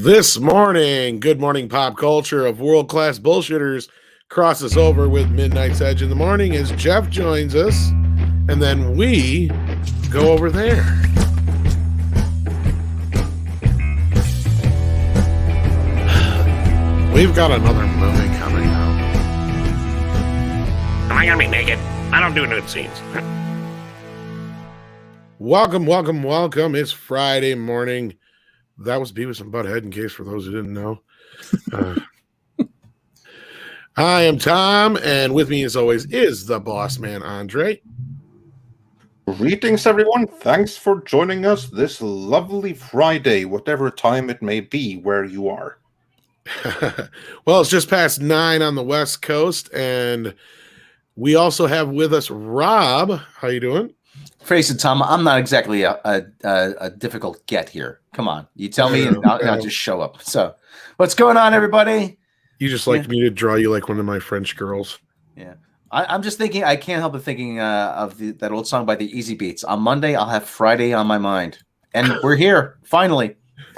This morning, Good Morning Pop Culture of world-class bullshitters crosses over with Midnight's Edge in the morning as Jeff joins us, and then we go over there. We've got another movie coming out. Am I gonna be naked? I don't do nude scenes. Welcome. It's Friday morning. That was Beavis and Butthead, in case for those who didn't know. I am Tom, and with me, as always, is the boss man, Andre. Greetings, everyone. Thanks for joining us this lovely Friday, whatever time it may be where you are. Well, it's just past 9 on the West Coast, and we also have with us Rob. How you doing? Face it, Tom, I'm not exactly a difficult get here. Come on. You tell me and I'll just show up. So what's going on, everybody? You just like me to draw you like one of my French girls. Yeah. I'm just thinking, I can't help but thinking of that old song by the Easy Beats. On Monday, I'll have Friday on my mind. And we're here, finally.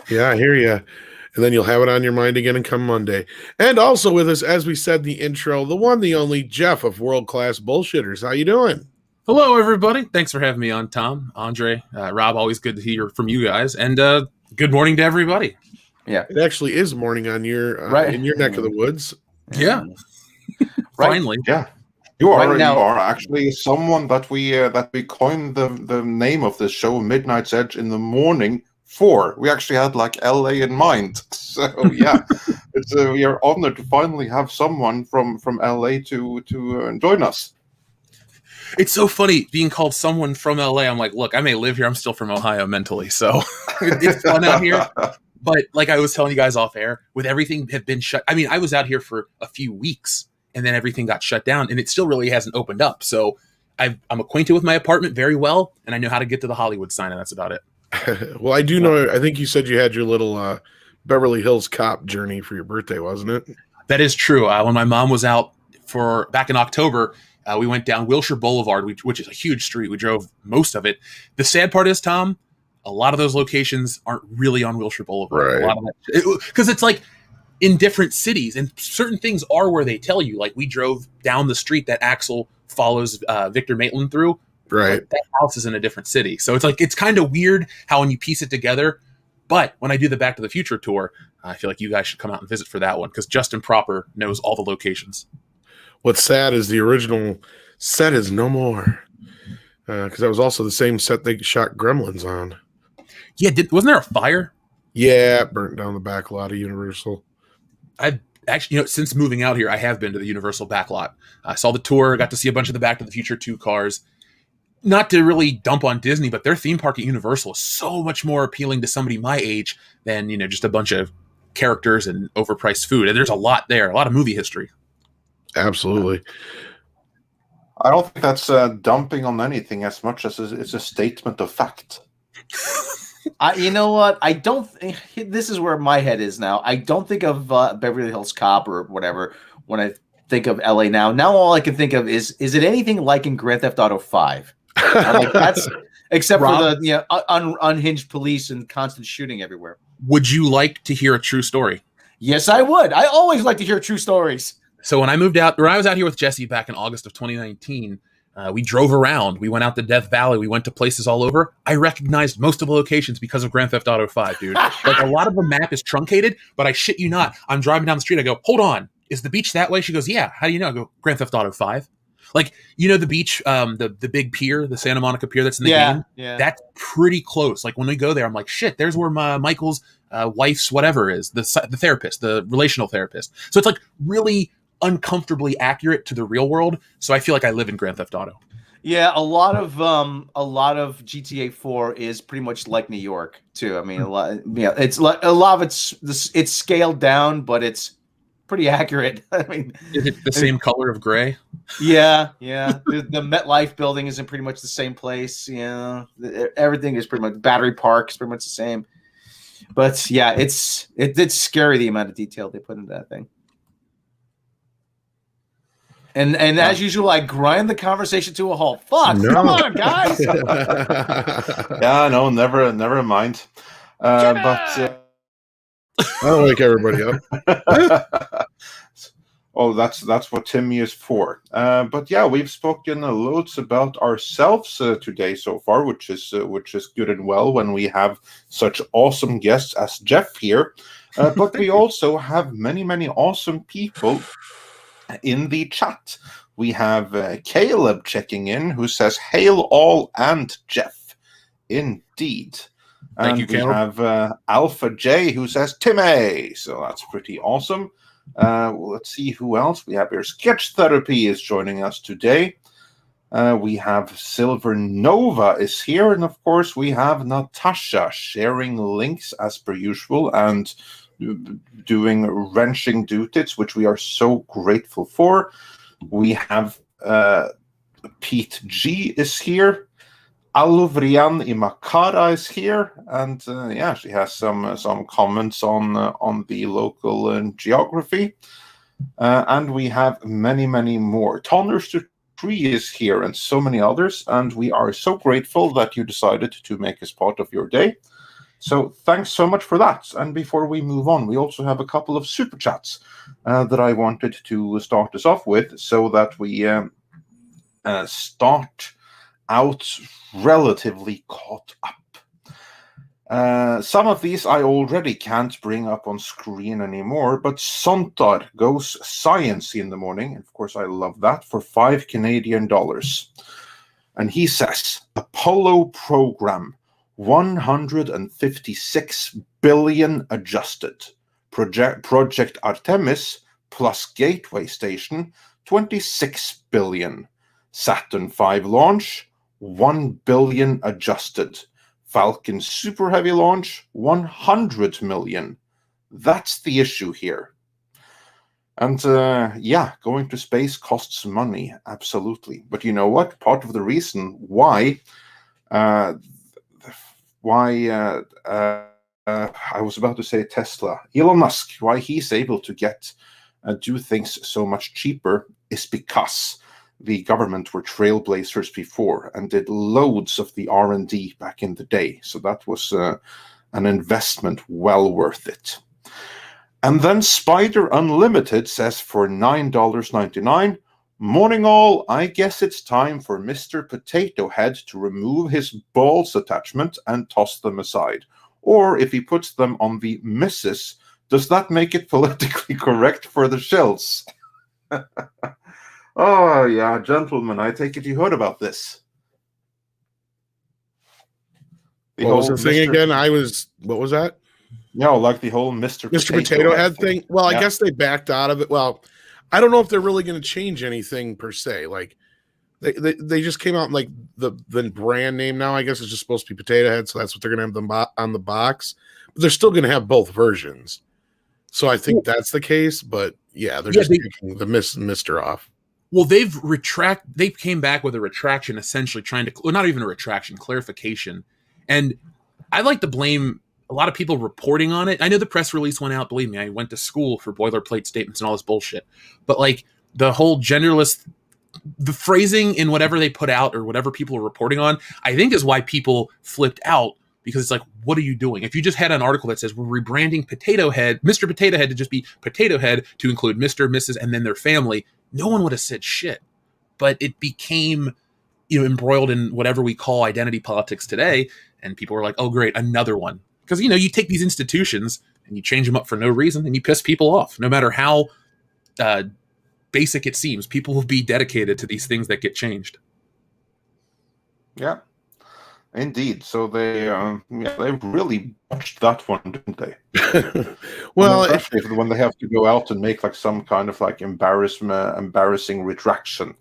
Yeah, I hear you. And then you'll have it on your mind again and come Monday. And also with us, as we said in the intro, the one, the only Jeff of World Class Bullshitters. How you doing? Hello, everybody. Thanks for having me on, Tom, Andre, Rob. Always good to hear from you guys. And good morning to everybody. Yeah, it actually is morning on your in your neck of the woods. Yeah, finally. Yeah, you are actually someone that we coined the name of this show, Midnight's Edge in the morning. We actually had like LA in mind. So yeah, we are honored to finally have someone from LA to join us. It's so funny being called someone from LA. I'm like, look, I may live here. I'm still from Ohio mentally. So it's fun out here. But like I was telling you guys off air, with everything have been shut. I mean, I was out here for a few weeks and then everything got shut down and it still really hasn't opened up. So I'm acquainted with my apartment very well and I know how to get to the Hollywood sign and that's about it. Well, I do know. I think you said you had your little Beverly Hills Cop journey for your birthday, wasn't it? That is true. When my mom was out back in October, we went down Wilshire Boulevard, which is a huge street. We drove most of it. The sad part is, Tom, a lot of those locations aren't really on Wilshire Boulevard. Right. Because it's like in different cities, and certain things are where they tell you. Like we drove down the street that Axel follows Victor Maitland through. Right. That house is in a different city. So it's kind of weird how when you piece it together. But when I do the Back to the Future tour, I feel like you guys should come out and visit for that one because Justin Proper knows all the locations. What's sad is the original set is no more because that was also the same set they shot Gremlins on. Yeah, wasn't there a fire? Yeah, it burnt down the back lot of Universal. I actually, since moving out here, I have been to the Universal back lot. I saw the tour, got to see a bunch of the Back to the Future 2 cars. Not to really dump on Disney, but their theme park at Universal is so much more appealing to somebody my age than just a bunch of characters and overpriced food. And there's a lot there, a lot of movie history. Absolutely. I don't think that's dumping on anything as much as it's a statement of fact. You know what? I don't. This is where my head is now. I don't think of Beverly Hills Cop or whatever when I think of LA now. Now all I can think of is it anything like in Grand Theft Auto 5? Like that's except Rob, for the unhinged police and constant shooting everywhere. Would you like to hear a true story? Yes, I would. I always like to hear true stories. So when I was out here with Jesse back in August of 2019, we drove around. We went out to Death Valley. We went to places all over. I recognized most of the locations because of Grand Theft Auto 5, dude. Like a lot of the map is truncated, but I shit you not. I'm driving down the street. I go, hold on. Is the beach that way? She goes, yeah. How do you know? I go, Grand Theft Auto 5. Like, the beach, the big pier, the Santa Monica pier that's in the game? Yeah. That's pretty close. Like when we go there, I'm like, shit, there's where Michael's wife's whatever is, the therapist, the relational therapist. So it's like really uncomfortably accurate to the real world. So I feel like I live in Grand Theft Auto. Yeah, a lot of GTA 4 is pretty much like New York too. I mean, it's like a lot of it's scaled down, but it's pretty accurate. I mean, is it the same color of gray? Yeah. The MetLife building is in pretty much the same place. Yeah, everything is pretty much Battery Park is pretty much the same. But yeah, it's scary the amount of detail they put into that thing. And as usual, I grind the conversation to a halt. Fuck, no. Come on, guys. Yeah, no, never mind. But I'll wake everybody up. Oh, that's what Timmy is for. But yeah, we've spoken loads about ourselves today so far, which is good and well when we have such awesome guests as Jeff here. But we also have many awesome people in the chat. We have Caleb checking in, who says, "Hail all and Jeff." Indeed. Thank you, And we Caleb. have Alpha J, who says, "Timmy." So that's pretty awesome. Let's see who else we have here. Sketch Therapy is joining us today. We have Silver Nova is here. And of course, we have Natasha sharing links as per usual and doing wrenching duties, which we are so grateful for. We have Pete G is here. Aluvrian Imakara is here, and yeah, she has some comments on the local geography, and we have many more. Tonnerster Tree is here, and so many others, and we are so grateful that you decided to make us part of your day. So thanks so much for that. And before we move on, we also have a couple of super chats that I wanted to start us off with, so that we start out relatively caught up. Some of these I already can't bring up on screen anymore, but Sontar goes science in the morning. Of course, I love that, for $5 Canadian. And he says, Apollo program, 156 billion adjusted. Project Artemis plus Gateway Station, 26 billion. Saturn V launch, 1 billion adjusted. Falcon Super Heavy launch, 100 million. That's the issue here. And yeah, going to space costs money, absolutely. But you know what? Part of the reason why I was about to say Tesla, Elon Musk, why he's able to get do things so much cheaper is because the government were trailblazers before and did loads of the R&D back in the day. So that was an investment well worth it. And then Spider Unlimited says for $9.99, morning all, I guess it's time for Mr. Potato Head to remove his balls attachment and toss them aside. Or if he puts them on the missus, does that make it politically correct for the shills? Oh, yeah, gentlemen, I take it you heard about this. What was the thing again? What was that? No, like the whole Mr. Potato Head thing. Well, I guess they backed out of it. Well, I don't know if they're really going to change anything per se. Like, they just came out and, like, the brand name now, I guess, is just supposed to be Potato Head, so that's what they're going to have on the box. But they're still going to have both versions. So I think that's the case. But, yeah, they're just taking the Mr. off. Well, they came back with a retraction, essentially trying to, well, not even a retraction, clarification. And I like to blame a lot of people reporting on it. I know the press release went out. Believe me, I went to school for boilerplate statements and all this bullshit. But like the whole genderless, the phrasing in whatever they put out or whatever people are reporting on, I think is why people flipped out, because it's like, what are you doing? If you just had an article that says we're rebranding Potato Head, Mr. Potato Head to just be Potato Head to include Mr., Mrs., and then their family, no one would have said shit. But it became, embroiled in whatever we call identity politics today. And people were like, oh, great, another one. Because, you take these institutions and you change them up for no reason and you piss people off. No matter how basic it seems, people will be dedicated to these things that get changed. Yeah, indeed. So they really botched that one, didn't they? Well, especially when they have to go out and make like some kind of like embarrassing retraction,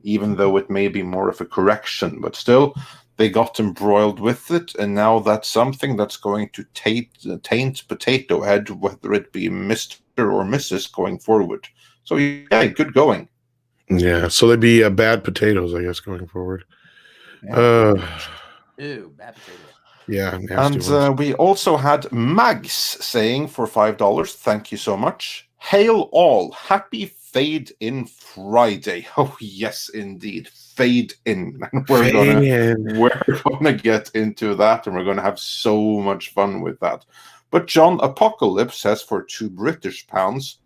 even though it may be more of a correction, but still they got embroiled with it, and now that's something that's going to taint Potato Head, whether it be Mr. or Mrs. going forward. So yeah, good going. Yeah, so they'd be bad potatoes, I guess, going forward. Yeah. Ew, bad potatoes. Yeah, and we also had Mags saying for $5, thank you so much. Hail all, happy Fade In Friday. Oh yes, indeed, Fade In. We're gonna get into that, and we're gonna have so much fun with that. But John Apocalypse says for £2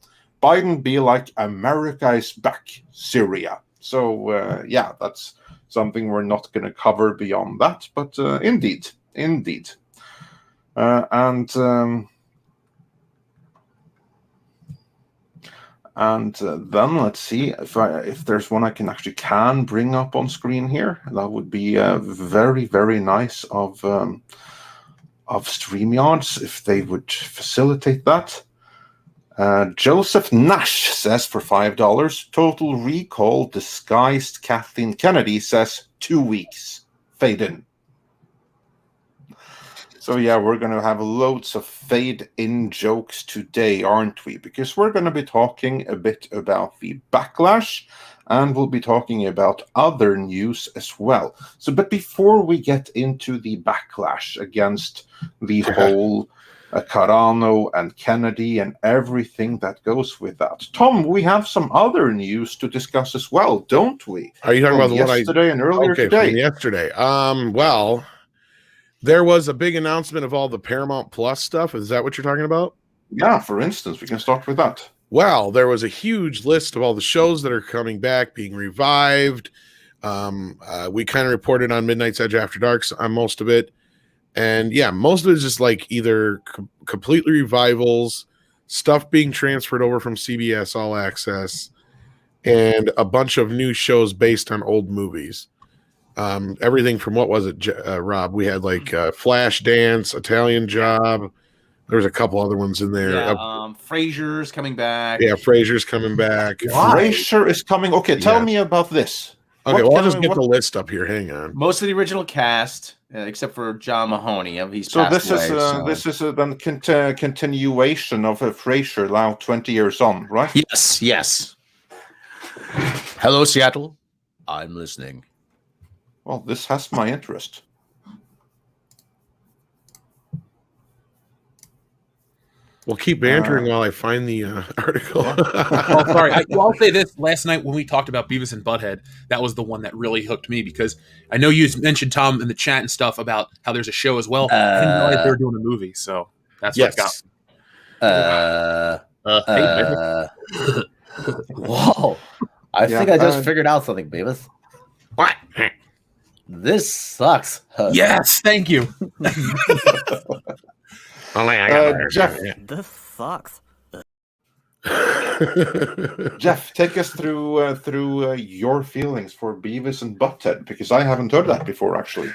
Biden be like America is back, Syria. So, yeah, that's something we're not going to cover beyond that. But indeed. And then let's see if there's one I can bring up on screen here. That would be very, very nice of StreamYards if they would facilitate that. Joseph Nash says for $5, Total Recall disguised Kathleen Kennedy says 2 weeks. Fade in. So yeah, we're going to have loads of fade-in jokes today, aren't we? Because we're going to be talking a bit about the Backlash, and we'll be talking about other news as well. So, but before we get into the Backlash against the whole Carano and Kennedy and everything that goes with that, Tom, we have some other news to discuss as well, don't we? Are you talking about the one yesterday and earlier today? From yesterday. Well, there was a big announcement of all the Paramount Plus stuff. Is that what you're talking about? Yeah, for instance, we can start with that. Well, there was a huge list of all the shows that are coming back, being revived. We kind of reported on Midnight's Edge After Dark on most of it. And yeah, most of it is just like either completely revivals, stuff being transferred over from CBS All Access, and a bunch of new shows based on old movies. Everything from, what was it, Rob? We had like Flash Dance, Italian Job. There's a couple other ones in there. Yeah, Frasier's coming back. Yeah, Frasier's coming back. Frasier is coming. Okay, tell me about this. Okay, well, I'll just get the list up here. Hang on. Most of the original cast, except for John Mahoney, he's so passed this away. This is a then continuation of Frasier now 20 years on, right? Yes. Hello, Seattle. I'm listening. Well, this has my interest. Well, keep bantering while I find the article. Oh, sorry. I'll say this. Last night when we talked about Beavis and Butthead, that was the one that really hooked me, because I know you mentioned, Tom, in the chat and stuff about how there's a show as well. I didn't realize they were doing a movie, so that's what got me. Whoa. I think I just figured out something, Beavis. What? This sucks. Yes, thank you. Only I got Jeff. This sucks. Jeff, take us through your feelings for Beavis and Butthead, because I haven't heard that before, actually.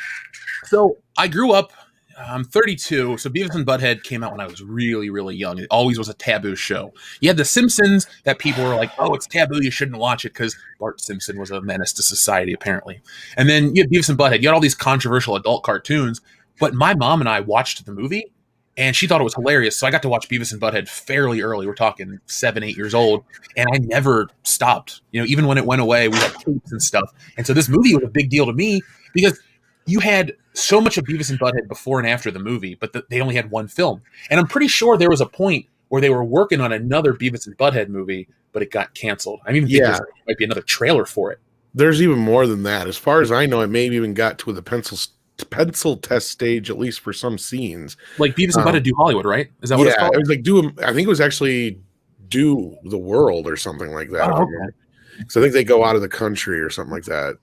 So I grew up. I'm 32, so Beavis and Butthead came out when I was really, really young. It always was a taboo show. You had The Simpsons that people were like, oh, it's taboo, you shouldn't watch it, because Bart Simpson was a menace to society, apparently. And then you had Beavis and Butthead. You had all these controversial adult cartoons, but my mom and I watched the movie, and she thought it was hilarious, so I got to watch Beavis and Butthead fairly early. We're talking 7, 8 years old, and I never stopped. Even when it went away, we had tapes and stuff. And so this movie was a big deal to me, because you had so much of Beavis and Butthead before and after the movie, but they only had one film. And I'm pretty sure there was a point where they were working on another Beavis and Butthead movie, but it got canceled. I even think there might be another trailer for it. There's even more than that. As far as I know, it maybe even got to the pencil test stage, at least for some scenes. Like Beavis and Butthead Do Hollywood, right? Is that what it's called? It was like I think it was actually Do the World or something like that. Oh, okay. So I think they go out of the country or something like that.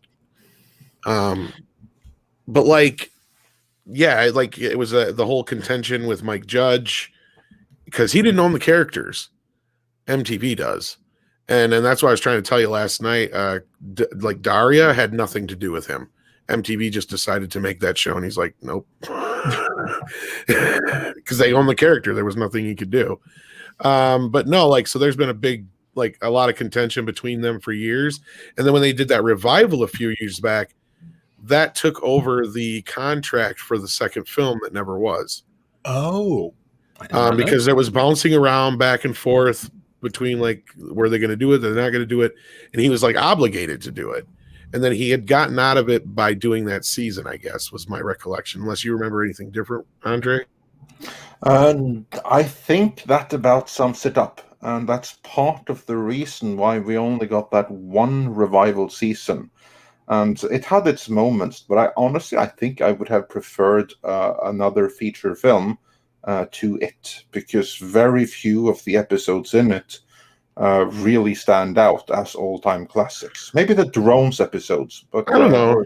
But like it was the whole contention with Mike Judge, because he didn't own the characters. MTV does. And that's what I was trying to tell you last night. Like Daria had nothing to do with him. MTV just decided to make that show, and he's like, nope. Because they own the character. There was nothing he could do. But no, so there's been a lot of contention between them for years. And then when they did that revival a few years back, that took over the contract for the second film that never was. Oh. Because there was bouncing around back and forth between were they going to do it? They're not going to do it. And he was obligated to do it. And then he had gotten out of it by doing that season, I guess, was my recollection. Unless you remember anything different, Andre? I think that about sums it up. And that's part of the reason why we only got that one revival season. And it had its moments, but I think I would have preferred another feature film to it, because very few of the episodes in it really stand out as all-time classics. Maybe the drones episodes, but I don't know.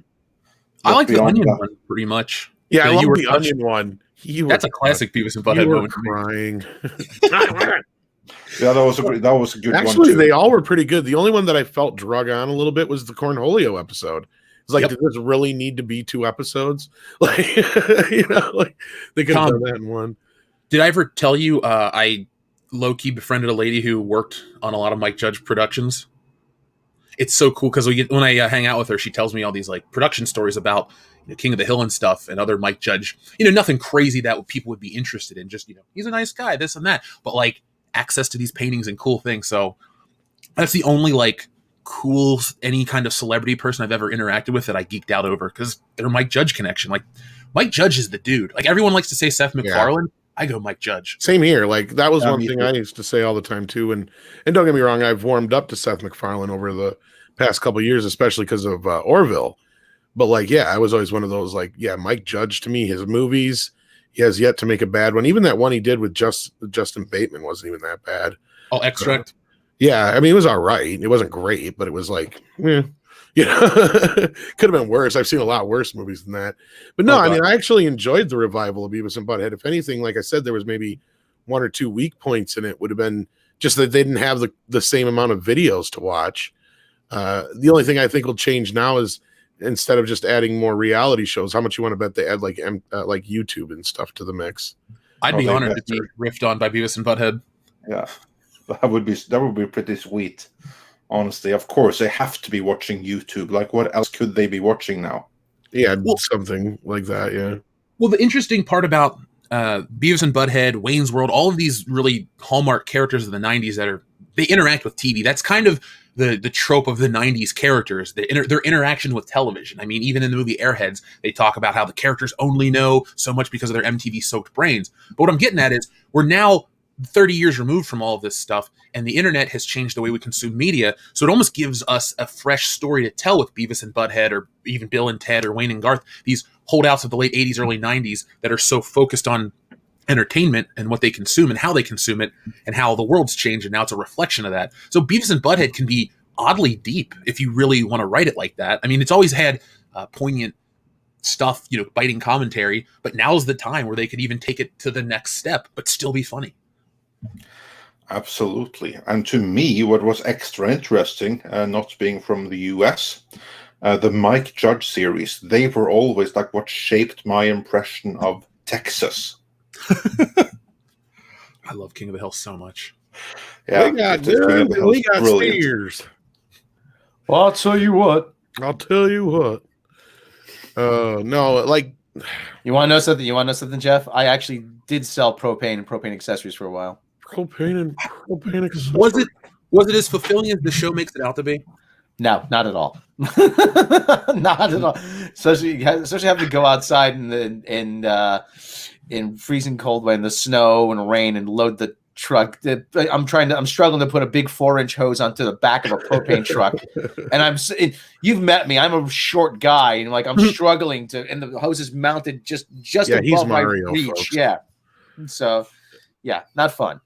I like the beyond Onion that- one pretty much. Yeah, I Bill, love you were the Onion one. That's a classic Beavis and Butthead You were moment. to me. crying. Yeah, that was a good one Actually, too. they all were pretty good. The only one that I felt drug on a little bit was the Cornholio episode. It's like, Yep. did this really need to be 2 episodes? Like, like they could have Tom, done that in one. Did I ever tell you I low-key befriended a lady who worked on a lot of Mike Judge productions? It's so cool because when I hang out with her, she tells me all these like production stories about King of the Hill and stuff and other Mike Judge. Nothing crazy that people would be interested in. Just he's a nice guy, this and that. But like access to these paintings and cool things. So that's the only like cool any kind of celebrity person I've ever interacted with that I geeked out over because they're Mike Judge connection. Like Mike Judge is the dude. Like everyone likes to say Seth MacFarlane. I go Mike Judge. Same here. Like that was one me thing too. I used to say all the time too. And don't get me wrong, I've warmed up to Seth MacFarlane over the past couple of years, especially because of Orville. But like, yeah, I was always one of those like, yeah, Mike Judge to me, his movies, he has yet to make a bad one. Even that one he did with Justin Bateman wasn't even that bad. Oh, Extract. Yeah, I mean, it was all right. It wasn't great, but it was like, could have been worse. I've seen a lot worse movies than that. But no, I mean, I actually enjoyed the revival of Beavis and Butthead. If anything, like I said, there was maybe 1 or 2 weak points in it. Would have been just that they didn't have the same amount of videos to watch. The only thing I think will change now is instead of just adding more reality shows, how much you want to bet they add like YouTube and stuff to the mix. I'd be honored to be riffed on by Beavis and Butthead. Yeah, that would be pretty sweet. Honestly, of course, they have to be watching YouTube. Like, what else could they be watching now? Yeah, something like that. Yeah. Well, the interesting part about Beavis and Butthead, Wayne's World, all of these really hallmark characters of the '90s they interact with TV. That's kind of the trope of the '90s characters. Their interaction with television. I mean, even in the movie Airheads, they talk about how the characters only know so much because of their MTV-soaked brains. But what I'm getting at is we're now 30 years removed from all of this stuff, and the internet has changed the way we consume media. So it almost gives us a fresh story to tell with Beavis and Butthead, or even Bill and Ted, or Wayne and Garth, these holdouts of the late 80s, early 90s that are so focused on entertainment and what they consume and how they consume it and how the world's changed, and now it's a reflection of that. So Beavis and Butthead can be oddly deep if you really want to write it like that. I mean, it's always had poignant stuff, biting commentary, but now's the time where they could even take it to the next step but still be funny. Absolutely. And to me, what was extra interesting, not being from the US, the Mike Judge series, they were always like what shaped my impression of Texas. I love King of the Hill so much. Yeah, we got brilliant. steers. Well, I'll tell you what. No, like, You want to know something? Jeff? I actually did sell propane and propane accessories for a while. propane accessories. Was it as fulfilling as the show makes it out to be? No, not at all. Not at all. Especially having to go outside in freezing cold weather, in the snow and rain, and load the truck. I'm struggling to put a big 4-inch hose onto the back of a propane truck, and you've met me. I'm a short guy, and I'm struggling and the hose is mounted just above my reach. Folks. Yeah, so. Yeah, not fun.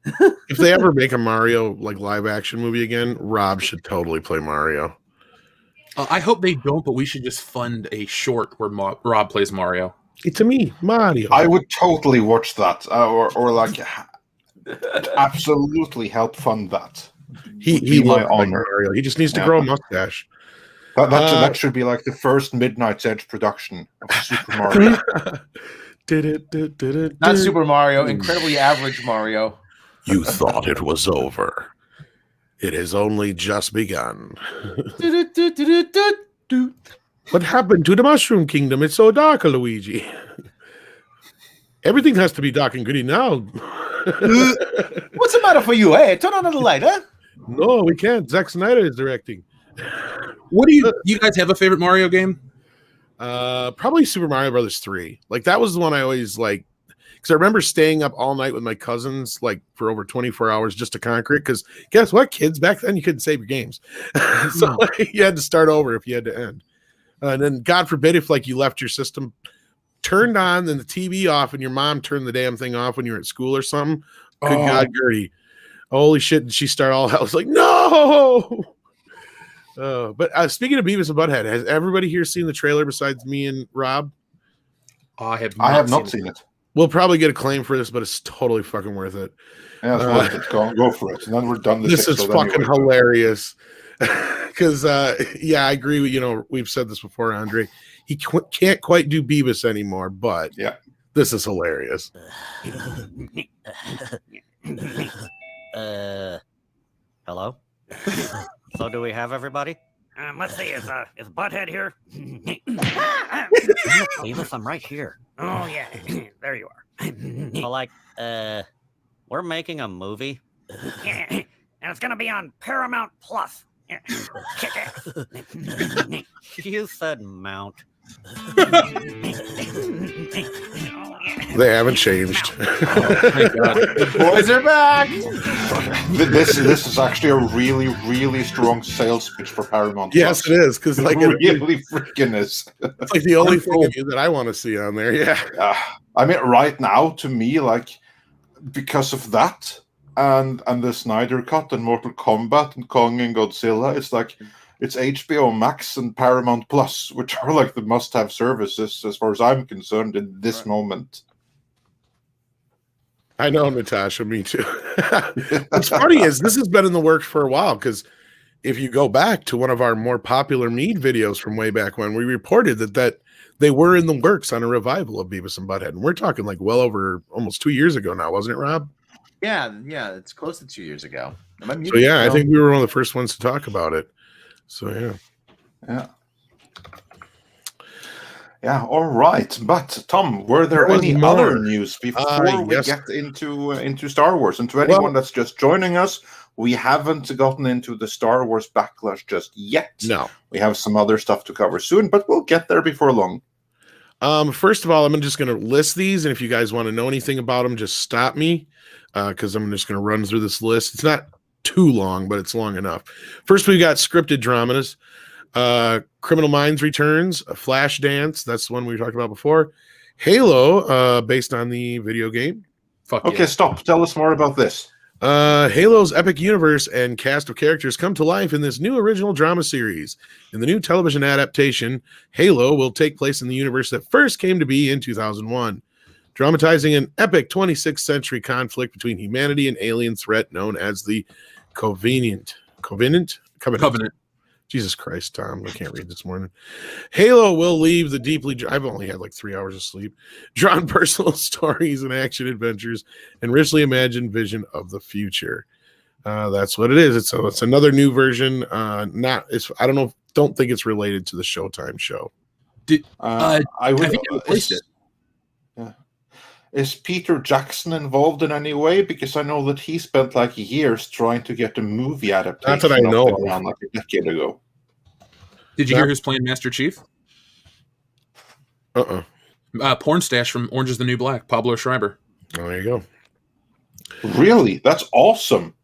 If they ever make a Mario live action movie again, Rob should totally play Mario. I hope they don't, but we should just fund a short where Rob plays Mario. It's me, Mario. I would totally watch that, or absolutely help fund that. He my honor. Mario. He just needs to grow a mustache. That should be like the first Midnight's Edge production of Super Mario. Not Super Mario, incredibly average Mario. You thought it was over. It has only just begun. What happened to the Mushroom Kingdom? It's so dark, Luigi. Everything has to be dark and gritty now. What's the matter for you? Hey, turn on the light, huh? No, we can't. Zack Snyder is directing. What do you guys have a favorite Mario game? Probably Super Mario Brothers 3. That was the one I always because I remember staying up all night with my cousins for over 24 hours just to conquer it, because guess what, kids, back then you couldn't save your games. So you had to start over if you had to end. And then God forbid if you left your system turned on, then the TV off, and your mom turned the damn thing off when you were at school or something. Good God, Gertie. Holy shit. Did she start all hell? I was like, no. But speaking of Beavis and Butthead, has everybody here seen the trailer besides me and Rob? I have not seen it. We'll probably get a claim for this, but it's totally fucking worth it. Yeah, it's worth it. Go for it. And then we're done. This is fucking hilarious. Because, I agree with, we've said this before, Andre. He can't quite do Beavis anymore, but this is hilarious. Hello? So do we have everybody? Let's see, is Butthead here? Beavis, I'm right here. Oh, yeah. There you are. So, we're making a movie. Yeah. And it's going to be on Paramount Plus. Yeah. Kick ass. You said Mount. They haven't changed. The boys are back. This is actually a really, really strong sales pitch for Paramount. Yes, it is. Because it really freaking is. It's like the only thing that I want to see on there. Yeah. I mean, right now, to me, like, because of that and the Snyder Cut and Mortal Kombat and Kong and Godzilla, it's like it's HBO Max and Paramount Plus, which are like the must-have services as far as I'm concerned in this moment. I know, Natasha, me too. What's funny is this has been in the works for a while, because if you go back to one of our more popular Mead videos from way back when, we reported that they were in the works on a revival of Beavis and Butthead. And we're talking like well over almost 2 years ago now, wasn't it, Rob? Yeah, it's close to 2 years ago. So yeah, I think we were one of the first ones to talk about it. So yeah. All right, but Tom, were there any other news before we get into Star Wars? And to anyone that's just joining us, we haven't gotten into the Star Wars Backlash just yet. No, we have some other stuff to cover soon, but we'll get there before long. First of all, I'm just going to list these, and if you guys want to know anything about them, just stop me, because I'm just going to run through this list. It's not too long, but it's long enough. First, we got scripted dramas. Criminal Minds returns. Flashdance, that's the one we talked about before. Halo, based on the video game. Stop. Tell us more about this. Halo's epic universe and cast of characters come to life in this new original drama series. In the new television adaptation, Halo will take place in the universe that first came to be in 2001, dramatizing an epic 26th century conflict between humanity and alien threat known as the Covenant. Jesus Christ, Tom, I can't read this morning. Halo will leave the deeply... I've only had like 3 hours of sleep. Drawn personal stories and action adventures and richly imagined vision of the future. That's what it is. It's another new version. Don't think it's related to the Showtime show. I think I replaced it. Yeah. Is Peter Jackson involved in any way? Because I know that he spent like years trying to get a movie adaptation. That's what I know. Around like a decade ago. Did you hear who's playing Master Chief? Porn stash from Orange is the New Black, Pablo Schreiber. Oh, there you go. Really? That's awesome.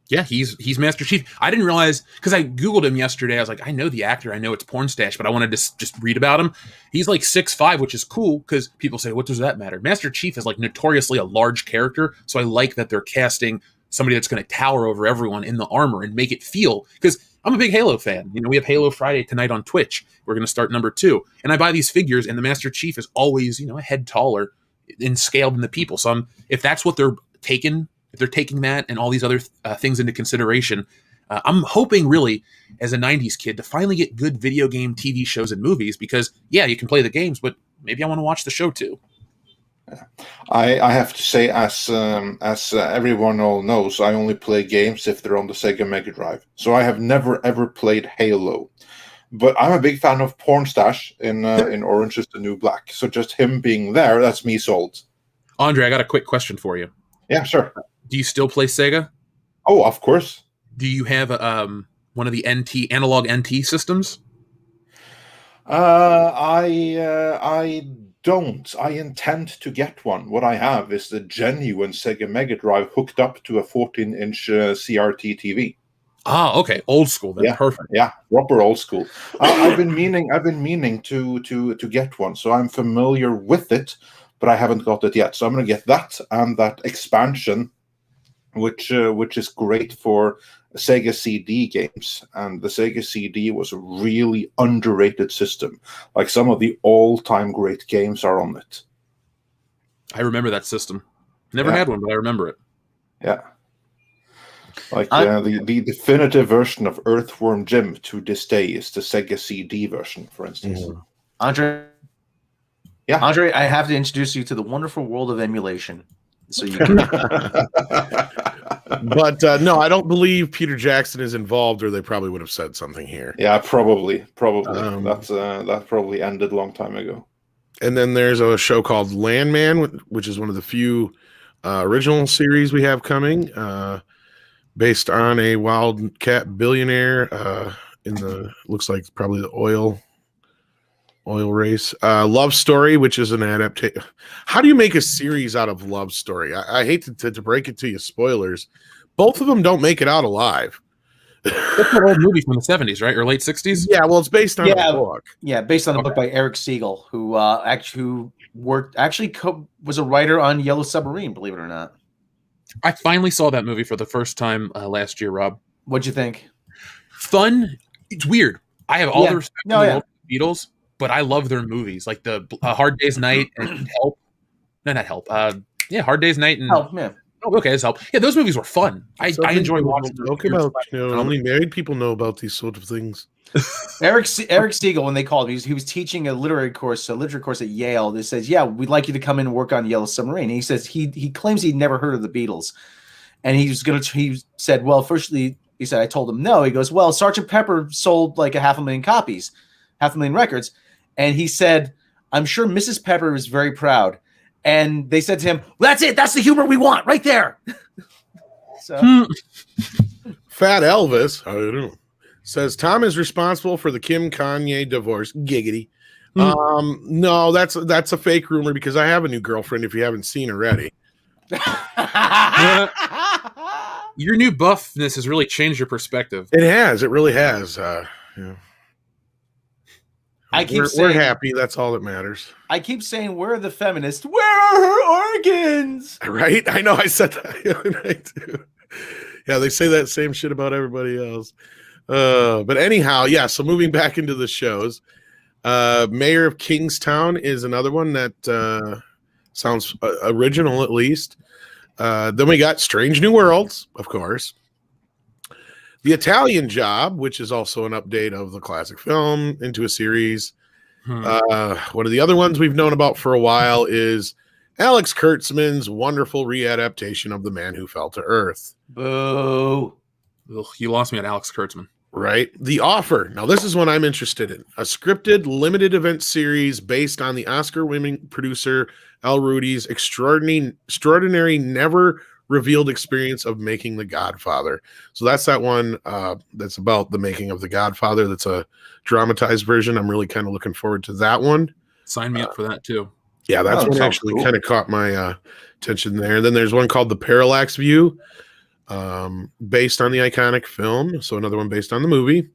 Yeah, he's Master Chief. I didn't realize, because I Googled him yesterday. I was like, I know the actor. I know it's Porn Stash, but I wanted to just read about him. He's like 6'5", which is cool, because people say, what does that matter? Master Chief is like notoriously a large character, so I like that they're casting somebody that's going to tower over everyone in the armor and make it feel, because I'm a big Halo fan. We have Halo Friday tonight on Twitch. We're going to start number 2. And I buy these figures, and the Master Chief is always, a head taller in scale than the people. So if that's what they're taking... If they're taking that and all these other things into consideration, I'm hoping really, as a 90s kid, to finally get good video game TV shows and movies, because, you can play the games, but maybe I want to watch the show too. I have to say, as everyone all knows, I only play games if they're on the Sega Mega Drive. So I have never, ever played Halo. But I'm a big fan of Porn Stash in Orange is the New Black. So just him being there, that's me sold. Andre, I got a quick question for you. Yeah, sure. Do you still play Sega? Oh, of course. Do you have one of the analog NT systems? I don't. I intend to get one. What I have is the genuine Sega Mega Drive hooked up to a 14-inch CRT TV. Oh, okay, old school. Then Yeah, perfect. yeah, proper old school. I've been meaning to get one, so I'm familiar with it, but I haven't got it yet. So I'm going to get that and that expansion, which is great for Sega CD games. And the Sega CD was a really underrated system. Like some of the all-time great games are on it. I remember that system. Never had one, but I remember it. Yeah. Like the definitive version of Earthworm Jim to this day is the Sega CD version, for instance. Andre, I have to introduce you to the wonderful world of emulation. So you can... But no, I don't believe Peter Jackson is involved, or they probably would have said something here. Yeah, probably. That probably ended a long time ago. And then there's a show called Landman, which is one of the few original series we have coming. Based on a wildcat billionaire looks like probably the oil race. Love Story, which is an adaptation. How do you make a series out of Love Story? I hate to break it to you, spoilers. Both of them don't make it out alive. That's an old movie from the 70s, right? Or late 60s? Yeah, well, it's based on a book. Yeah, based on a book by Eric Siegel, who was a writer on Yellow Submarine, believe it or not. I finally saw that movie for the first time last year, Rob. What'd you think? Fun. It's weird. I have all the respect in the world for the Beatles, but I love their movies, like the Hard Day's Night and Help. No, not Help. Hard Day's Night and Help, man. Oh, okay, that's Help. Yeah, those movies were fun. I enjoy watching them. Only married people know about these sort of things. Eric Siegel, when they called him, he was teaching a literature course at Yale. They says, "Yeah, we'd like you to come in and work on Yellow Submarine." And he says he claims he'd never heard of the Beatles, and he said, "Well, firstly," he said, "I told him no." He goes, "Well, Sgt. Pepper sold like 500,000 copies, 500,000 records," and he said, "I'm sure Mrs. Pepper is very proud." And they said to him, "That's it. That's the humor we want, right there." So, Fat Elvis, I don't know. Says Tom is responsible for the Kim Kanye divorce. Giggity. No, that's a fake rumor because I have a new girlfriend. If you haven't seen already, your new buffness has really changed your perspective. It has. It really has. We're happy. That's all that matters. I keep saying, "Where are the feminists? Where are her organs?" Right? I know. I said that. Too. Yeah, they say that same shit about everybody else. But anyhow, yeah, so moving back into the shows, Mayor of Kingstown is another one that sounds original, at least. Then we got Strange New Worlds, of course. The Italian Job, which is also an update of the classic film into a series. One of the other ones we've known about for a while is Alex Kurtzman's wonderful readaptation of The Man Who Fell to Earth. Boo. Ugh, you lost me at Alex Kurtzman. Right. The Offer. Now, this is one I'm interested in. A scripted limited event series based on the Oscar-winning producer Al Rudy's extraordinary, never revealed experience of making The Godfather. So that's that one that's about the making of The Godfather. That's a dramatized version. I'm really kind of looking forward to that one. Sign me up for that, too. Yeah, that's one actually kind of caught my attention there. Then there's one called The Parallax View. Based on the iconic film, so another one based on the movie.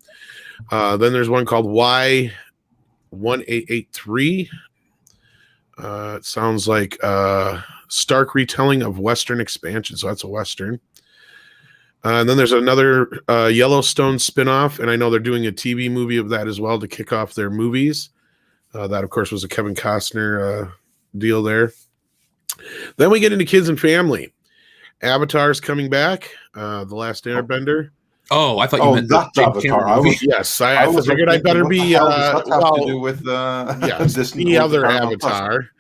Then there's one called Y1883. It sounds like stark retelling of Western expansion, so that's a Western. And then there's another Yellowstone spinoff, and I know they're doing a TV movie of that as well to kick off their movies. That, of course, was a Kevin Costner deal there. Then we get into kids and family. Avatar's coming back. The Last Airbender. Oh, I thought you meant that Avatar. I figured I better be. To do with the other Avatar.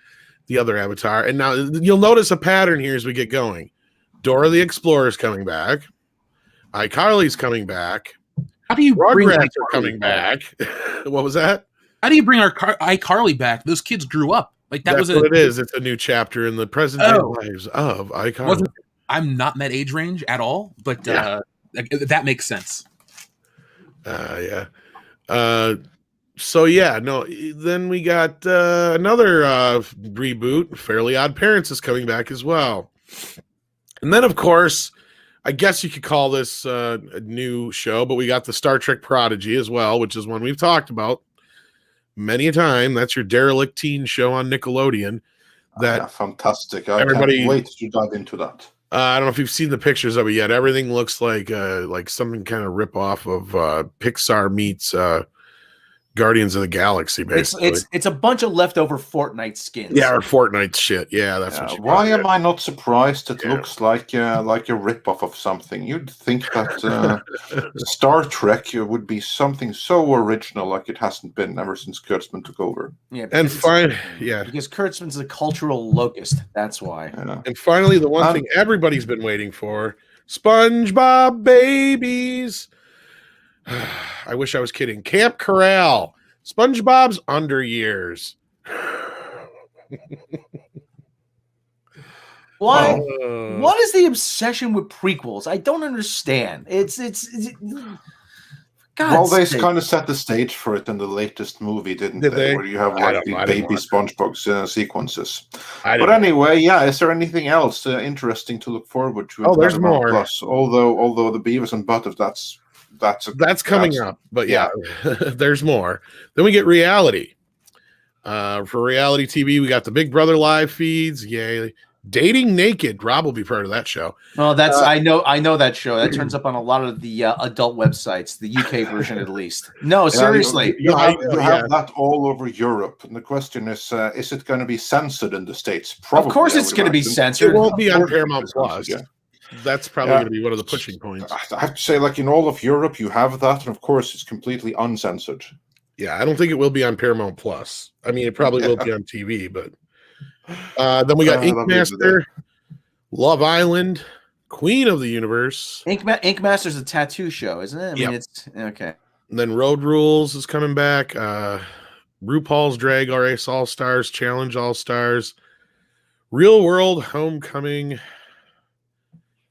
The other Avatar. And now you'll notice a pattern here as we get going. Dora the Explorer's coming back. iCarly's coming back. How do you bring Rugrats are coming back? What was that? How do you bring our iCarly back? Those kids grew up. Like that's what it is. It's a new chapter in the present day lives of iCarly. I'm not in that age range at all, but that makes sense. Yeah. Then we got another reboot. Fairly Odd Parents is coming back as well. And then, of course, I guess you could call this a new show, but we got the Star Trek Prodigy as well, which is one we've talked about many a time. That's your derelict teen show on Nickelodeon. That fantastic. I everybody can't wait to dive into that. I don't know if you've seen the pictures of it yet. Everything looks like something kind of rip off of Pixar meets Guardians of the Galaxy, basically. It's a bunch of leftover Fortnite skins. Yeah, or Fortnite shit. Yeah, that's what you why am I not surprised? It looks like a rip-off of something. You'd think that Star Trek would be something so original, like it hasn't been ever since Kurtzman took over. Yeah, because Kurtzman's a cultural locust. That's why. Yeah. And finally, the one thing everybody's been waiting for: SpongeBob Babies. I wish I was kidding. Camp Corral, SpongeBob's Under Years. Why? What is the obsession with prequels? I don't understand. It's well, they kind of set the stage for it in the latest movie, didn't they? Where you have like the baby SpongeBob sequences. But anyway, is there anything else interesting to look forward to? Oh, there's more. Plus, although the Beavis and Butthead, that's coming up. But there's more. Then we get reality. For reality TV, we got the Big Brother live feeds. Yay. Dating Naked. Rob will be part of that show. Well, that's I know that show. That turns up on a lot of the adult websites, the UK version at least. No, seriously. You have that all over Europe. And the question is it going to be censored in the States? Probably. Of course it's going to be censored. It won't be on Paramount Plus. Yeah. That's probably going to be one of the pushing points. I have to say, like in all of Europe, you have that. And of course, it's completely uncensored. Yeah, I don't think it will be on Paramount Plus. I mean, it probably will be on TV, but... then we got Ink Master, Love Island, Queen of the Universe. Ink Master's a tattoo show, isn't it? I mean, it's okay. And then Road Rules is coming back. RuPaul's Drag Race All Stars, Challenge All Stars, Real World Homecoming,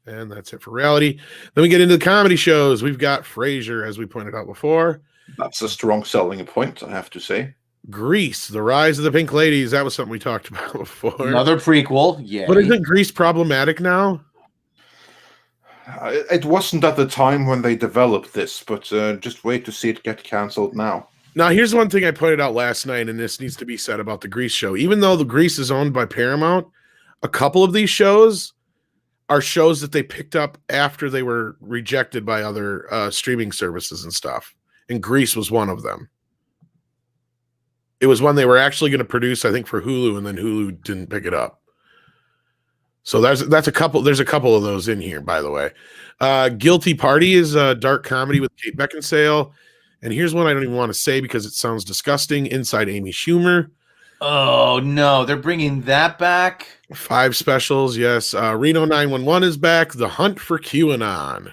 and that's it for reality. Then we get into the comedy shows. We've got Frasier, as we pointed out before. That's a strong selling point, I have to say. Grease, The Rise of the Pink Ladies. That was something we talked about before. Another prequel, yeah. But isn't Grease problematic now? It wasn't at the time when they developed this, but just wait to see it get canceled now. Now, here's one thing I pointed out last night, and this needs to be said about the Grease show. Even though the Grease is owned by Paramount, a couple of these shows are shows that they picked up after they were rejected by other streaming services and stuff. And Grease was one of them. It was one they were actually going to produce, I think, for Hulu, and then Hulu didn't pick it up. So there's a couple of those in here, by the way. Guilty Party is a dark comedy with Kate Beckinsale. And here's one I don't even want to say because it sounds disgusting. Inside Amy Schumer. Oh, no. They're bringing that back? 5 specials, yes. Reno 911 is back. The Hunt for QAnon.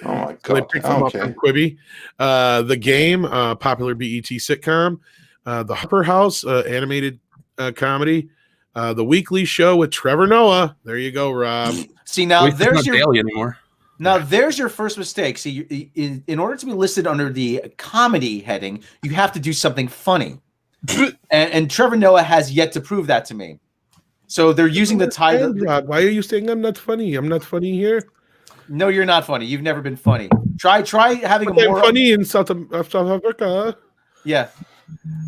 Oh my god! So they picked them up from Quibi. The Game, popular BET sitcom. The Harper House, animated comedy. The Weekly Show with Trevor Noah. There you go, Rob. See, now there's your daily anymore. Now there's your first mistake. See, in order to be listed under the comedy heading, you have to do something funny, and Trevor Noah has yet to prove that to me. So they're using the title. Rob, why are you saying I'm not funny? I'm not funny here. No, you're not funny. You've never been funny. Try having a more funny in South Africa. Yeah,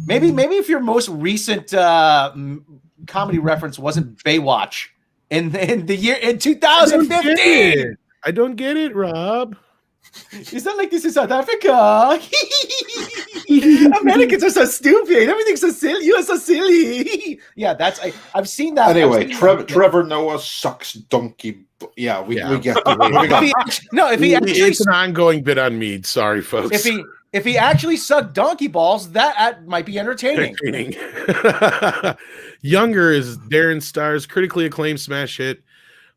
maybe if your most recent comedy reference wasn't Baywatch in the year in 2015. I don't get it, Rob. It's not like this is South Africa. Americans are so stupid. Everything's so silly. You are so silly. Yeah, I've seen that. Anyway, Trevor Noah sucks donkey. Yeah, we get it. If he actually, it's an ongoing bit on Mead. Sorry, folks. If he actually sucked donkey balls, that might be entertaining. Younger is Darren Star's critically acclaimed smash hit.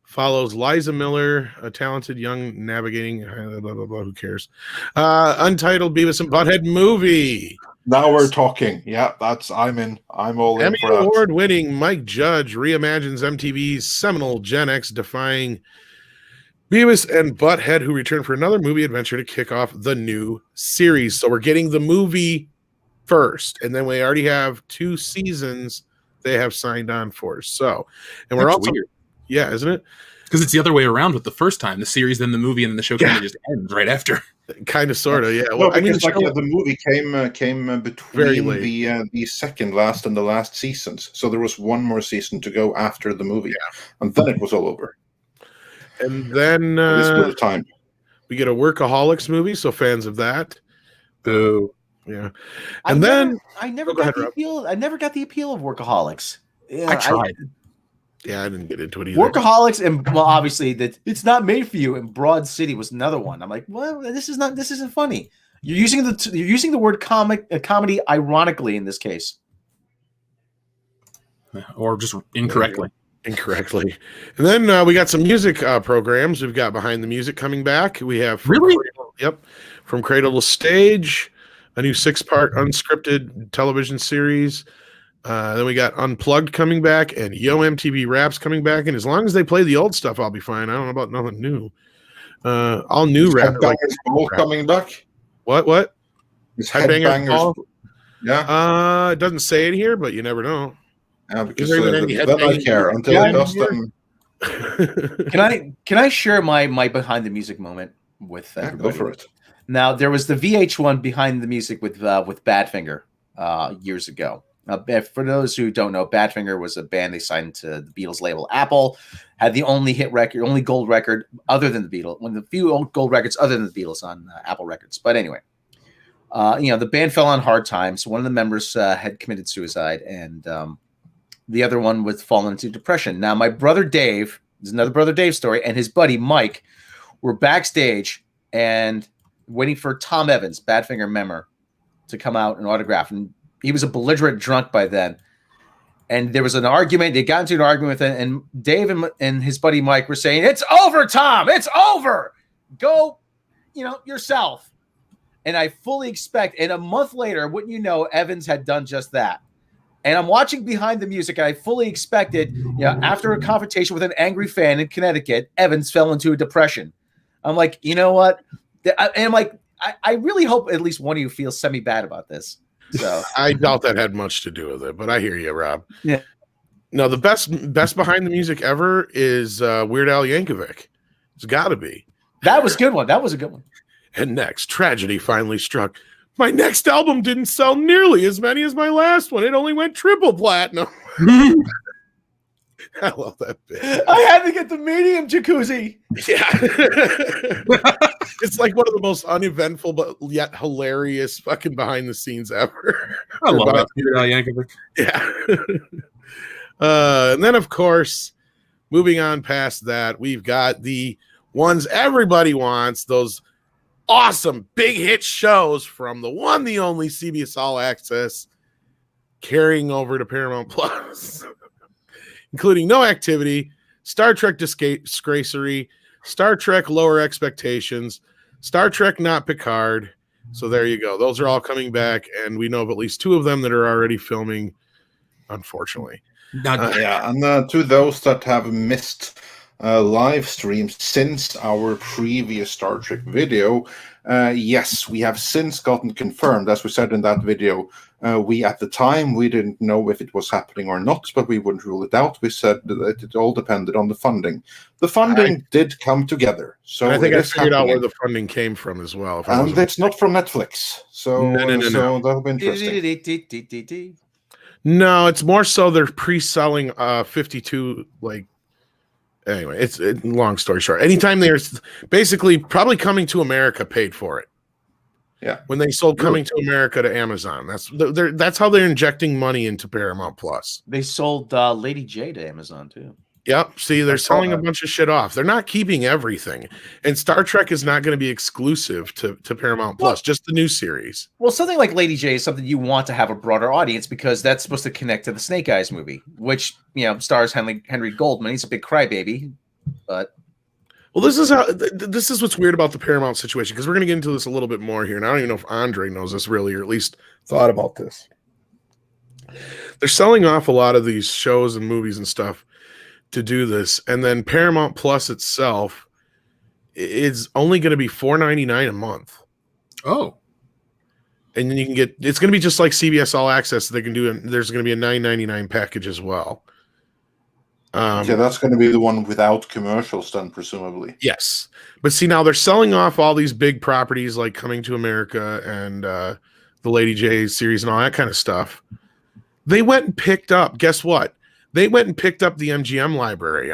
Follows Liza Miller, a talented young navigating blah, blah, blah, who cares? Untitled Beavis and Butthead movie. Now we're talking. Yeah, I'm in. I'm all in. Emmy Award-winning Mike Judge reimagines MTV's seminal Gen X defying Beavis and Butthead, who return for another movie adventure to kick off the new series. So we're getting the movie first, and then we already have 2 seasons they have signed on for. So, and we're also weird. Yeah, isn't it? Because it's the other way around with the first time. The series, then the movie, and then the show kind of just ends right after. Kind of, sort of, yeah. Well, I mean, the movie came Very between late. the second last and the last seasons, so there was one more season to go after the movie, and then it was all over. And then this was the time we get a Workaholics movie, so fans of that. Boo. Yeah. I I never got the appeal. I never got the appeal of Workaholics. Yeah, I tried. I didn't get into it either. Workaholics, and well, obviously that it's not made for you. And Broad City was another one. I'm like, well, this isn't funny. You're using the word comedy ironically in this case, or just incorrectly. Incorrectly. And then we got some music programs. We've got Behind the Music coming back. We have From Cradle to Stage, a new 6-part unscripted television series. Then we got Unplugged coming back, and Yo MTV Raps coming back. And as long as they play the old stuff, I'll be fine. I don't know about nothing new. All new rap. Coming back. What? Is Headbangers? Yeah. It doesn't say it here, but you never know. Yeah, because then I care until it does them. Can I share my Behind the Music moment with everybody? Go for it. Now there was the VH1 Behind the Music with Badfinger years ago. For those who don't know, Badfinger was a band they signed to the Beatles label Apple, had the only gold record other than the Beatles, one of the few old gold records other than the Beatles on Apple Records. But anyway, the band fell on hard times. One of the members had committed suicide, and the other one was fallen into depression. Now, my brother Dave, there's another brother Dave story, and his buddy Mike were backstage and waiting for Tom Evans, Badfinger member, to come out and autograph. And he was a belligerent drunk by then. And there was an argument. They got into an argument with him, and Dave and his buddy Mike were saying, "It's over, Tom. It's over. Go, yourself." And I fully expect, and a month later, wouldn't you know, Evans had done just that. And I'm watching Behind the Music, and I fully expected, after a confrontation with an angry fan in Connecticut, Evans fell into a depression. I'm like, you know what? And I'm like, I really hope at least one of you feels semi-bad about this. So I doubt that had much to do with it, but I hear you, Rob. Yeah. No, the best Behind the Music ever is Weird Al Yankovic. It's got to be. That was a good one. That was a good one. And next, tragedy finally struck. My next album didn't sell nearly as many as my last one. It only went triple platinum. I love that bit. I had to get the medium jacuzzi. Yeah. It's like one of the most uneventful but yet hilarious fucking behind the scenes ever. I love that. Weird Al Yankovic. Yeah. And then, of course, moving on past that, we've got the ones everybody wants, those awesome big hit shows from the one, the only CBS All Access, carrying over to Paramount Plus, including No Activity, Star Trek Disgracery, Star Trek Lower Expectations, Star Trek Not Picard. So there you go. Those are all coming back, and we know of at least 2 of them that are already filming, unfortunately. And to those that have missed live streams since our previous Star Trek video, yes, we have since gotten confirmed, as we said in that video. At the time, we didn't know if it was happening or not, but we wouldn't rule it out. We said that it all depended on the funding. The funding did come together. So I think I figured out where the funding came from as well. And it's not from Netflix. So, no. That'll be interesting. No, it's more so they're pre-selling 52, anyway, it's long story short. Anytime they're basically probably Coming to America paid for it. Yeah. When they sold Coming to America to Amazon. That's how they're injecting money into Paramount Plus. They sold Lady J to Amazon too. Yep. See, they're selling a bunch of shit off. They're not keeping everything. And Star Trek is not going to be exclusive to Paramount Plus, just the new series. Well, something like Lady J is something you want to have a broader audience because that's supposed to connect to the Snake Eyes movie, which, stars Henry Goldman. He's a big crybaby, but... Well, this is what's weird about the Paramount situation, because we're going to get into this a little bit more here. And I don't even know if Andre knows this really, or at least thought about this. They're selling off a lot of these shows and movies and stuff to do this, and then Paramount Plus itself is only going to be $4.99 a month. Oh, and then you can get, it's going to be just like CBS All Access. They can do, there's going to be a $9.99 package as well. Yeah, that's going to be the one without commercials, then presumably. Yes, but see, now they're selling off all these big properties like Coming to America and the Lady J series and all that kind of stuff. They went and picked up. Guess what? They went and picked up the MGM library.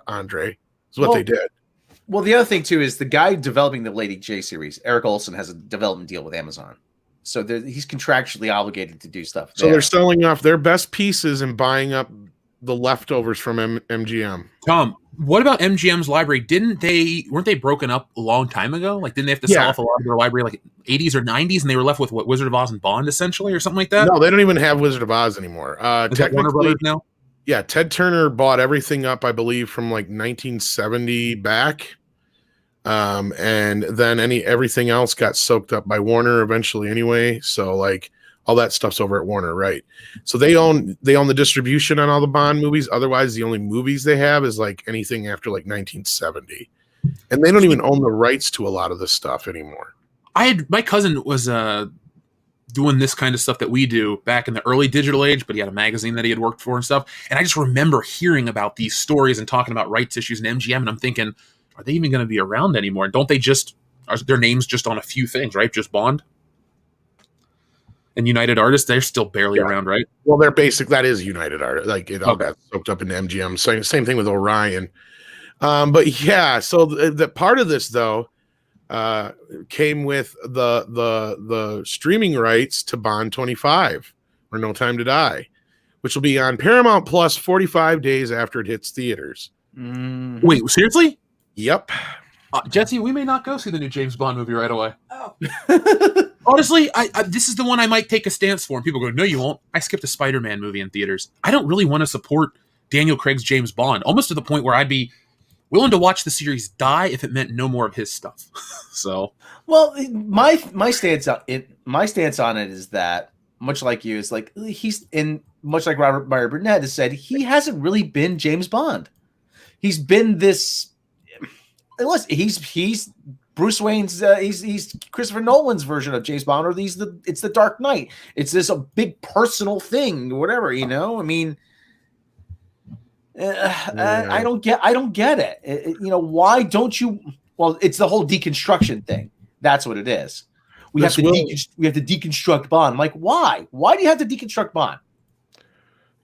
Andre is what they did. Well, the other thing too is the guy developing the Lady J series, Eric Olson, has a development deal with Amazon, so he's contractually obligated to do stuff. So they're selling off their best pieces and buying up the leftovers from MGM. Tom, what about MGM's library? Weren't they broken up a long time ago? Like, didn't they have to sell off a lot of their library, like 80s or 90s, and they were left with what, Wizard of Oz and Bond, essentially, or something like that? No, they don't even have Wizard of Oz anymore. Is that Warner Brothers now? Yeah, Ted Turner bought everything up, I believe, from like 1970 back. And then everything else got soaked up by Warner eventually anyway. So like all that stuff's over at Warner, right? So they own the distribution on all the Bond movies. Otherwise, the only movies they have is like anything after like 1970. And they don't even own the rights to a lot of this stuff anymore. My cousin was doing this kind of stuff that we do back in the early digital age, but he had a magazine that he had worked for and stuff. And I just remember hearing about these stories and talking about rights issues and MGM, and I'm thinking, are they even going to be around anymore? Don't they are their names just on a few things, right? Just Bond and United Artists, they're still barely around, right? Well, that is United Artists. Like it all got soaked up into MGM. Same thing with Orion. But yeah, so the part of this though came with the streaming rights to Bond 25 or No Time to Die, which will be on Paramount Plus 45 days after it hits theaters. Wait, seriously? Yep. Jesse, we may not go see the new James Bond movie right away. Oh. Honestly, this is the one I might take a stance for. And people go, no, you won't. I skipped a Spider-Man movie in theaters. I don't really want to support Daniel Craig's James Bond, almost to the point where I'd be willing to watch the series die if it meant no more of his stuff. So, well, my stance on it is that, much like you, is like much like Robert Meyer Burnett has said, he hasn't really been James Bond. He's been this. Listen, he's Bruce Wayne's. He's Christopher Nolan's version of James Bond, or it's the Dark Knight. It's this a big personal thing, or whatever. I mean, I don't get it. Why don't you? Well, it's the whole deconstruction thing. That's what it is. We have to deconstruct Bond. I'm like, why? Why do you have to deconstruct Bond?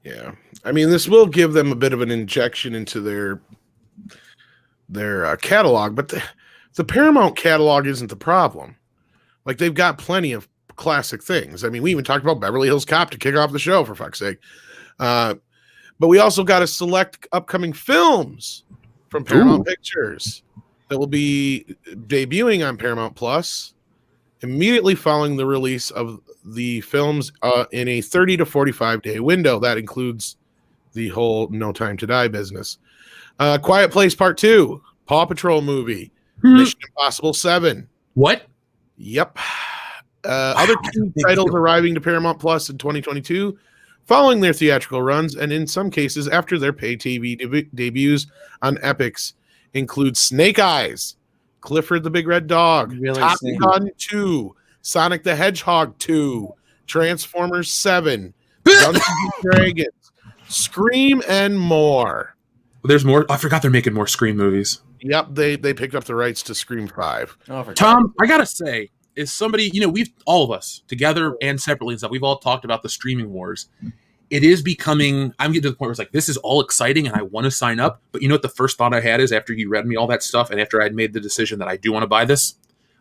Yeah, I mean, this will give them a bit of an injection into their catalog, but the Paramount catalog isn't the problem. Like, they've got plenty of classic things. I mean, we even talked about Beverly Hills Cop to kick off the show, for fuck's sake. But we also got to select upcoming films from Paramount Pictures that will be debuting on Paramount Plus immediately following the release of the films in a 30 to 45 day window. That includes the whole No Time to Die business. Quiet Place Part 2, Paw Patrol movie, Mission Impossible 7. What? Yep. Other key titles arriving to Paramount Plus in 2022, following their theatrical runs, and in some cases after their pay TV debuts on Epix, include Snake Eyes, Clifford the Big Red Dog, Top Gun 2, Sonic the Hedgehog 2, Transformers 7, Dungeons and Dragons, Scream, and more. There's more. I forgot they're making more Scream movies. Yep, they picked up the rights to Scream 5. Tom, I gotta say, is somebody, we've all of us together and separately and stuff, we've all talked about the streaming wars. It is becoming, I'm getting to the point where it's like, this is all exciting and I want to sign up. But you know what the first thought I had is, after you read me all that stuff and after I'd made the decision that I do want to buy this,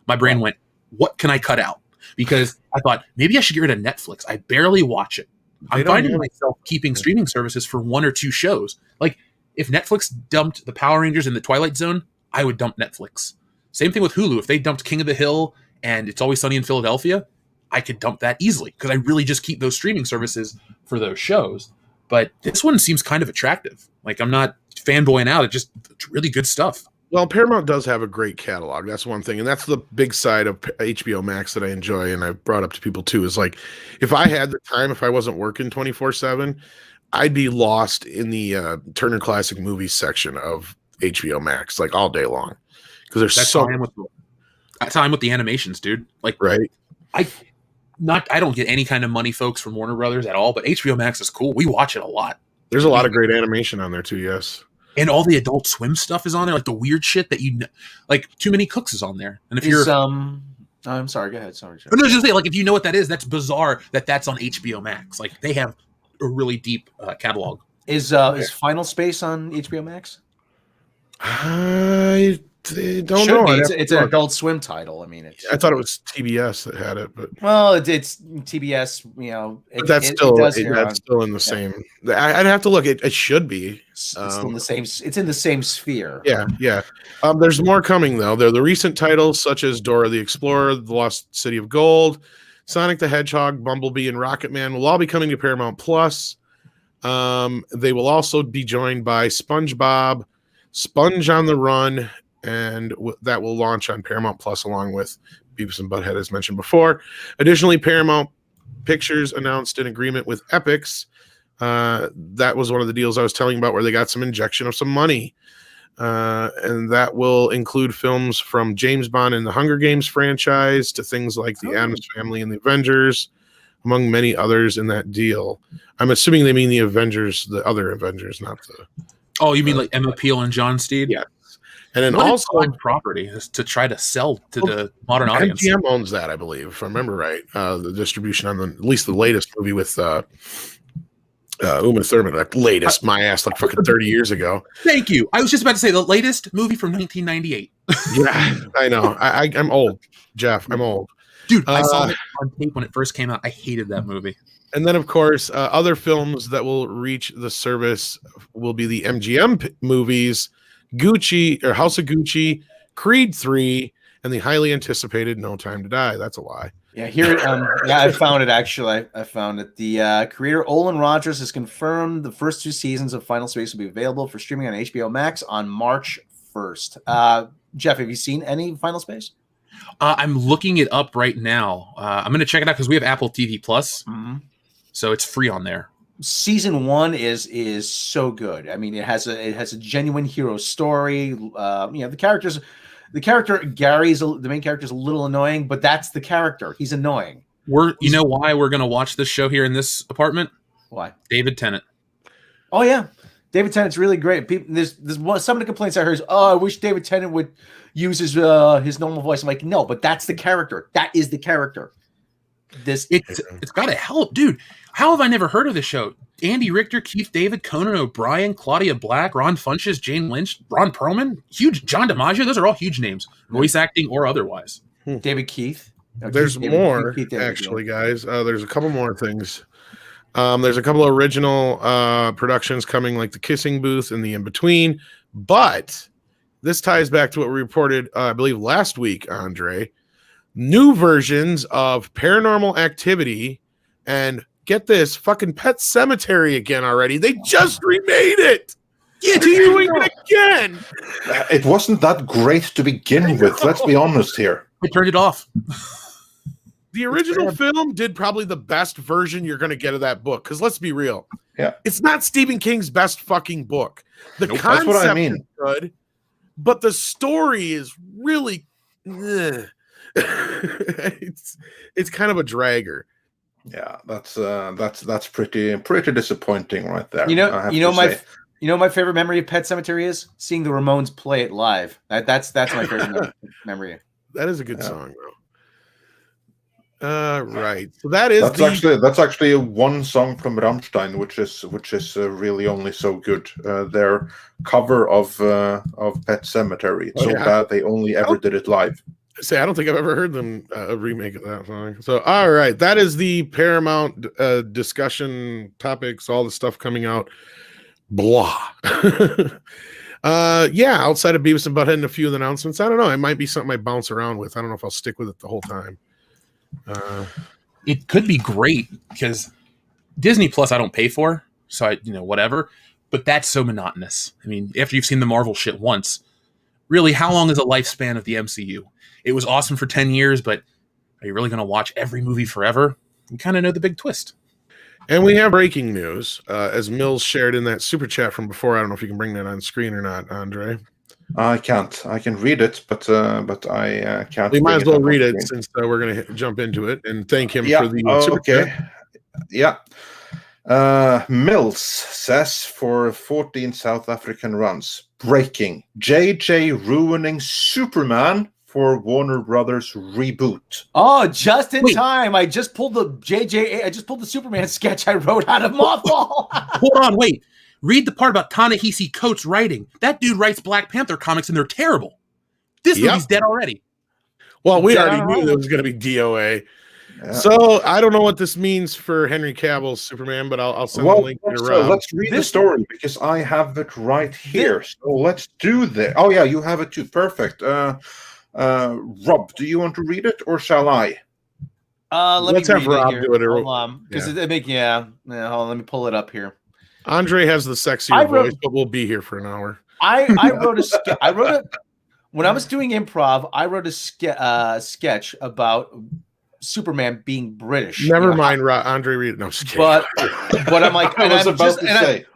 my brain went, what can I cut out? Because I thought, maybe I should get rid of Netflix. I barely watch it. I'm finding myself keeping streaming services for one or two shows. Like, if Netflix dumped the Power Rangers in the Twilight Zone, I would dump Netflix. Same thing with Hulu. If they dumped King of the Hill and It's Always Sunny in Philadelphia, I could dump that easily because I really just keep those streaming services for those shows. But this one seems kind of attractive. Like, I'm not fanboying out. It's really good stuff. Well, Paramount does have a great catalog. That's one thing. And that's the big side of HBO Max that I enjoy. And I've brought up to people too, is like, if I had the time, if I wasn't working 24/7, I'd be lost in the Turner Classic Movies section of HBO Max, like all day long. Because there's that's how I'm with the animations, dude. Like, right. I don't get any kind of money, folks, from Warner Brothers at all, but HBO Max is cool. We watch it a lot. There's a lot of great animation on there too. Yes. And all the Adult Swim stuff is on there, like the weird shit that like Too Many Cooks is on there. And if you're, I'm sorry, go ahead. Sorry. No, just say like if you know what that is, that's bizarre that's on HBO Max. Like they have a really deep catalog. Is Final Space on HBO Max? I don't know. It's an Adult Swim title. I mean, I thought it was TBS that had it, but it's TBS. But that's still in the same. I'd have to look. It should be. It's in the same. It's in the same sphere. Yeah. There's more coming though. There are the recent titles such as Dora the Explorer, The Lost City of Gold, Sonic the Hedgehog, Bumblebee, and Rocket Man will all be coming to Paramount Plus. They will also be joined by SpongeBob, Sponge on the Run, and that will launch on Paramount Plus along with Beavis and Butthead, as mentioned before. Additionally, Paramount Pictures announced an agreement with Epix. That was one of the deals I was telling you about where they got some injection of some money. And that will include films from James Bond and the Hunger Games franchise to things like The Addams Family and the Avengers, among many others in that deal. I'm assuming they mean the Avengers, the other Avengers, not the... Oh, you mean like Emma Peel and John Steed? Yeah. And then what also property is to try to sell to the modern audience. MGM owns that, I believe, if I remember right. The distribution on at least the latest movie with Uma Thurman, like latest, my ass, like fucking 30 years ago. Thank you. I was just about to say the latest movie from 1998. Yeah, I know. I'm old, Jeff. I'm old. Dude, I saw it on tape when it first came out. I hated that movie. And then, of course, other films that will reach the service will be the MGM movies, Gucci or House of Gucci, Creed 3, and the highly anticipated No Time to Die. That's a lie. Yeah, here. I found it actually. I found it. The creator Olin Rogers has confirmed the first 2 seasons of Final Space will be available for streaming on HBO Max on March 1st. Jeff, have you seen any Final Space? I'm looking it up right now. I'm going to check it out because we have Apple TV Plus, so it's free on there. Season 1 is so good. I mean, it has a genuine hero story. The character Gary's the main character is a little annoying, but that's the character. He's annoying. You know why we're going to watch this show here in this apartment? Why? David Tennant. Oh yeah, David Tennant's really great. There's some of the complaints I heard is, I wish David Tennant would use his normal voice. I'm like, no, but that's the character. That is the character. It's got to help, dude. How have I never heard of this show? Andy Richter, Keith David, Conan O'Brien, Claudia Black, Ron Funches, Jane Lynch, Ron Perlman, huge John DiMaggio. Those are all huge names, voice acting or otherwise. David Keith. There's more, actually, guys. There's a couple more things. There's a couple of original productions coming, like The Kissing Booth and The In-Between. But this ties back to what we reported, I believe, last week, Andre. New versions of Paranormal Activity and, get this, fucking Pet Sematary again already. They just remade it. Yeah, doing it again. It wasn't that great to begin with. Let's be honest here. I turned it off. The original film did probably the best version you're going to get of that book. Because let's be real. Yeah. It's not Stephen King's best fucking book. The concept that's what I mean. is good, but the story is really... it's kind of a dragger. Yeah, that's pretty disappointing right there. My favorite memory of Pet Sematary is seeing the Ramones play it live. That's my favorite memory. That is a good song, bro. Right. So that's actually one song from Rammstein, which is really only so good. Their cover of Pet Sematary. It's so bad they only ever did it live. I don't think I've ever heard them remake of that song. So, all right, that is the Paramount discussion topics, all the stuff coming out. Blah. Outside of Beavis and Butthead and a few of the announcements, I don't know. It might be something I bounce around with. I don't know if I'll stick with it the whole time. It could be great because Disney Plus I don't pay for, so whatever. But that's so monotonous. I mean, after you've seen the Marvel shit once, really, how long is a lifespan of the MCU? It was awesome for 10 years, but are you really going to watch every movie forever? You kind of know the big twist. And we have breaking news, as Mills shared in that super chat from before. I don't know if you can bring that on screen or not, Andre. I can't. I can read it, but I can't. We might as well read it since we're going to jump into it and thank him for the super chat. Yeah. Mills says for 14 South African runs, breaking. JJ ruining Superman for Warner Brothers reboot. Oh, just in time. I just pulled the Superman sketch I wrote out of Mothball. Hold on, wait. Read the part about Ta-Nehisi Coates writing. That dude writes Black Panther comics and they're terrible. This movie's dead already. Well, we already knew there was going to be DOA. Yeah. So I don't know what this means for Henry Cavill's Superman, but I'll send the link to Rob. Let's read the story because I have it right here. So let's do that. Oh yeah, you have it too. Perfect. Rob, do you want to read it or shall I? Let's have Rob do it. Hold on, because hold on, let me pull it up here. Andre has the sexier voice, but we'll be here for an hour. I wrote a when I was doing improv. I wrote a sketch about Superman being British. Never mind, Andre. Read it. No, but I'm like,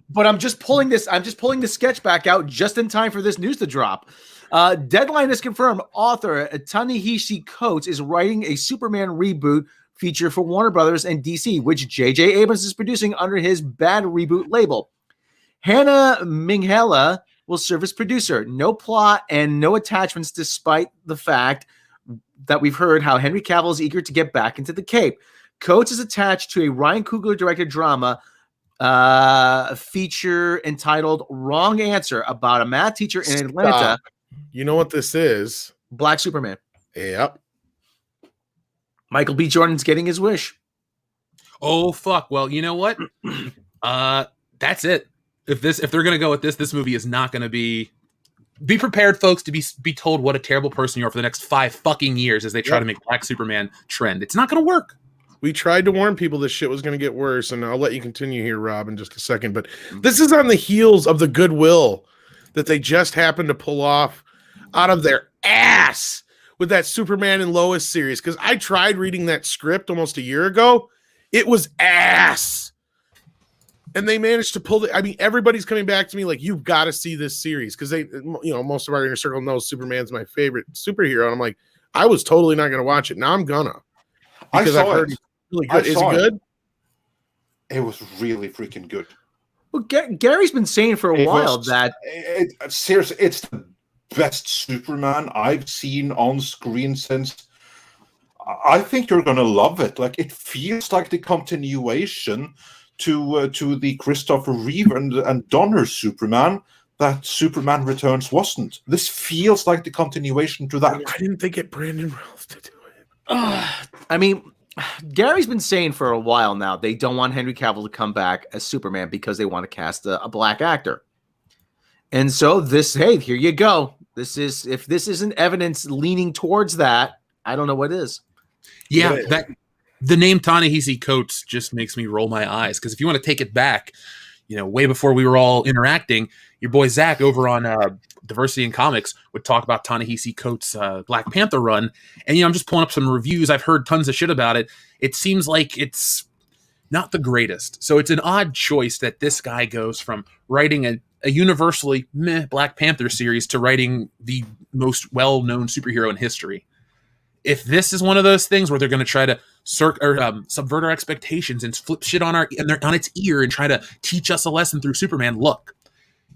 but I'm just pulling this. I'm just pulling the sketch back out just in time for this news to drop. Deadline is confirmed. Author Ta-Nehisi Coates is writing a Superman reboot feature for Warner Brothers and DC, which J.J. Abrams is producing under his Bad Reboot label. Hannah Minghella will serve as producer. No plot and no attachments, despite the fact that we've heard how Henry Cavill is eager to get back into the Cape. Coates is attached to a Ryan Coogler-directed drama feature entitled Wrong Answer about a math teacher in Atlanta. You know what this is? Black Superman. Yep. Michael B. Jordan's getting his wish. Oh, fuck. Well, you know what? That's it. If they're going to go with this movie is not going to be... Be prepared, folks, to be told what a terrible person you are for the next 5 fucking years as they try to make Black Superman trend. It's not going to work. We tried to warn people this shit was going to get worse, and I'll let you continue here, Rob, in just a second. But this is on the heels of the goodwill that they just happened to pull off out of their ass with that Superman and Lois series. Because I tried reading that script almost a year ago. It was ass. And they managed to pull I mean, everybody's coming back to me like, you've got to see this series. Because most of our inner circle knows Superman's my favorite superhero. And I'm like, I was totally not going to watch it. Now I'm gonna. Because I've heard it's really good. Is it good? It was really freaking good. Well, Gary's been saying for a while that... seriously, it's the best Superman I've seen on screen since... I think you're going to love it. Like, it feels like the continuation to the Christopher Reeve and Donner Superman that Superman Returns wasn't. This feels like the continuation to that. I didn't think it Brandon Routh to do it. I mean, Gary's been saying for a while now they don't want Henry Cavill to come back as Superman because they want to cast a black actor. And so here you go. If this isn't evidence leaning towards that, I don't know what is. Yeah, the name Ta-Nehisi Coates just makes me roll my eyes, because if you want to take it back, way before we were all interacting, your boy Zach over on Diversity in Comics would talk about Ta-Nehisi Coates' Black Panther run, and I'm just pulling up some reviews. I've heard tons of shit about it. It seems like it's not the greatest, so it's an odd choice that this guy goes from writing a universally meh Black Panther series to writing the most well-known superhero in history. If this is one of those things where they're going to try to subvert our expectations and flip shit on its ear and try to teach us a lesson through Superman, look,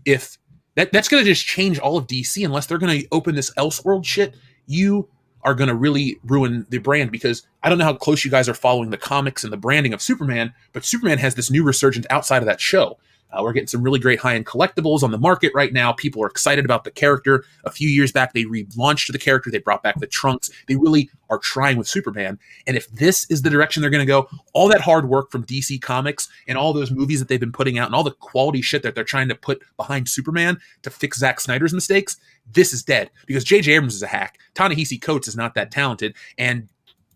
if that's going to just change all of DC, unless they're going to open this Elseworld shit, you are going to really ruin the brand, because I don't know how close you guys are following the comics and the branding of Superman, but Superman has this new resurgence outside of that show. We're getting some really great high-end collectibles on the market right now. People are excited about the character. A few years back, they relaunched the character. They brought back the trunks. They really are trying with Superman. And if this is the direction they're going to go, all that hard work from DC Comics and all those movies that they've been putting out and all the quality shit that they're trying to put behind Superman to fix Zack Snyder's mistakes, this is dead. Because J.J. Abrams is a hack. Ta-Nehisi Coates is not that talented. And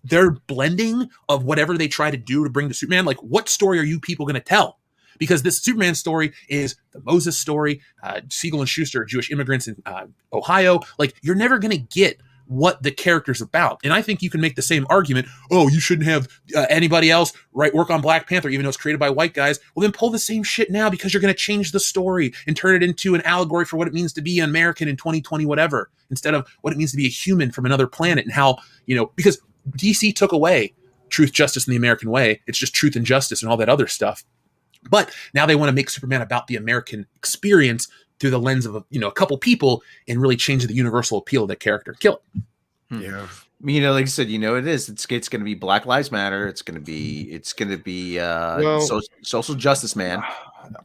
their blending of whatever they try to do to bring to Superman, like, what story are you people going to tell? Because this Superman story is the Moses story. Siegel and Schuster are Jewish immigrants in Ohio. Like, you're never going to get what the character's about. And I think you can make the same argument. Oh, you shouldn't have anybody else work on Black Panther, even though it's created by white guys. Well, then pull the same shit now, because you're going to change the story and turn it into an allegory for what it means to be an American in 2020, whatever, instead of what it means to be a human from another planet. And how, because DC took away truth, justice, and the American way. It's just truth and justice and all that other stuff. But now they want to make Superman about the American experience through the lens of a couple people and really change the universal appeal of that character. Kill it. Yeah. Like I said, it is. It's going to be Black Lives Matter. It's going to be social justice, man.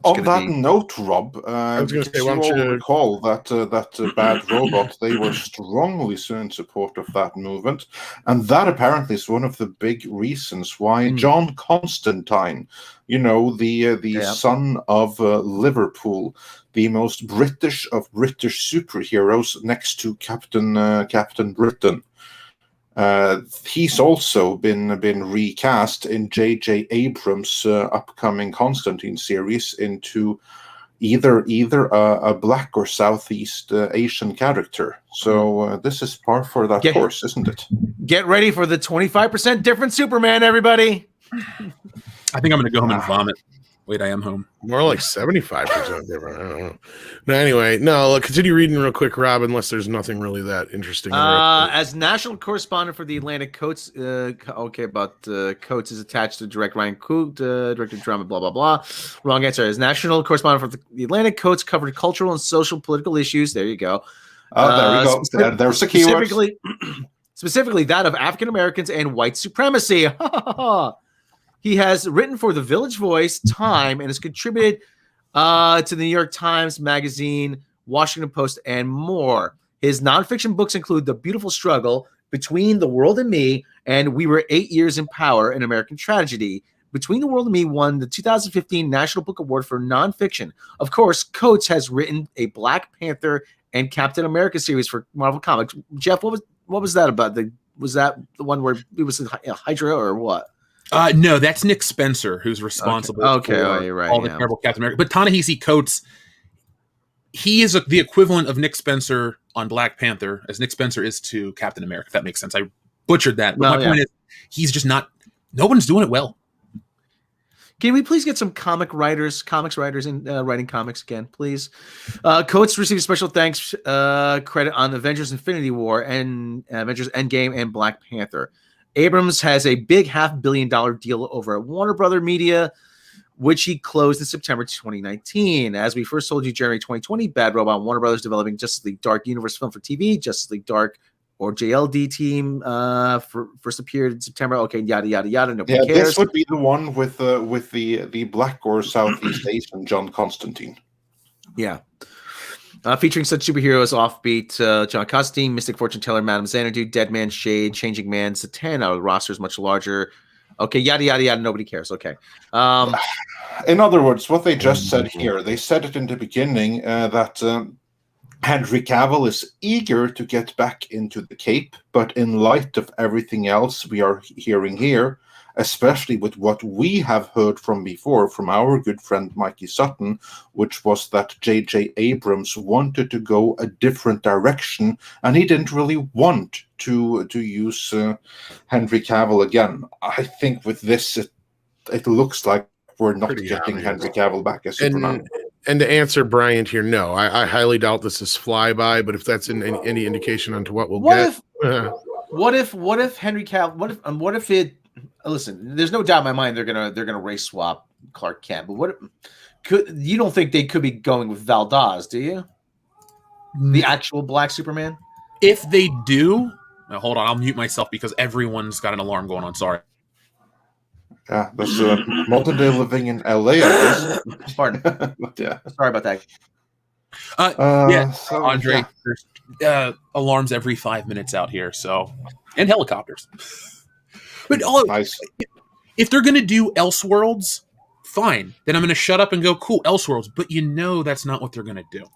On that note, Rob, I was going to say, you all recall that Bad Robot, they were strongly in support of that movement, and that apparently is one of the big reasons why John Constantine, the son of Liverpool, the most British of British superheroes next to Captain Britain. He's also been recast in J.J. Abrams' upcoming Constantine series into either a Black or Southeast Asian character. So this is par for that course, isn't it? Get ready for the 25% different Superman, everybody. I think I'm going to go home and vomit. Wait, I am home. More like 75% different. I don't know. No, anyway, continue reading real quick, Rob, unless there's nothing really that interesting. As national correspondent for the Atlantic, Coates, Coates is attached to direct Ryan Coog, director of drama, blah, blah, blah. Wrong answer. As national correspondent for the Atlantic, Coates covered cultural and social political issues. There you go. There we go. There's a keyword. Specifically that of African Americans and white supremacy. He has written for The Village Voice, Time, and has contributed to the New York Times Magazine, Washington Post, and more. His nonfiction books include The Beautiful Struggle, Between the World and Me, and We Were 8 Years in Power, An American Tragedy. Between the World and Me won the 2015 National Book Award for Nonfiction. Of course, Coates has written a Black Panther and Captain America series for Marvel Comics. Jeff, what was that about? Was that the one where it was Hydra or what? No, that's Nick Spencer, who's responsible for you're right, all the terrible Captain America. But Ta-Nehisi Coates, he is the equivalent of Nick Spencer on Black Panther, as Nick Spencer is to Captain America, if that makes sense. I butchered that. But my point is, he's just not – no one's doing it well. Can we please get some comics writers in writing comics again, please? Coates received special thanks credit on Avengers Infinity War and Avengers Endgame and Black Panther. Abrams has a big $500 million deal over at Warner Brother Media, which he closed in September 2019. As we first told you, January 2020, Bad Robot, Warner Brothers developing Justice League Dark Universe film for TV. Justice League Dark, or JLD team, first appeared in September. Okay, yada yada yada. Nobody cares. This would be the one with the Black or Southeast Asian John Constantine. Yeah. Featuring such superheroes, Offbeat, John Constantine, Mystic Fortune Teller, Madame Xanadu, Dead Man Shade, Changing Man, Satan. Our roster is much larger. Okay, yada, yada, yada. Nobody cares. Okay. In other words, what they just said here, they said it in the beginning that Henry Cavill is eager to get back into the Cape, but in light of everything else we are hearing here, especially with what we have heard from before from our good friend Mikey Sutton, which was that J.J. Abrams wanted to go a different direction, and he didn't really want to use Henry Cavill again. I think with this, it looks like we're not getting Henry Cavill back as Superman. And to answer Bryant here, no, I highly doubt this is flyby, but if that's any indication onto what we'll get. What if Henry Cavill, what if it, listen, there's no doubt in my mind they're gonna race swap Clark Kent, but you don't think they could be going with Valdez, do you? The actual Black Superman? If they do, now hold on, I'll mute myself because everyone's got an alarm going on. Sorry. Yeah, that's modern day living in LA, I guess. Pardon. Yeah. Sorry about that. Andre, there's alarms every 5 minutes out here, and helicopters. But nice. If they're going to do Elseworlds, fine. Then I'm going to shut up and go, cool, Elseworlds. But that's not what they're going to do.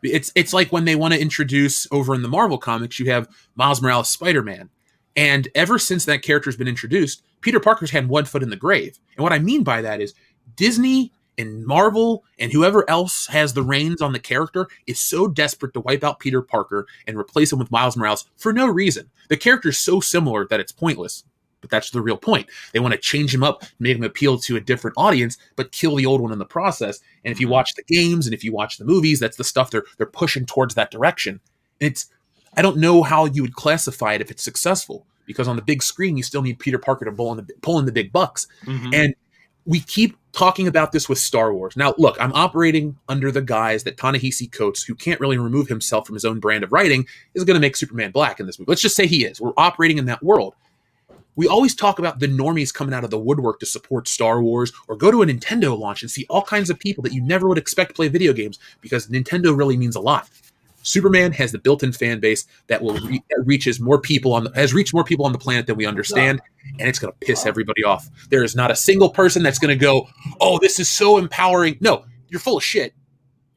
It's like when they want to introduce over in the Marvel comics, you have Miles Morales Spider-Man. And ever since that character's been introduced, Peter Parker's had one foot in the grave. And what I mean by that is Disney and Marvel and whoever else has the reins on the character is so desperate to wipe out Peter Parker and replace him with Miles Morales for no reason. The character's so similar that it's pointless. But that's the real point. They want to change him up, make him appeal to a different audience, but kill the old one in the process. And if you watch the games and if you watch the movies, that's the stuff they're pushing towards that direction. And I don't know how you would classify it if it's successful, because on the big screen you still need Peter Parker to pull in the big bucks. Mm-hmm. And we keep talking about this with Star Wars. Now, look, I'm operating under the guise that Ta-Nehisi Coates, who can't really remove himself from his own brand of writing, is going to make Superman black in this movie. Let's just say he is. We're operating in that world. We always talk about the normies coming out of the woodwork to support Star Wars, or go to a Nintendo launch and see all kinds of people that you never would expect to play video games, because Nintendo really means a lot. Superman has the built-in fan base that will reaches more people has reached more people on the planet than we understand, and it's going to piss everybody off. There is not a single person that's going to go, "Oh, this is so empowering." No, you're full of shit.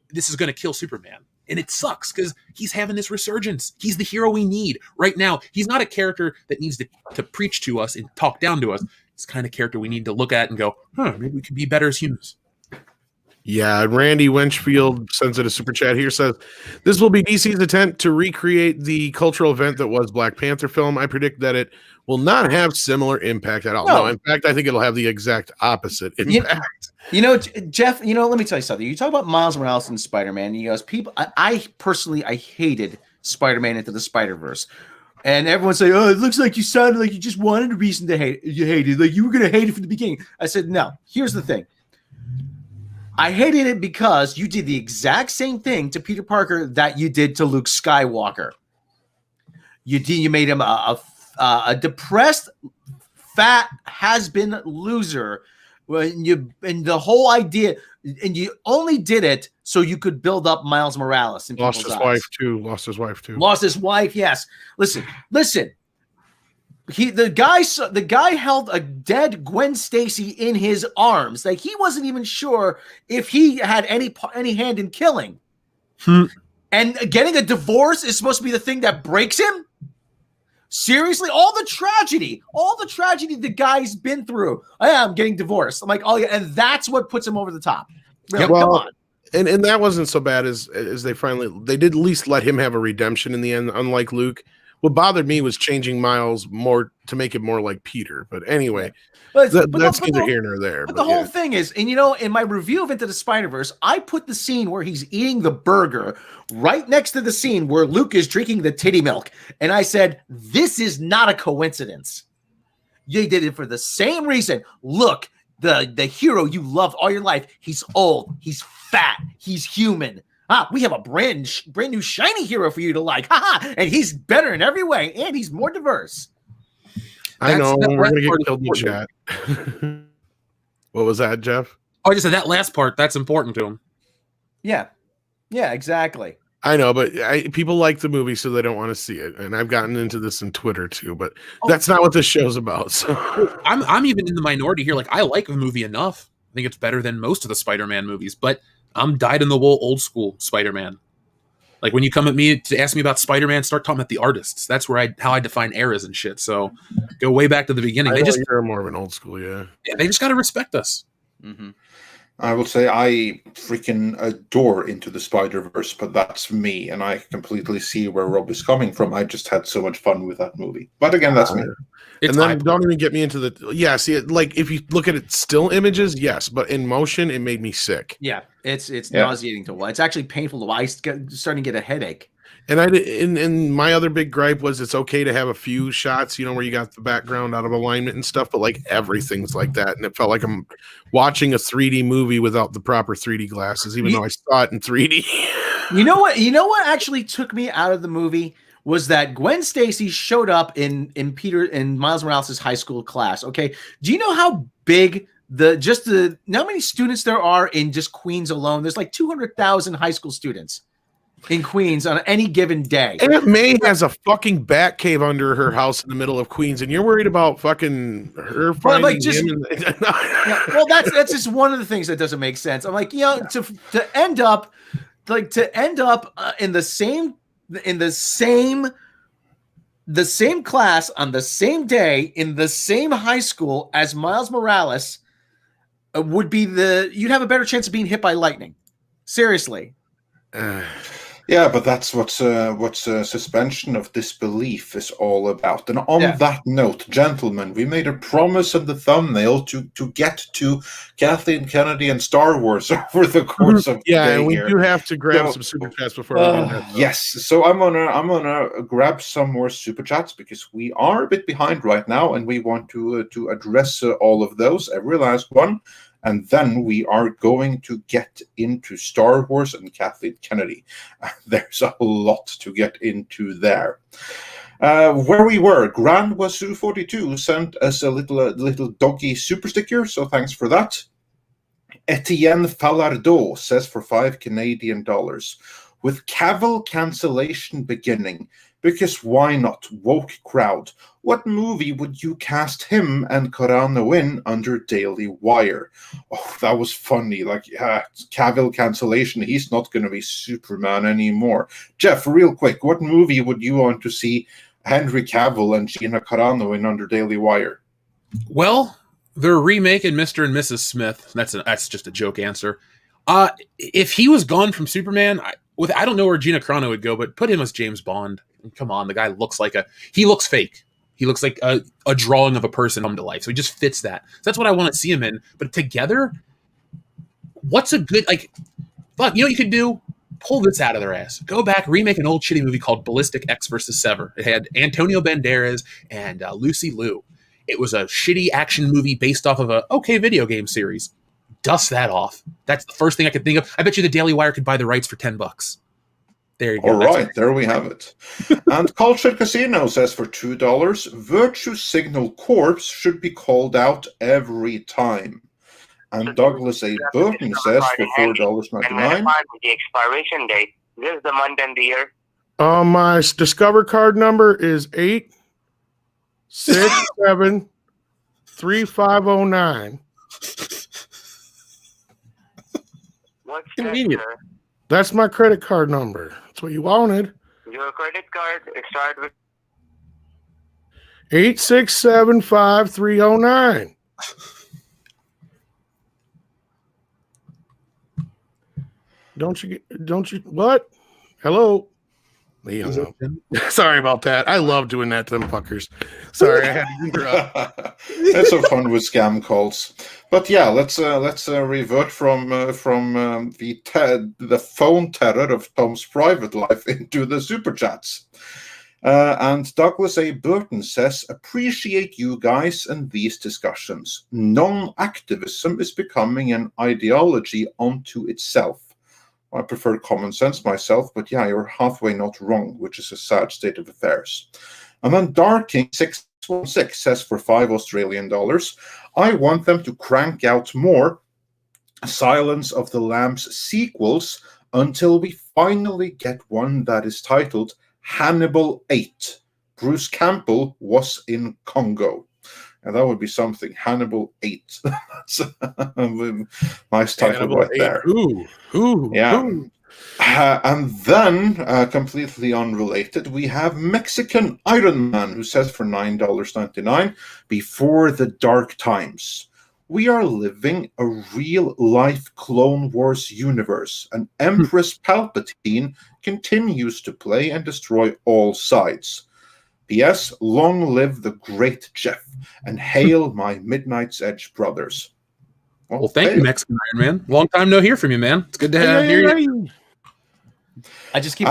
This is going to kill Superman, and it sucks because he's having this resurgence. He's the hero we need right now. He's not a character that needs to preach to us and talk down to us. It's the kind of character we need to look at and go, maybe we could be better as humans. Yeah, Randy Wenchfield sends it a super chat here, says, this will be DC's attempt to recreate the cultural event that was Black Panther film. I predict that it will not have similar impact at all. No, in fact, I think it'll have the exact opposite impact. Jeff, let me tell you something. You talk about Miles Morales and Spider-Man, he goes, I personally hated Spider-Man Into the Spider-Verse. And everyone's like, "Oh, it looks like you sounded like you just wanted a reason to hate it. You hated, like you were going to hate it from the beginning." I said, no, here's the thing. I hated it because you did the exact same thing to Peter Parker that you did to Luke Skywalker. You made him a depressed, fat, has-been loser. And the whole idea, and you only did it so you could build up Miles Morales. Lost his wife too. Lost his wife. Yes. Listen. The guy held a dead Gwen Stacy in his arms. Like he wasn't even sure if he had any hand in killing. And getting a divorce is supposed to be the thing that breaks him. Seriously, all the tragedy the guy's been through. I'm getting divorced. I'm like, oh yeah, and that's what puts him over the top. Really, come on. And that wasn't so bad as they did at least let him have a redemption in the end, unlike Luke. What bothered me was changing Miles more to make it more like Peter. But anyway, that's neither here nor there. But the whole thing is, and in my review of Into the Spider-Verse, I put the scene where he's eating the burger right next to the scene where Luke is drinking the titty milk. And I said, this is not a coincidence. You did it for the same reason. Look, the hero you loved all your life, he's old, he's fat, he's human. We have a brand new shiny hero for you to like. And he's better in every way, and he's more diverse. I know. We're going to get killed in the chat. What was that, Jeff? Oh, I just said that last part. That's important to him. Yeah, exactly. I know, but people like the movie, so they don't want to see it. And I've gotten into this in Twitter too, but that's not what this show's about. So I'm even in the minority here. Like, I like the movie enough. I think it's better than most of the Spider-Man movies, but I'm dyed-in-the-wool old school Spider-Man. Like when you come at me to ask me about Spider-Man, start talking about the artists. That's where how I define eras and shit. So go way back to the beginning. You're more of an old school, yeah. They just got to respect us. Mm-hmm. I will say I freaking adore Into the Spider-Verse, but that's me, and I completely see where Rob is coming from. I just had so much fun with that movie. But again, that's me. And then don't even get me into see it, like if you look at it still images, yes, but in motion it made me sick. Yeah, it's nauseating to watch. It's actually painful to watch. I'm starting to get a headache. And and my other big gripe was it's okay to have a few shots, where you got the background out of alignment and stuff, but like everything's like that, and it felt like I'm watching a 3D movie without the proper 3D glasses, even though I saw it in 3D. You know what actually took me out of the movie was that Gwen Stacy showed up in Miles Morales' high school class. Okay, do you know how big how many students there are in just Queens alone? There's like 200,000 high school students in Queens on any given day. Aunt May has a fucking bat cave under her house in the middle of Queens, and you're worried about fucking her finding him. Well, that's just one of the things that doesn't make sense. I'm like, to end up in the same class on the same day in the same high school as Miles Morales would be you'd have a better chance of being hit by lightning. Seriously. Yeah, but that's what suspension of disbelief is all about. And on that note, gentlemen, we made a promise in the thumbnail to get to Kathleen Kennedy and Star Wars over the course of the day and we here. do have to grab some super chats before we do that. Yes, so I'm gonna grab some more super chats because we are a bit behind right now, and we want to address all of those, every last one. And then we are going to get into Star Wars and Kathleen Kennedy. There's a lot to get into there. Where we were, Grand Wazoo 42 sent us a little doggy super sticker, so thanks for that. Etienne Falardeau says for $5 Canadian, with Cavill cancellation beginning, because why not? Woke crowd. What movie would you cast him and Carano in under Daily Wire? Oh, that was funny. Like, Cavill cancellation, he's not going to be Superman anymore. Jeff, real quick, what movie would you want to see Henry Cavill and Gina Carano in under Daily Wire? Well, they're remaking Mr. and Mrs. Smith. That's just a joke answer. If he was gone from Superman, I don't know where Gina Carano would go, but put him as James Bond. Come on, the guy looks he looks fake. He looks like a drawing of a person come to life. So he just fits that. So that's what I want to see him in. But together, what's a good, fuck, you know what you could do? Pull this out of their ass. Go back, remake an old shitty movie called Ballistic X vs. Sever. It had Antonio Banderas and Lucy Liu. It was a shitty action movie based off of a okay video game series. Dust that off. That's the first thing I could think of. I bet you the Daily Wire could buy the rights for $10. There you go. All right, there we have it. And Cultured Casino says for $2, Virtue Signal Corps should be called out every time. And Douglas A. Burton says for $4.99. The expiration date. This is the month and the year. My Discover card number is 8673509. What's Convenient. that, sir? That's my credit card number. That's what you wanted. Your credit card started with 8675309. Don't you what? Hello. Sorry about that. I love doing that to them fuckers. Sorry, I had to interrupt. It's so fun with scam calls. But yeah, let's revert from the phone terror of Tom's private life into the super chats. And Douglas A. Burton says, appreciate you guys and these discussions. Non-activism is becoming an ideology unto itself. I prefer common sense myself, but yeah, you're halfway not wrong, which is a sad state of affairs. And then Darking616 says for $5 Australian, I want them to crank out more Silence of the Lambs sequels until we finally get one that is titled Hannibal 8. Bruce Campbell was in Congo. And that would be something. Hannibal 8. That's a nice title Hannibal right 8. There. Yeah. And then, completely unrelated, we have Mexican Iron Man, who says for $9.99, before the dark times. We are living a real-life Clone Wars universe, and Empress Palpatine continues to play and destroy all sides. P.S. Long live the great Jeff, and hail my Midnight's Edge brothers. Well, thank you, Mexican Iron Man. Long time no hear from you, man. It's good to hear you. I just keep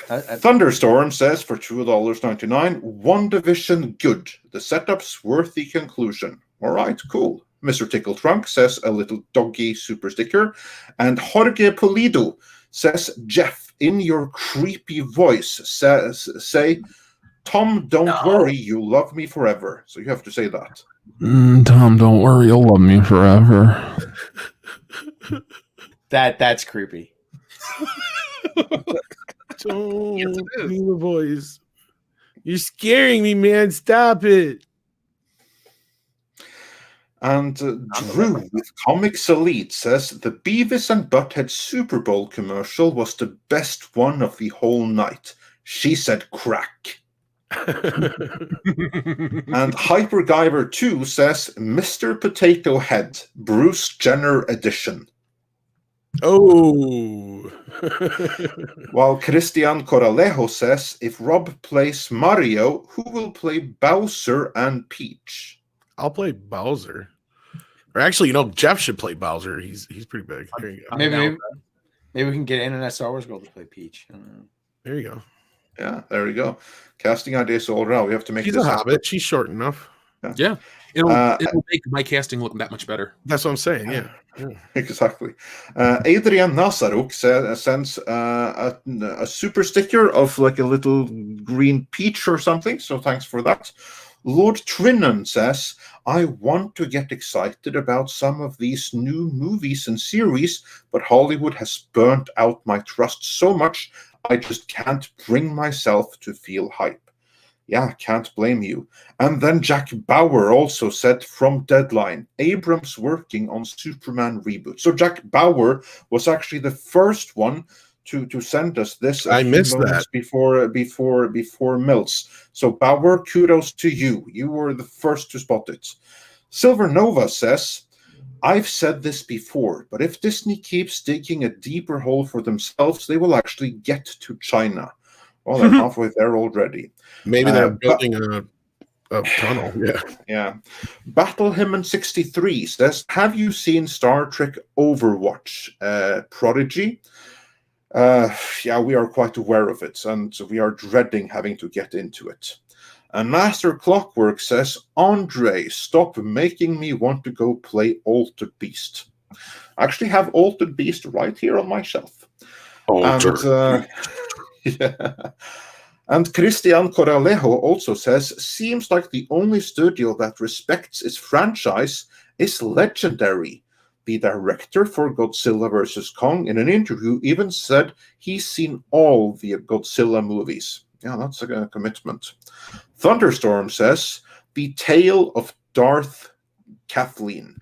Thunderstorm says for $2.99, WandaVision good. The setup's worth the conclusion. All right, cool. Mr. Tickle Trunk says a little doggy super sticker. And Jorge Pulido says, Jeff, in your creepy voice, say, Tom, don't worry, you'll love me forever. So you have to say that. Tom, don't worry, you'll love me forever. That's creepy. Don't do the voice. You're scaring me, man. Stop it. And Drew with Comics Elite says the Beavis and Butthead Super Bowl commercial was the best one of the whole night. She said crack. And Hypergiver 2 says Mr. Potato Head, Bruce Jenner edition. Oh. While Christian Coralejo says, if Rob plays Mario, who will play Bowser and Peach? I'll play Bowser. Or actually, Jeff should play Bowser. He's pretty big. There you go. Maybe we can get Internet Star Wars Girl to play Peach. There you go. Yeah, there you go. Casting ideas all around. We have to make She's this a happen. hobbit. She's short enough. Yeah. It'll make my casting look that much better. That's what I'm saying. Yeah. Exactly. Adrian Nazaruk sends a super sticker of like a little green peach or something. So thanks for that. Lord Trinan says, I want to get excited about some of these new movies and series, but Hollywood has burnt out my trust so much, I just can't bring myself to feel hype. Yeah, can't blame you. And then Jack Bauer also said from Deadline, Abrams working on Superman reboot. So Jack Bauer was actually the first one to send us this. I missed that before Mills. So Bauer, kudos to you. You were the first to spot it. Silver Nova says, I've said this before, but if Disney keeps digging a deeper hole for themselves, they will actually get to China. Well, they're halfway there already. Maybe they're building a tunnel. Yeah. Yeah. Battlehymn 63 says, have you seen Star Trek Overwatch? Prodigy? Yeah, we are quite aware of it, and we are dreading having to get into it. And Master Clockwork says, Andre, stop making me want to go play Altered Beast. I actually have Altered Beast right here on my shelf. And, yeah. And Christian Coralejo also says, seems like the only studio that respects its franchise is Legendary. The director for Godzilla vs. Kong in an interview even said he's seen all the Godzilla movies. Yeah, that's a commitment. Thunderstorm says, the tale of Darth Kathleen.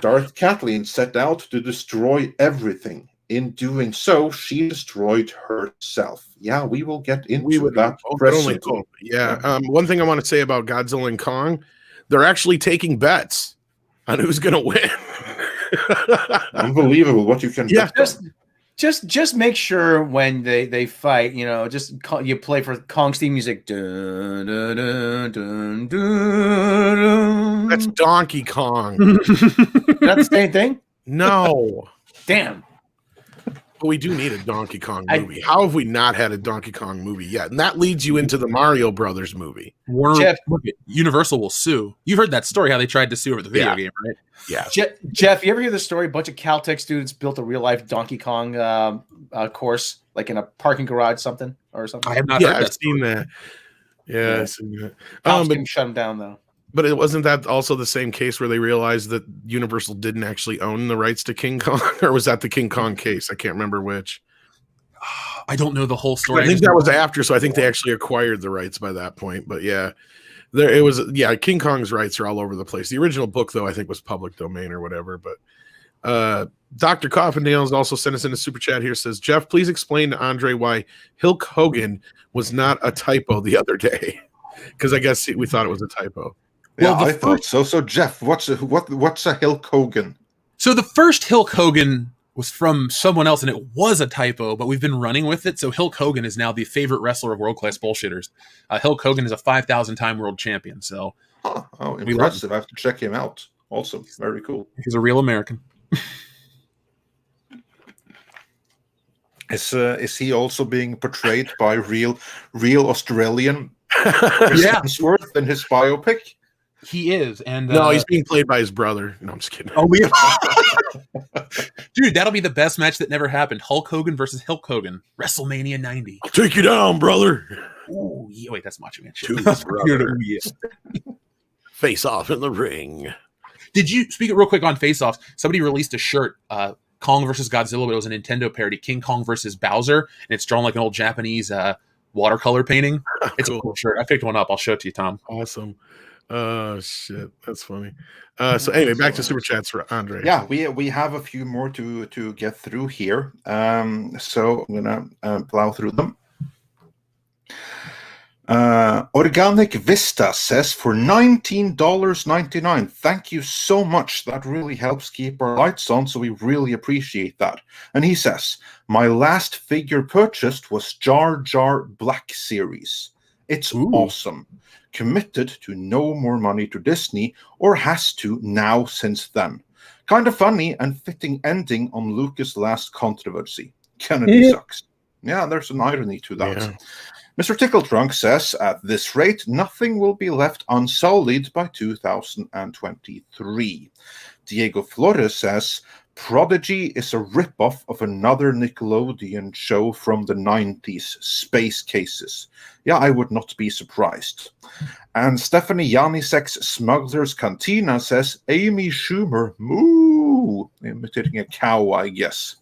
Darth Kathleen set out to destroy everything. In doing so, she destroyed herself. Yeah, we will get into that presently. Yeah. One thing I want to say about Godzilla and Kong, they're actually taking bets on who's going to win. Unbelievable what you can do. Just make sure when they fight, you play for Kong's theme music. Dun, dun, dun, dun, dun, dun. That's Donkey Kong. That's the same thing? No. Damn. But we do need a Donkey Kong movie. How have we not had a Donkey Kong movie yet? And that leads you into the Mario Brothers movie. Universal will sue. You've heard that story, how they tried to sue over the video game, right? Yeah. Jeff, you ever hear the story? A bunch of Caltech students built a real-life Donkey Kong course, like in a parking garage or something? I have not heard that. I've seen that. Yeah, I've seen that. But shut them down, though. But it wasn't that also the same case where they realized that Universal didn't actually own the rights to King Kong? Or was that the King Kong case? I can't remember which. I don't know the whole story. I think that was after, so I think they actually acquired the rights by that point. But yeah, King Kong's rights are all over the place. The original book, though, I think was public domain or whatever. But Dr. Coffindale has also sent us in a super chat here. Says, Jeff, please explain to Andre why Hulk Hogan was not a typo the other day. Because I guess we thought it was a typo. Yeah, I thought so. So, Jeff, what's a Hulk Hogan? So the first Hulk Hogan was from someone else, and it was a typo, but we've been running with it. So Hulk Hogan is now the favorite wrestler of world-class bullshitters. Hulk Hogan is a 5,000-time world champion. So, oh, impressive! I have to check him out. Also, very cool. He's a real American. Is he also being portrayed by real Australian? Yeah, Hemsworth in his biopic. He is, and no, he's being played by his brother. No, I'm just kidding. Oh, dude, that'll be the best match that never happened. Hulk Hogan versus Hulk Hogan, WrestleMania 90. I'll take you down, brother. Ooh, yeah, wait, that's Macho Man. Face off in the ring. Did you speak real quick on face-offs? Somebody released a shirt, Kong versus Godzilla, but it was a Nintendo parody, King Kong versus Bowser, and it's drawn like an old Japanese watercolor painting. It's a cool shirt. I picked one up. I'll show it to you, Tom. Awesome. Oh shit, that's funny. So anyway, back to super chats for Andre. Yeah, we have a few more to get through here. So I'm gonna plow through them. Organic Vista says for $19.99. Thank you so much. That really helps keep our lights on, so we really appreciate that. And he says, my last figure purchased was Jar Jar Black Series. It's awesome. Committed to no more money to Disney, or has to now since then. Kind of funny and fitting ending on Lucas' last controversy. Kennedy sucks. Yeah, there's an irony to that. Yeah. Mr. Tickletrunk says, at this rate, nothing will be left unsullied by 2023. Diego Flores says, Prodigy is a ripoff of another Nickelodeon show from the 90s, Space Cases. Yeah, I would not be surprised. And Stephanie Janisek's Smuggler's Cantina says, Amy Schumer, moo, imitating a cow, I guess.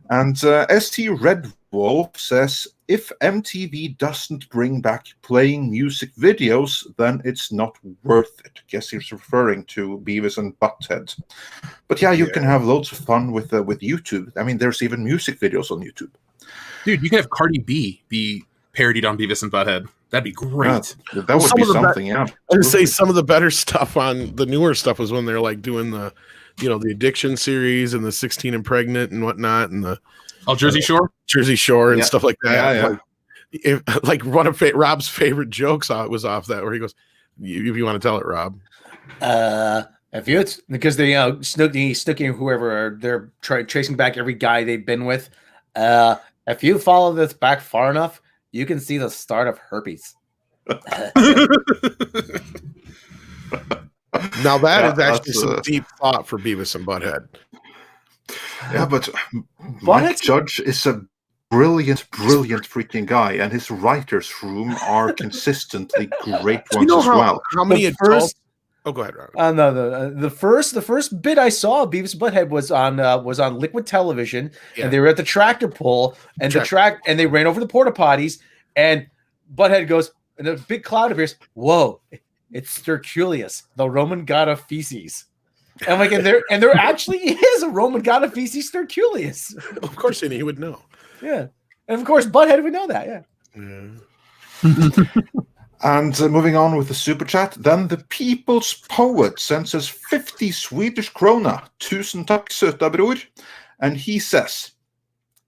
And ST Red Wolf says, if MTV doesn't bring back playing music videos, then it's not worth it. Guess he's referring to Beavis and Butthead. But yeah, you can have loads of fun with YouTube. I mean, there's even music videos on YouTube. Dude, you could have Cardi B be parodied on Beavis and Butthead. That'd be great. Yeah, that would be something, yeah. I would say some of the better stuff on the newer stuff was when they're like doing the, the addiction series and the 16 and pregnant and whatnot, and the Jersey Shore and stuff like that. Yeah. Like one of Rob's favorite jokes was off that, where he goes, if you want to tell it, Rob. If it's because they Snooki whoever they're tracing back every guy they've been with. If you follow this back far enough, you can see the start of herpes. Now that is actually some deep thought for Beavis and Butthead. Yeah, but Mike Judge is a brilliant freaking guy, and his writers' room are consistently great ones as well. How many adults? Oh, go ahead, Robert. No. The first bit I saw of Beavis and Butthead was on Liquid Television, and they were at the tractor pull, and and they ran over the porta potties, and Butthead goes, and a big cloud appears. Whoa, it's Sterculius, the Roman god of feces. And like, and there actually is a Roman god of feces, Sterculius. Of course, he would know. Yeah, and of course, Butthead would know that. Yeah. And moving on with the super chat, then the People's Poet sends us 50 Swedish krona. Tusen tack, söta bror. And he says,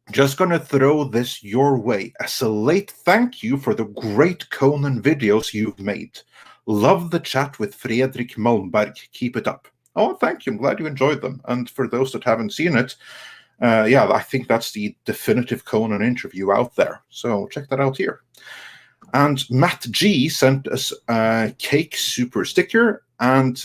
just gonna throw this your way as a late thank you for the great Conan videos you've made. Love the chat with Fredrik Malmberg. Keep it up. Oh, thank you. I'm glad you enjoyed them. And for those that haven't seen it, I think that's the definitive Conan interview out there. So check that out here. And Matt G sent us a cake super sticker. And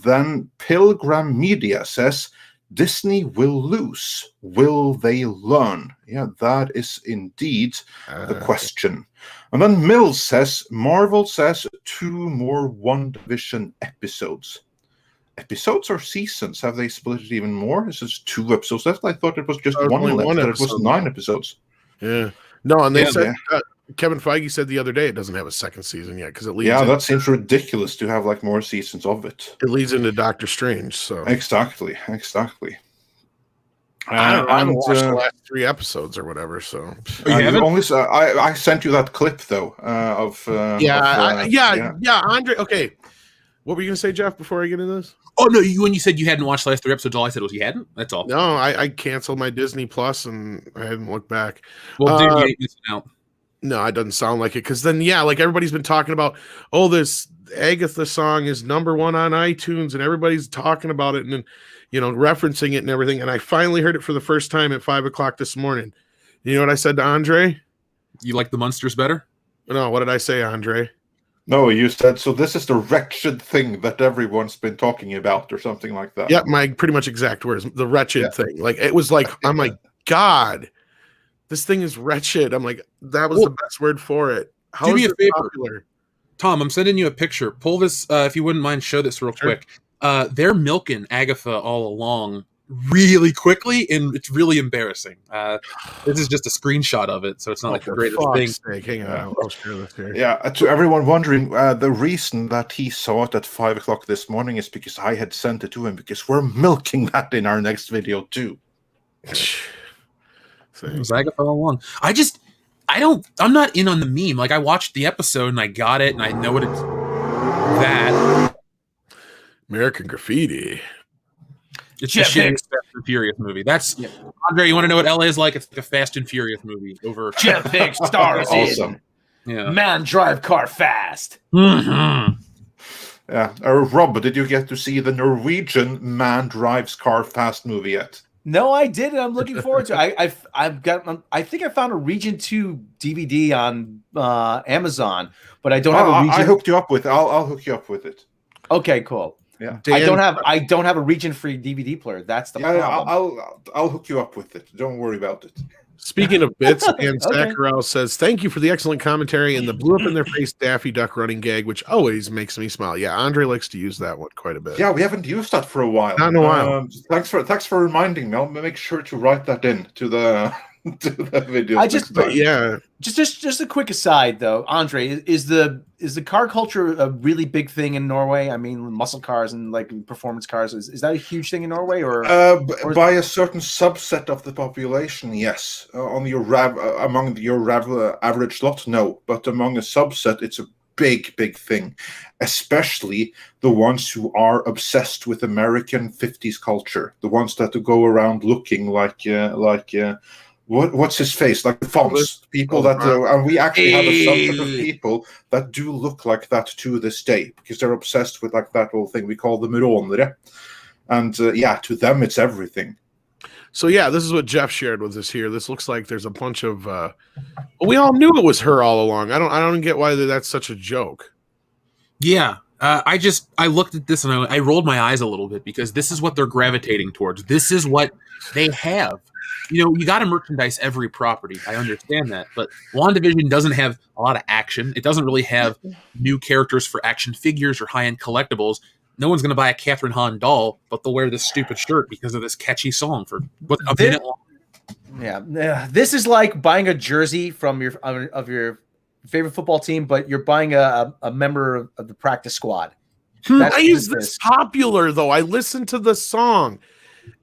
then Pilgrim Media says, Disney will lose. Will they learn? Yeah, that is indeed the question. And then Mills says, Marvel says 2 more WandaVision episodes. Episodes or seasons? Have they split it even more? Is it 2 episodes left? I thought it was just one left. It was 9 episodes. Yeah. No, and they said Kevin Feige said the other day it doesn't have a second season yet because it leads. Yeah, that seems ridiculous to have like more seasons of it. It leads into Doctor Strange. So exactly. I haven't watched the last 3 episodes or whatever. So I sent you that clip though of Andre. Okay, what were you gonna say, Jeff? Before I get into this? Oh no! When you said you hadn't watched the last 3 episodes, all I said was you hadn't. That's all. No, I canceled my Disney Plus and I hadn't looked back. Well, dude, you ain't missing out. No, it doesn't sound like it because then like everybody's been talking about, this Agatha song is #1 on iTunes and everybody's talking about it and then referencing it and everything. And I finally heard it for the first time at 5:00 this morning. You know what I said to Andre? You like the Munsters better? No, what did I say, Andre? No, you said, so this is the wretched thing that everyone's been talking about or something like that. Yeah, my pretty much exact words, the wretched thing. Like, it was like, I'm like, God, this thing is wretched. I'm like, that was the best word for it. How do me a favor, popular? Tom, I'm sending you a picture. Pull this, if you wouldn't mind, show this real quick. They're milking Agatha all along really quickly, and it's really embarrassing. This is just a screenshot of it, so it's not like the greatest thing. Hang on, I'll share this here. Yeah, to everyone wondering, the reason that he saw it at 5:00 this morning is because I had sent it to him, because we're milking that in our next video too. It was Agatha all along. I'm not in on the meme. Like, I watched the episode and I got it and I know what it's that. American Graffiti. It's a shitty Fast and Furious movie. That's Andre. You want to know what LA is like? It's like a Fast and Furious movie over. Jeff Hicks stars awesome. Man drive car fast. Mm-hmm. Yeah, Rob, did you get to see the Norwegian Man Drives Car Fast movie yet? No, I didn't. I'm looking forward to it. I think I found a Region 2 DVD on Amazon, but I don't have a Region. I hooked you up with it. I'll hook you up with it. Okay, cool. Yeah, Dan, I don't have a region-free DVD player. That's the problem. I'll hook you up with it. Don't worry about it. Speaking of bits, Dan Sakharov says, thank you for the excellent commentary and the blew up in their face Daffy Duck running gag, which always makes me smile. Yeah, Andre likes to use that one quite a bit. Yeah, we haven't used that for a while. Not in a while. Thanks for reminding me. I'll make sure to write that in to the video. Just a quick aside though, Andre, is the car culture a really big thing in Norway? I mean, muscle cars and like performance cars, is that a huge thing in Norway, or by a certain subset of the population? Yes, on your among your average lot, no, but among a subset, it's a big thing, especially the ones who are obsessed with American 50s culture, the ones that go around looking like what's his face? Like the fonts. People that and we actually have a subset of people that do look like that to this day because they're obsessed with like that whole thing. We call them rånere. And to them it's everything. So yeah, this is what Jeff shared with us here. This looks like there's a bunch of we all knew it was her all along. I don't get why that's such a joke. Yeah. I looked at this and I rolled my eyes a little bit because this is what they're gravitating towards. This is what they have. You know, you got to merchandise every property. I understand that. But WandaVision doesn't have a lot of action. It doesn't really have new characters for action figures or high-end collectibles. No one's going to buy a Catherine Hahn doll, but they'll wear this stupid shirt because of this catchy song for a minute long. Yeah. This is like buying a jersey from your favorite football team, but you're buying a member of the practice squad. Why is this popular, though? I listened to the song.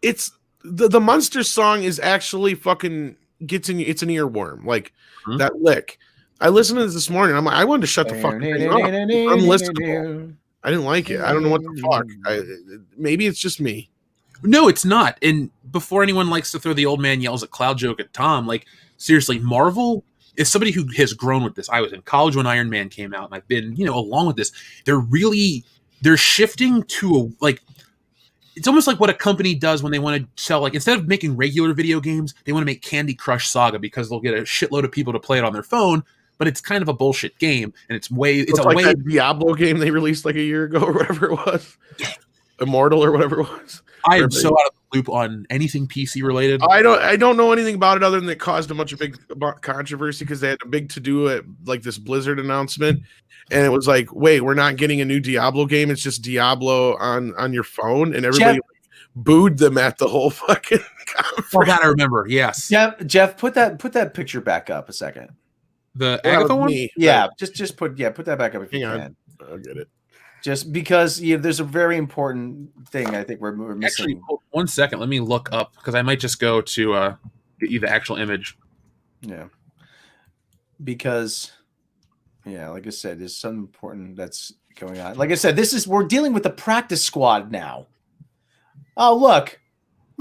It's the Munster song is actually fucking it's an earworm. Like that lick. I listened to this morning. I'm like, I wanted to shut the fucking thing off. Unlistenable. I didn't like it. I don't know what the fuck. Maybe it's just me. No, it's not. And before anyone likes to throw the old man yells at Cloud joke at Tom, like seriously, Marvel is somebody who has grown with this. I was in college when Iron Man came out, and I've been, along with this. They're shifting to it's almost like what a company does when they want to sell, like instead of making regular video games, they want to make Candy Crush Saga because they'll get a shitload of people to play it on their phone, but it's kind of a bullshit game, and it's like that Diablo game they released like a year ago or whatever it was. Immortal or whatever it was. I am so out of the loop on anything PC related. I don't know anything about it other than it caused a bunch of big controversy because they had a big to-do at like this Blizzard announcement, and it was like, wait, we're not getting a new Diablo game. It's just Diablo on your phone, and everybody booed them at the whole fucking conference. For that I remember, yes. Jeff, put that picture back up a second. The Agatha one? Yeah, just put that back up if you can. I'll get it. Just because there's a very important thing I think we're missing. Actually, hold 1 second. Let me look up because I might just go to get you the actual image. Yeah. Because, like I said, there's something important that's going on. Like I said, we're dealing with the practice squad now. Oh, look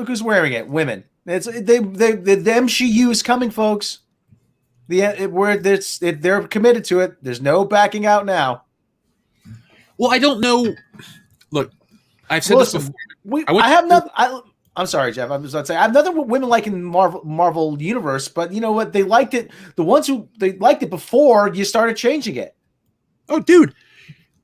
who's wearing it. Women. The MCU is coming, folks. They're committed to it. There's no backing out now. Well, I don't know. Look, I've said this before. I'm sorry, Jeff. I'm just not saying I have nothing with women like in Marvel Universe, but you know what? They liked it. The ones who they liked it before you started changing it. Oh, dude.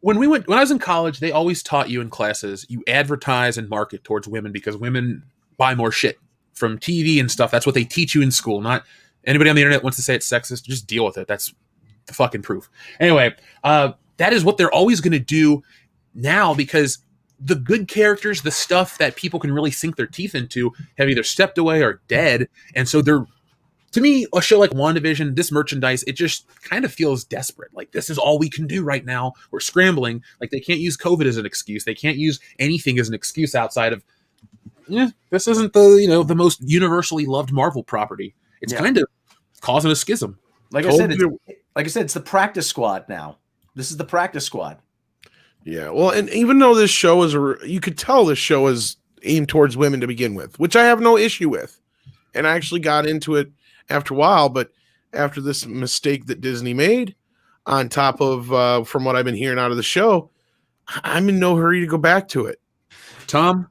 When I was in college, they always taught you in classes, you advertise and market towards women because women buy more shit from TV and stuff. That's what they teach you in school. Not anybody on the internet wants to say it's sexist. Just deal with it. That's the fucking proof. Anyway, that is what they're always going to do now because the good characters, the stuff that people can really sink their teeth into, have either stepped away or dead. And so to me, a show like WandaVision, this merchandise, it just kind of feels desperate. Like, this is all we can do right now. We're scrambling. Like, they can't use COVID as an excuse. They can't use anything as an excuse outside of, this isn't the most universally loved Marvel property. It's kind of causing a schism. Like I said, it's the practice squad now. This is the practice squad. Yeah, well, and even though this show is, you could tell this show is aimed towards women to begin with, which I have no issue with. And I actually got into it after a while, but after this mistake that Disney made, on top of, from what I've been hearing out of the show, I'm in no hurry to go back to it. Tom,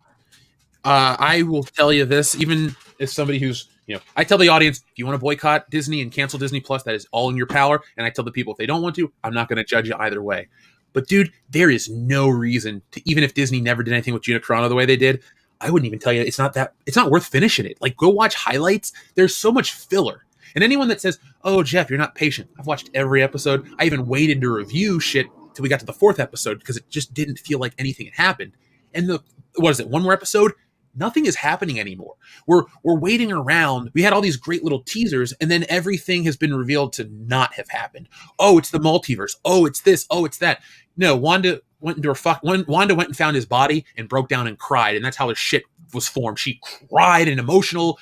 I will tell you this, even as somebody who's, I tell the audience, if you want to boycott Disney and cancel Disney Plus, that is all in your power. And I tell the people, if they don't want to, I'm not going to judge you either way. But dude, there is no reason to, even if Disney never did anything with Gina Carano the way they did, I wouldn't even tell you it's not worth finishing it. Like, go watch highlights. There's so much filler. And anyone that says, "Oh, Jeff, you're not patient," I've watched every episode. I even waited to review shit till we got to the 4th episode because it just didn't feel like anything had happened. And one more episode? Nothing is happening anymore. We're waiting around. We had all these great little teasers, and then everything has been revealed to not have happened. Oh, it's the multiverse. Oh, it's this. Oh, it's that. No, Wanda went and found his body and broke down and cried, and that's how the shit was formed. She cried, an emotional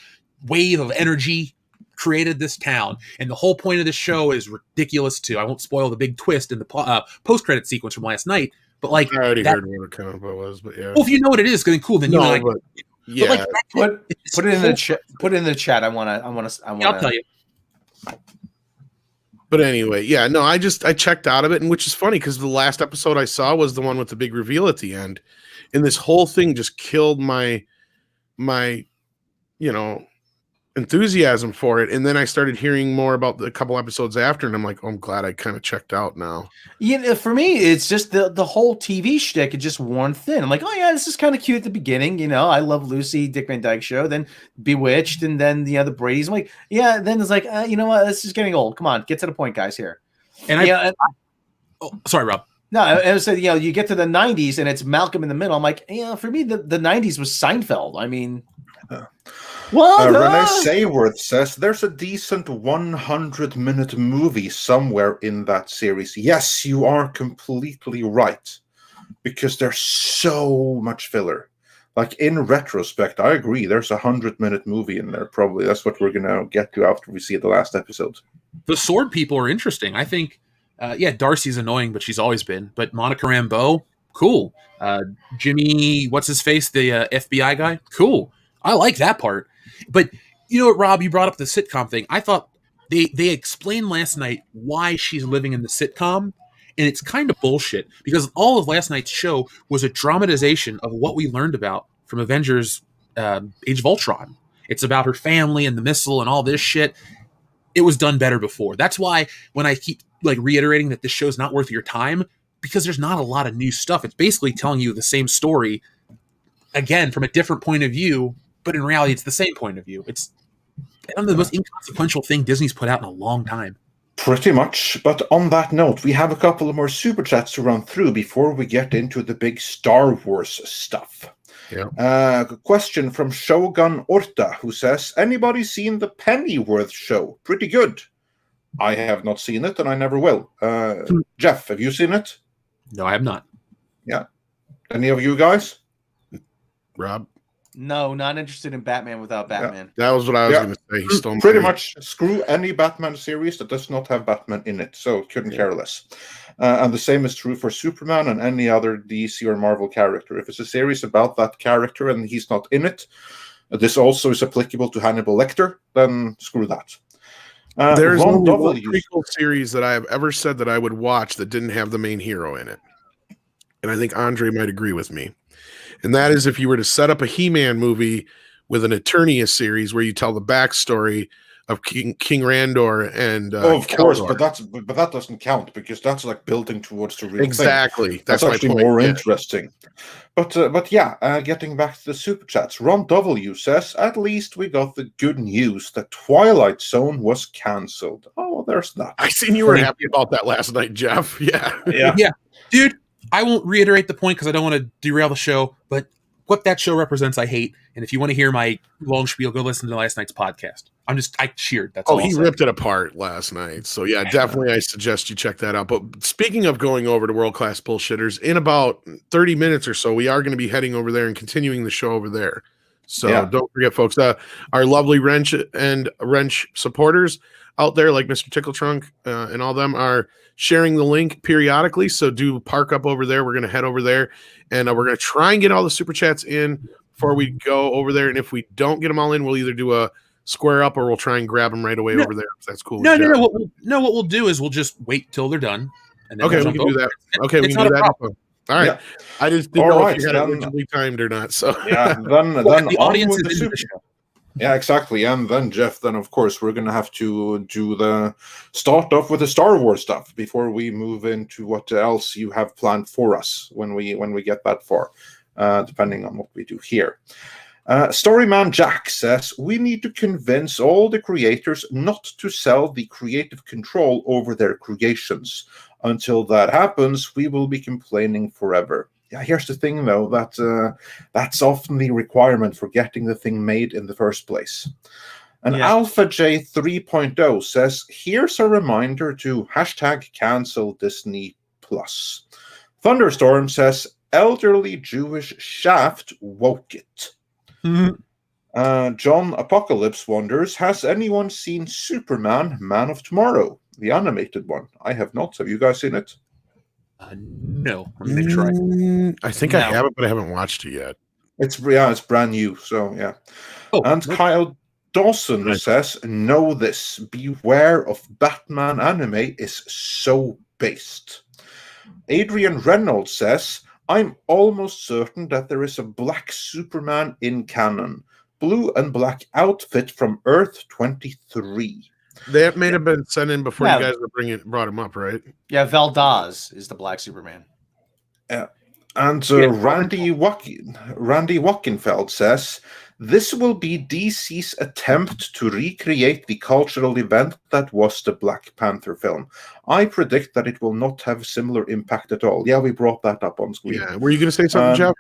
wave of energy created this town, and the whole point of this show is ridiculous too. I won't spoil the big twist in the post-credit sequence from last night, but like I already heard what it kind of was, but yeah. Well, if you know what it is, then cool. Then yeah. But like, put it in the chat. Put it in the chat. I want to. I'll tell you. But anyway, yeah, no, I checked out of it, and which is funny because the last episode I saw was the one with the big reveal at the end, and this whole thing just killed my enthusiasm for it. And then I started hearing more about a couple episodes after, and I'm like, oh, I'm glad I kind of checked out now. Yeah, for me, it's just the whole TV shtick. It just worn thin. I'm like, oh yeah, this is kind of cute at the beginning. I love Lucy, Dick Van Dyke Show, then Bewitched, and then the Brady's. I'm like, yeah. Then it's like, you know what? This is getting old. Come on, get to the point, guys. Here. And sorry, Rob. No, I was saying, you get to the '90s and it's Malcolm in the Middle. I'm like, for me, the '90s was Seinfeld. I mean. Renee Sayworth says there's a decent 100-minute movie somewhere in that series. Yes, you are completely right, because there's so much filler. Like, in retrospect, I agree. There's a 100-minute movie in there. Probably that's what we're gonna get to after we see the last episode. The sword people are interesting. I think, Darcy's annoying, but she's always been. But Monica Rambeau, cool. Jimmy, what's his face, the FBI guy, cool. I like that part. But you know what, Rob, you brought up the sitcom thing. I thought they explained last night why she's living in the sitcom, and it's kind of bullshit because all of last night's show was a dramatization of what we learned about from Avengers Age of Ultron. It's about her family and the missile and all this shit. It was done better before. That's why when I keep reiterating that this show's not worth your time, because there's not a lot of new stuff. It's basically telling you the same story again from a different point of view. But in reality, it's the same point of view. It's the most inconsequential thing Disney's put out in a long time. Pretty much. But on that note, we have a couple of more super chats to run through before we get into the big Star Wars stuff. Yeah. Question from Shogun Orta, who says, anybody seen the Pennyworth show? Pretty good. I have not seen it, and I never will. Jeff, have you seen it? No, I have not. Yeah. Any of you guys? Rob? No, not interested in Batman without Batman. Yeah, that was what I was going to say. He stole pretty much screw any Batman series that does not have Batman in it, so couldn't care less. And the same is true for Superman and any other DC or Marvel character. If it's a series about that character and he's not in it, this also is applicable to Hannibal Lecter, then screw that. There's only one prequel series that I have ever said that I would watch that didn't have the main hero in it. And I think Andre might agree with me. And that is if you were to set up a He-Man movie with an Eternia series where you tell the backstory of King Randor and of course, but that doesn't count because that's like building towards the real thing. That's actually more interesting. But yeah, getting back to the super chats, Ron W says at least we got the good news that Twilight Zone was cancelled. Oh, there's that. I seen you were happy about that last night, Jeff. Yeah, dude. I won't reiterate the point because I don't want to derail the show, but what that show represents, I hate. And if you want to hear my long spiel, go listen to last night's podcast. I cheered. That's all. He ripped it apart last night. So yeah, definitely I suggest you check that out. But speaking of going over to World Class Bullshitters, in about 30 minutes or so, we are going to be heading over there and continuing the show over there. So don't forget, folks, our lovely Wrench supporters out there, like Mr. Tickle Trunk and all them, are sharing the link periodically. So do park up over there. We're going to head over there, and we're going to try and get all the super chats in before we go over there. And if we don't get them all in, we'll either do a square up or we'll try and grab them right away over there. If that's cool. No. What we'll do is we'll just wait till they're done. And then we can do that. Okay, we can do that. All right. Yeah. I just didn't know if you had it originally timed or not. So then the audience is into the show. Yeah, exactly. And then Jeff, then of course we're gonna have to do the start off with the Star Wars stuff before we move into what else you have planned for us when we get that far, depending on what we do here. Storyman Jack says, we need to convince all the creators not to sell the creative control over their creations. Until that happens, we will be complaining forever. Yeah, here's the thing, though, that's often the requirement for getting the thing made in the first place. And Alpha J 3.0 says, here's a reminder to #cancel Disney Plus. Thunderstorm says, elderly Jewish Shaft woke it. John Apocalypse wonders, has anyone seen Superman Man of Tomorrow, the animated one? I have not. Have you guys seen it? No. Let me try. I think I have it, but I haven't watched it yet. It's brand new, so yeah. And Kyle Dawson says, know this, beware of Batman anime is so based. Adrian Reynolds says, I'm almost certain that there is a black Superman in canon. Blue and black outfit from Earth 23. That may have been sent in before you guys brought him up, right? Yeah, Valdaz is the black Superman. Yeah. And Randy Wackenfeld says, this will be DC's attempt to recreate the cultural event that was the Black Panther film. I predict that it will not have a similar impact at all. Yeah, we brought that up on screen. Yeah. Were you going to say something, Jeff?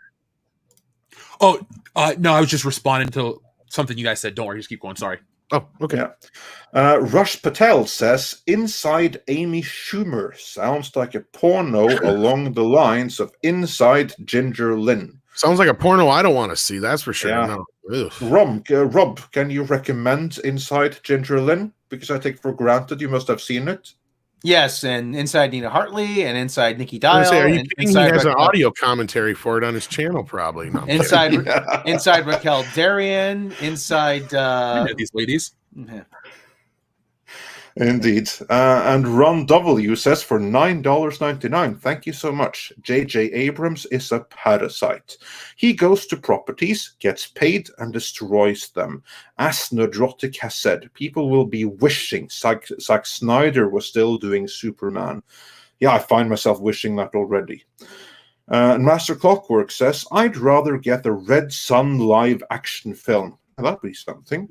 No, I was just responding to something you guys said. Don't worry, just keep going. Sorry. Oh, okay. Yeah. Rush Patel says, Inside Amy Schumer sounds like a porno along the lines of Inside Ginger Lynn. Sounds like a porno I don't want to see, that's for sure. Yeah. No. Rob, can you recommend Inside Ginger Lynn? Because I take for granted you must have seen it. Yes, and Inside Nina Hartley and Inside Nikki Dial. Are you kidding? He has an audio commentary for it on his channel, probably. No, inside Raquel Darian, inside these ladies. Yeah. Indeed. And Ron W says, for $9.99, thank you so much. J.J. Abrams is a parasite. He goes to properties, gets paid, and destroys them. As Nerdrotic has said, people will be wishing Zack Snyder was still doing Superman. Yeah, I find myself wishing that already. Master Clockwork says, I'd rather get a Red Sun live action film. That'd be something.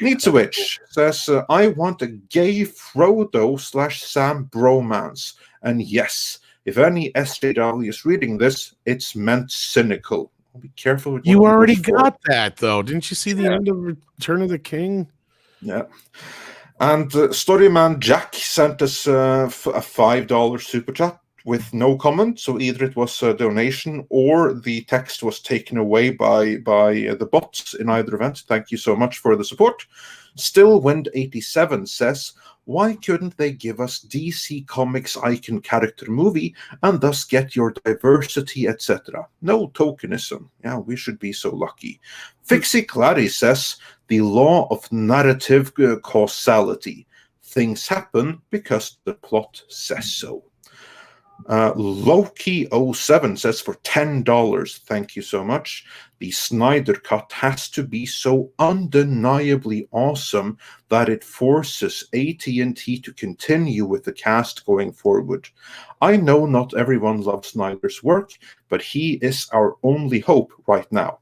Needs a Witch says, I want a gay Frodo/Sam bromance. And yes, if any SJW is reading this, it's meant cynical. Be careful with you already got that, though. Didn't you see the end of Return of the King? Yeah. And Storyman Jack sent us a $5 super chat with no comment, so either it was a donation or the text was taken away by the bots in either event. Thank you so much for the support. Stillwind87 says, why couldn't they give us DC Comics icon character movie and thus get your diversity, etc.? No tokenism. Yeah, we should be so lucky. Fixie Clary says, the law of narrative causality. Things happen because the plot says so. Loki07 says, for $10, thank you so much. The Snyder Cut has to be so undeniably awesome that it forces AT&T to continue with the cast going forward. I know not everyone loves Snyder's work, but he is our only hope right now.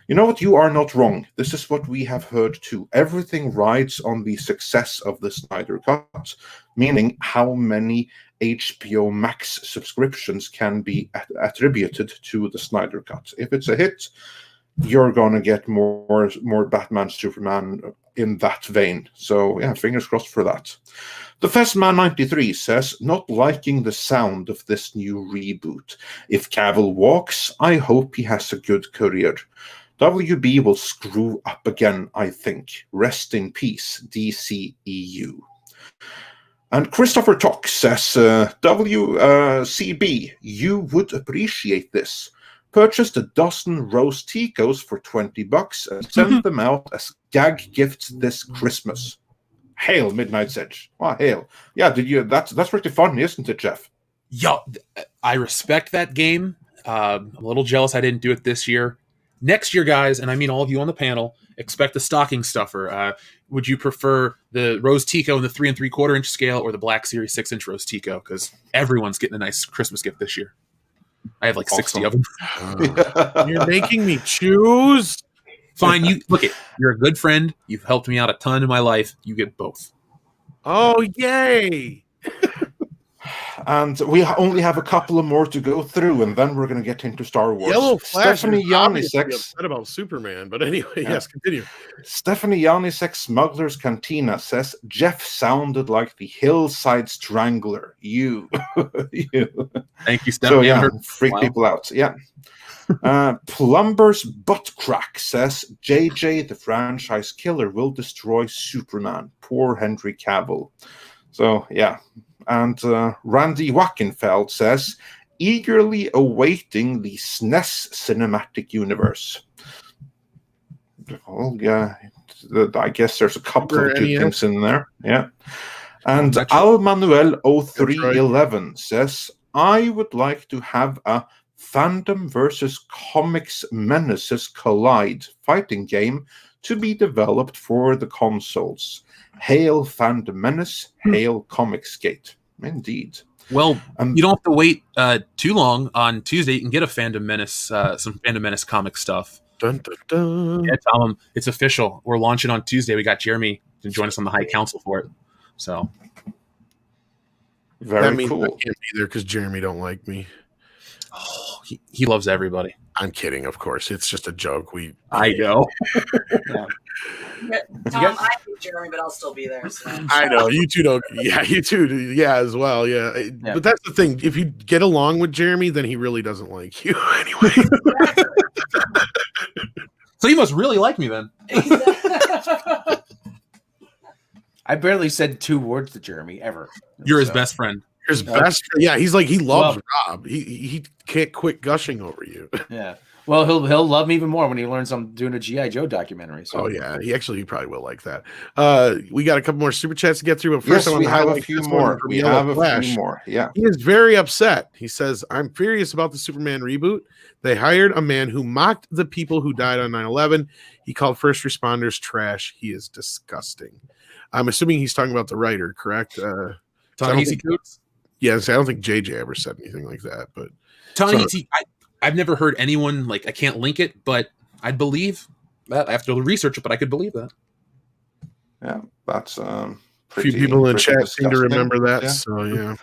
You know what? You are not wrong. This is what we have heard too. Everything rides on the success of the Snyder Cut, meaning how many HBO Max subscriptions can be attributed to the Snyder Cut. If it's a hit, you're going to get more Batman, Superman in that vein. So, yeah, fingers crossed for that. The Festman93 says, not liking the sound of this new reboot. If Cavill walks, I hope he has a good career. WB will screw up again, I think. Rest in peace, DCEU. And Christopher Tock says, WCB, you would appreciate this. Purchased a dozen Rose Ticos for $20 and send them out as gag gifts this Christmas. Hail, Midnight's Edge. Oh, hail. Yeah, did you? That's pretty funny, isn't it, Jeff? Yeah, I respect that game. I'm a little jealous I didn't do it this year. Next year, guys, and I mean all of you on the panel, expect a stocking stuffer. Would you prefer the Rose Tico in the 3 3/4 scale or the Black Series 6 Rose Tico? Because everyone's getting a nice Christmas gift this year. I have like 60 of them. You're making me choose. Fine, you look it. You're a good friend. You've helped me out a ton in my life. You get both. Oh, yay! And we only have a couple of more to go through, and then we're going to get into Star Wars. Yellow Flash Stephanie Yanisek upset about Superman, but anyway, yes, continue. Stephanie Yanisek, Smuggler's Cantina, says Jeff sounded like the Hillside Strangler. You. Thank you, Stephanie. So, freak people out. Yeah. Plumber's Butt Crack says JJ, the franchise killer, will destroy Superman. Poor Henry Cavill. So, yeah. And Randy Wackenfeld says, eagerly awaiting the SNES cinematic universe. Well, yeah, I guess there's a couple of good things in there. Yeah. And Al Manuel 0311 says, I would like to have a Fandom versus Comics Menaces Collide fighting game to be developed for the consoles. Hail Fandom Menace, hail Comicsgate. Indeed. Well, you don't have to wait too long. On Tuesday, you can get a Fandom Menace, some Fandom Menace comic stuff. Dun, dun, dun. Yeah, tell them it's official. We're launching on Tuesday. We got Jeremy to join us on the High Council for it. So very cool. I can't be there because Jeremy don't like me. Oh, he loves everybody. I'm kidding, of course. It's just a joke. I know. Yeah. Tom, I hate Jeremy, but I'll still be there. So. I know you two don't. Yeah, you two. Yeah, as well. Yeah. But that's the thing. If you get along with Jeremy, then he really doesn't like you anyway. So you must really like me then. I barely said 2 words to Jeremy ever. You're his best friend. His best. Yeah, he's like he loves Rob. He can't quit gushing over you. Yeah. Well, he'll love me even more when he learns I'm doing a G.I. Joe documentary. So. Oh yeah, he probably will like that. We got a couple more super chats to get through. But first, yes, we have a few more. We have a few more. Yeah. He is very upset. He says, "I'm furious about the Superman reboot. They hired a man who mocked the people who died on 9/11. He called first responders trash. He is disgusting." I'm assuming he's talking about the writer, correct? Ta-Nehisi Coates? Yes, I don't think JJ ever said anything like that. But Ta-Nehisi, I've never heard anyone I can't link it, but I'd believe that. I have to research it, but I could believe that. Yeah, that's a few people in the chat seem to remember that. Yeah. So yeah,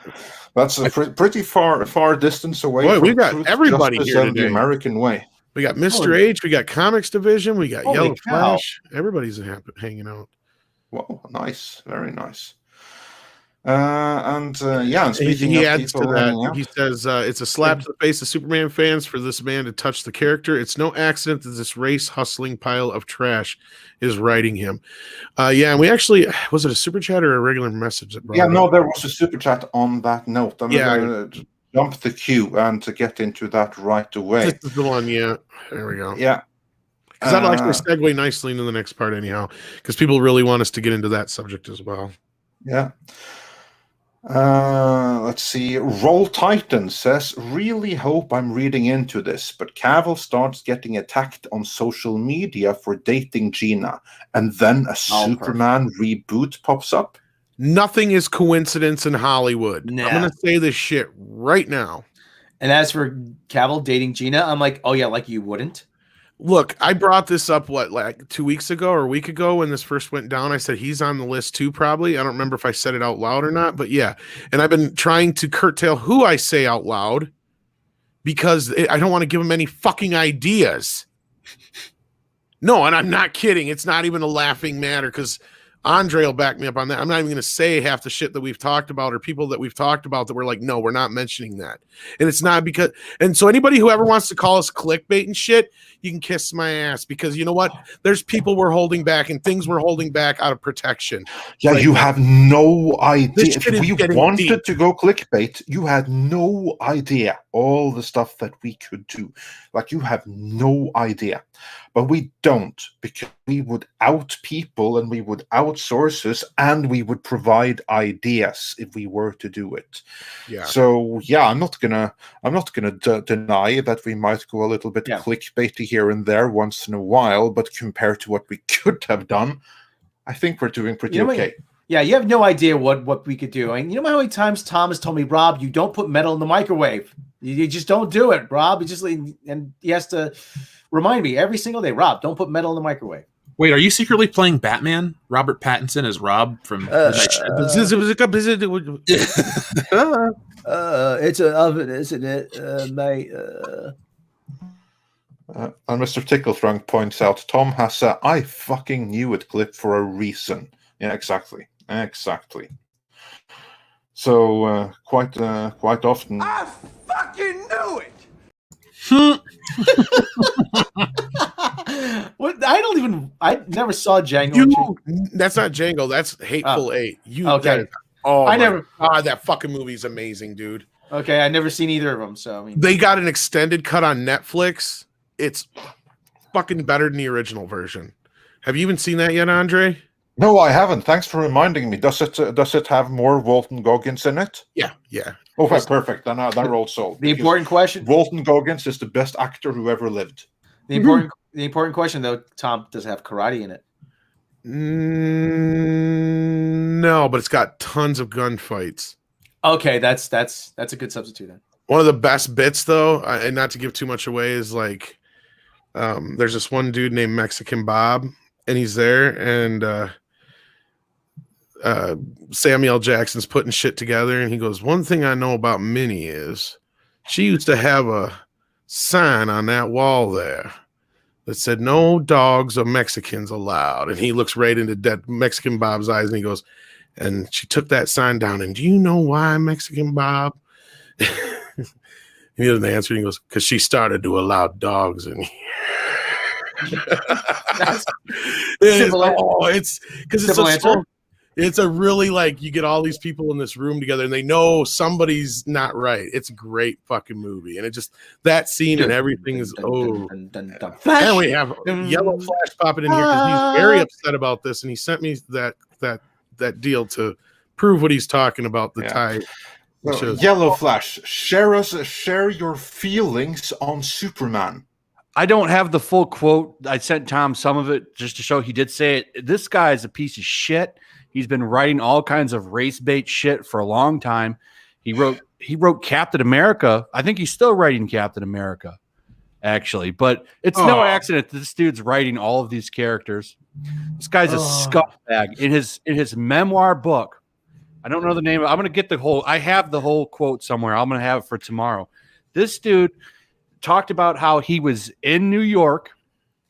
that's a pretty far distance away. Boy, we got everybody here today. The American way. We got Mr. H. We got Comics Division. We got Yellow Flash. Everybody's hanging out. Whoa, nice, very nice. And speaking he of adds to that, he says it's a slap to the face of Superman fans for this man to touch the character. It's no accident that this race hustling pile of trash is writing him. And we actually, was it a super chat or a regular message that brought there was a super chat on that note. I'm going to jump the queue and to get into that right away. This is the one, yeah. There we go. Yeah. Because that'll actually segue nicely into the next part anyhow, because people really want us to get into that subject as well. Yeah. Let's see. Roll Titan says, really hope I'm reading into this, but Cavill starts getting attacked on social media for dating Gina, and then a Superman reboot pops up. Nothing is coincidence in Hollywood. Nah. I'm going to say this shit right now. And as for Cavill dating Gina, I'm like, oh yeah, like you wouldn't. Look, I brought this up, 2 weeks ago or a week ago when this first went down. I said he's on the list too, probably. I don't remember if I said it out loud or not, but yeah. And I've been trying to curtail who I say out loud because I don't want to give him any fucking ideas. No, and I'm not kidding. It's not even a laughing matter because Andre will back me up on that. I'm not even going to say half the shit that we've talked about or people that we've talked about that we're like, no, we're not mentioning that. And it's not because, and so anybody who ever wants to call us clickbait and shit, you can kiss my ass, because you know what? There's people we're holding back and things we're holding back out of protection. Yeah, like, you have no idea. If we wanted deep. to go clickbait, you had no idea all the stuff that we could do. Like, you have no idea. But we don't, because we would out people and we would outsource us and we would provide ideas if we were to do it. Yeah. So yeah, I'm not gonna deny that we might go a little bit clickbaity here and there once in a while, but compared to what we could have done, I think we're doing pretty okay. Yeah, you have no idea what we could do. And you know how many times Tom has told me, Rob, you don't put metal in the microwave. You just don't do it, Rob. And he has to remind me every single day, Rob, don't put metal in the microwave. Wait, are you secretly playing Batman? Robert Pattinson as Rob from it's an oven, isn't it, mate? And Mr. Ticklefrunk points out, Tom has a I fucking knew it clip for a reason. Yeah, exactly. So quite often. I fucking knew it. What? I never saw Django. That's not Django. That's Hateful Eight. Okay. That fucking movie's amazing, dude. Okay, I never seen either of them. So I mean, they got an extended cut on Netflix. It's fucking better than the original version. Have you even seen that yet, Andre? No, I haven't. Thanks for reminding me. Does it have more Walton Goggins in it? Yeah. Okay, perfect. Then that roll's sold. The important question: Walton Goggins is the best actor who ever lived. The important question, though, Tom, does it have karate in it? No, but it's got tons of gunfights. Okay, that's a good substitute then. One of the best bits, though, and not to give too much away, is like there's this one dude named Mexican Bob, and he's there, and Samuel Jackson's putting shit together, and he goes, one thing I know about Minnie is she used to have a sign on that wall there that said no dogs or Mexicans allowed. And he looks right into dead Mexican Bob's eyes, and he goes, and she took that sign down, and do you know why, Mexican Bob? He doesn't answer, and he goes, because she started to allow dogs in here. It's a really, like, you get all these people in this room together and they know somebody's not right. It's a great fucking movie, and it just, that scene and everything is and we have Yellow Flash popping in here because he's very upset about this, and he sent me that deal to prove what he's talking about. The tie. So, Yellow Flash, share your feelings on Superman. I don't have the full quote. I sent Tom some of it just to show he did say it. This guy is a piece of shit. He's been writing all kinds of race bait shit for a long time. He wrote Captain America. I think he's still writing Captain America, actually. But it's no accident that this dude's writing all of these characters. This guy's a scumbag. In his memoir book, I don't know the name. I'm going to get I have the whole quote somewhere. I'm going to have it for tomorrow. This dude talked about how he was in New York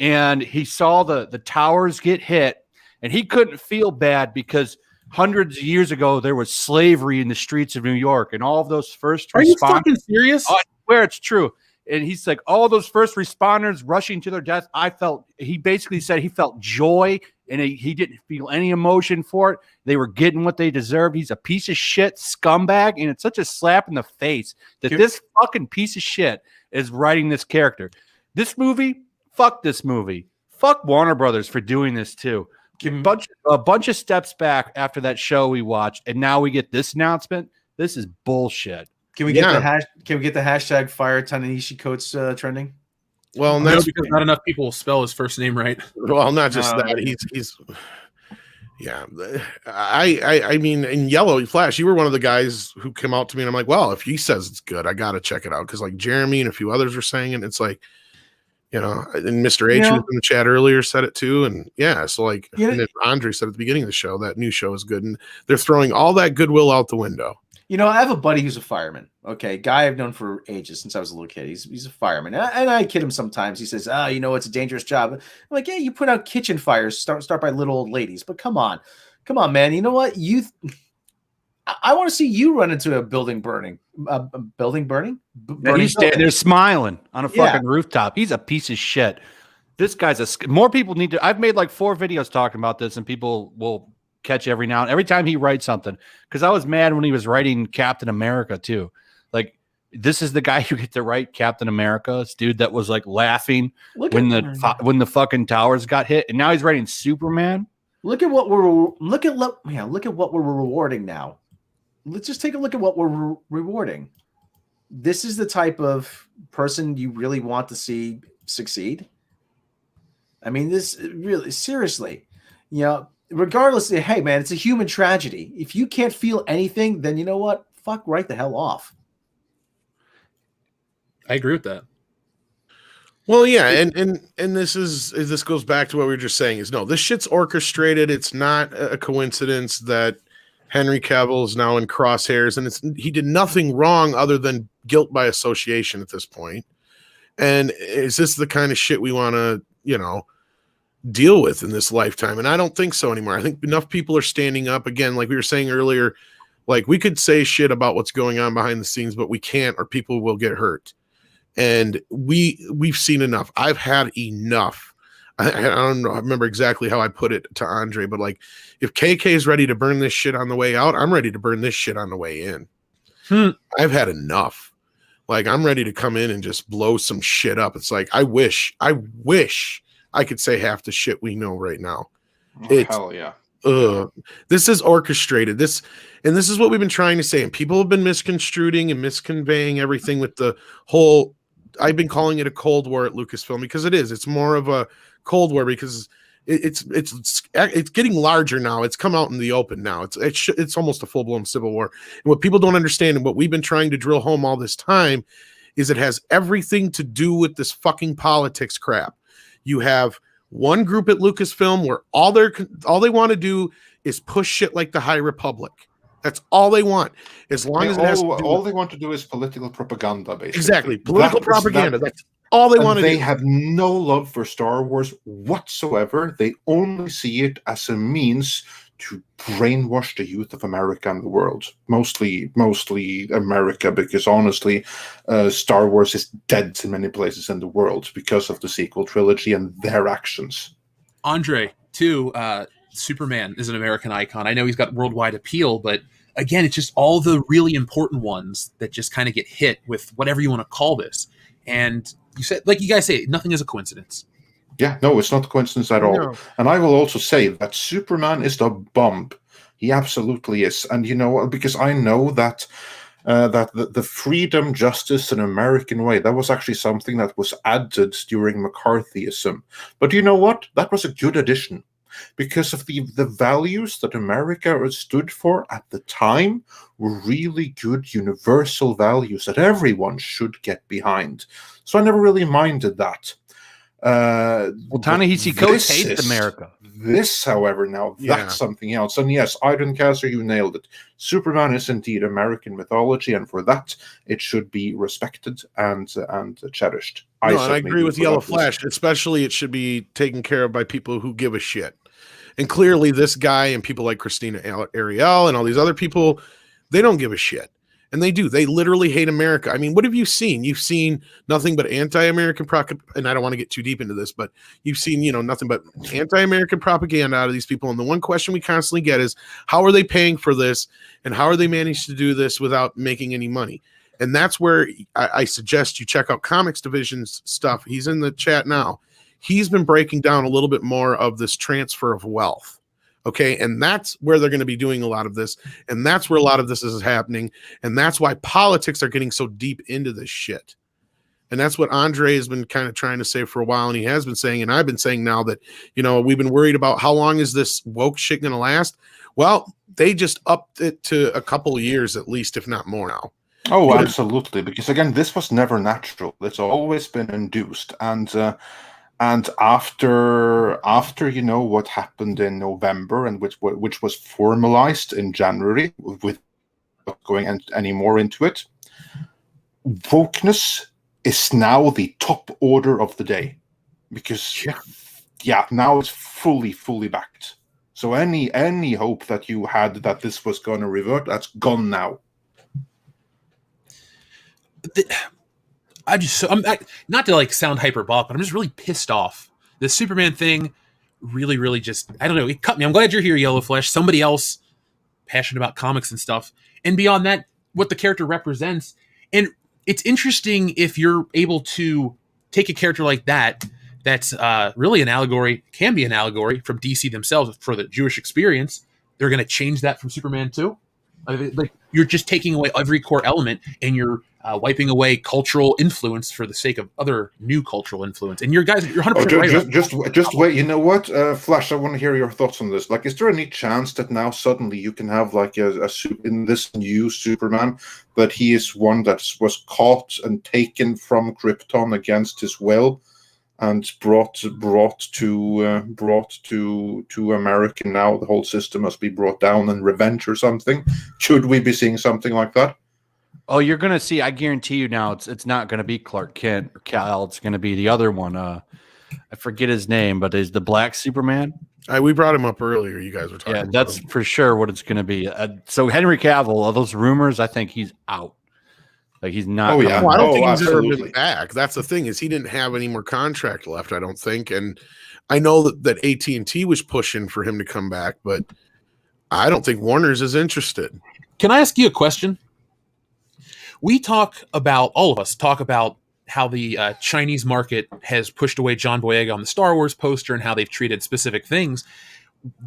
and he saw the towers get hit, and he couldn't feel bad because hundreds of years ago there was slavery in the streets of New York, and all of those first Are you fucking serious? I swear it's true. And he's like, all those first responders rushing to their death, he basically said he felt joy, and he didn't feel any emotion for it. They were getting what they deserved. He's a piece of shit scumbag, and it's such a slap in the face that this fucking piece of shit is writing this character. This movie, fuck this movie. Fuck Warner Brothers for doing this too. A bunch of steps back after that show we watched, and now we get this announcement. This is bullshit. Can we get the hashtag fire Ta-Nehisi Coates trending? Well, no, because not enough people will spell his first name right. Well, not just that. He's yeah. I mean, in Yellow Flash, you were one of the guys who came out to me, and I'm like, well, if he says it's good, I got to check it out, because like Jeremy and a few others were saying it. It's like, you know, and Mr. H, who was in the chat earlier, said it too, and so like, and then Andre said at the beginning of the show that new show is good, and they're throwing all that goodwill out the window. You know, I have a buddy who's a fireman. Okay, guy I've known for ages since I was a little kid. He's a fireman, and I kid him sometimes. He says, you know, it's a dangerous job. I'm like, yeah, you put out kitchen fires. Start by little old ladies. But come on, man. You know what? I want to see you run into a building burning. Building burning? He's standing there smiling on a fucking rooftop. He's a piece of shit. This guy's more people need to. I've made like 4 videos talking about this, and people will catch every now and every time he writes something, because I was mad when he was writing Captain America too. Like, this is the guy who get to write Captain America. This dude that was like laughing when the fucking towers got hit, and now he's writing Superman. Look at what we're rewarding now. Let's just take a look at what we're rewarding. This is the type of person you really want to see succeed. I mean, this really, seriously, you know, regardless of, hey, man, it's a human tragedy. If you can't feel anything, then you know what? Fuck right the hell off. I agree with that. Well, yeah, and this goes back to what we were just saying is, no, this shit's orchestrated. It's not a coincidence that Henry Cavill is now in crosshairs, and he did nothing wrong other than guilt by association at this point. And is this the kind of shit we want to, you know, deal with in this lifetime? And I don't think so anymore. I think enough people are standing up. Again, like we were saying earlier, like we could say shit about what's going on behind the scenes, but we can't, or people will get hurt. And we've seen enough. I've had enough. I don't know. I remember exactly how I put it to Andre, but like, if KK is ready to burn this shit on the way out, I'm ready to burn this shit on the way in. I've had enough. Like, I'm ready to come in and just blow some shit up. It's like, I wish I could say half the shit we know right now. Hell yeah. This is orchestrated. This is what we've been trying to say. And people have been misconstruing and misconveying everything with the whole, I've been calling it a Cold War at Lucasfilm, because it is. It's more of a Cold War because it's getting larger now. It's come out in the open now. It's almost a full-blown civil war. And what people don't understand, and what we've been trying to drill home all this time, is it has everything to do with this fucking politics crap. You have one group at Lucasfilm where all they want to do is push shit like the High Republic. That's all they want. As long as all they want to do is political propaganda, basically. Exactly, political propaganda. That's all they want to do. They have no love for Star Wars whatsoever. They only see it as a means to brainwash the youth of America and the world. Mostly America, because honestly, Star Wars is dead in many places in the world because of the sequel trilogy and their actions. Andre, too, Superman is an American icon. I know he's got worldwide appeal, but again, it's just all the really important ones that just kind of get hit with whatever you want to call this. And you said, like you guys say, nothing is a coincidence. Yeah, no, it's not a coincidence at all. No. And I will also say that Superman is the bomb. He absolutely is. And you know, because I know that the freedom, justice, and American way, that was actually something that was added during McCarthyism. But you know what? That was a good addition, because of the values that America stood for at the time were really good universal values that everyone should get behind. So I never really minded that. Well, Ta-Nehisi Coates hates America. This, however, now that's something else. And yes, Ironcasser, you nailed it. Superman is indeed American mythology, and for that, it should be respected and cherished. And I agree with Yellow Flash. Especially, it should be taken care of by people who give a shit. And clearly, this guy and people like Christina Ariel and all these other people, they don't give a shit. And they do. They literally hate America. I mean, what have you seen? You've seen nothing but anti-American and I don't want to get too deep into this, but you've seen, nothing but anti-American propaganda out of these people. And the one question we constantly get is, how are they paying for this? And how are they managed to do this without making any money? And that's where I suggest you check out Comics Division's stuff. He's in the chat now. He's been breaking down a little bit more of this transfer of wealth. Okay, and that's where they're going to be doing a lot of this, and that's where a lot of this is happening, and that's why politics are getting so deep into this shit. And that's what Andre has been kind of trying to say for a while, and he has been saying, and I've been saying now that, we've been worried about how long is this woke shit going to last? Well, they just upped it to a couple of years at least, if not more now. Oh, absolutely, because again, this was never natural. It's always been induced, and after what happened in November, and which was formalized in January with going any more into it, wokeness is now the top order of the day, because now it's fully backed. So any hope that you had that this was going to revert, that's gone now. I'm not to like sound hyperbolic, but I'm just really pissed off. The Superman thing really just, I don't know, it cut me. I'm glad you're here, Yellow Flesh. Somebody else passionate about comics and stuff. And beyond that, what the character represents. And it's interesting if you're able to take a character like that, that's really an allegory, can be an allegory from DC themselves for the Jewish experience. They're going to change that from Superman 2. Like, you're just taking away every core element, and you're wiping away cultural influence for the sake of other new cultural influence. And you're 100% right. Just wait. You know what, Flash? I want to hear your thoughts on this. Like, is there any chance that now suddenly you can have like in this new Superman that he is one that was caught and taken from Krypton against his will, and brought to America? Now the whole system must be brought down in revenge or something. Should we be seeing something like that? Oh, you're gonna see. I guarantee you now. It's not gonna be Clark Kent or Kal. It's gonna be the other one. I forget his name, but is the Black Superman? We brought him up earlier. You guys were talking. Yeah, that's for sure what it's gonna be. So Henry Cavill, all those rumors, I think he's out. Like, he's not. Oh yeah, I don't think he's ever been back. That's the thing, is he didn't have any more contract left, I don't think. And I know that AT&T was pushing for him to come back, but I don't think Warner's is interested. Can I ask you a question? All of us talk about how the Chinese market has pushed away John Boyega on the Star Wars poster and how they've treated specific things.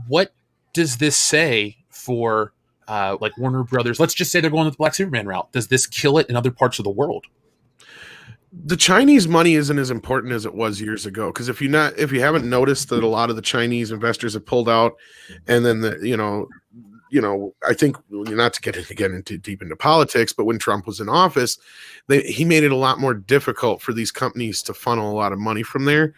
What does this say for like Warner Brothers? Let's just say they're going with the Black Superman route. Does this kill it in other parts of the world? The Chinese money isn't as important as it was years ago, because if you haven't noticed that a lot of the Chinese investors have pulled out, and then I think, not to get into deep into politics, but when Trump was in office, he made it a lot more difficult for these companies to funnel a lot of money from there.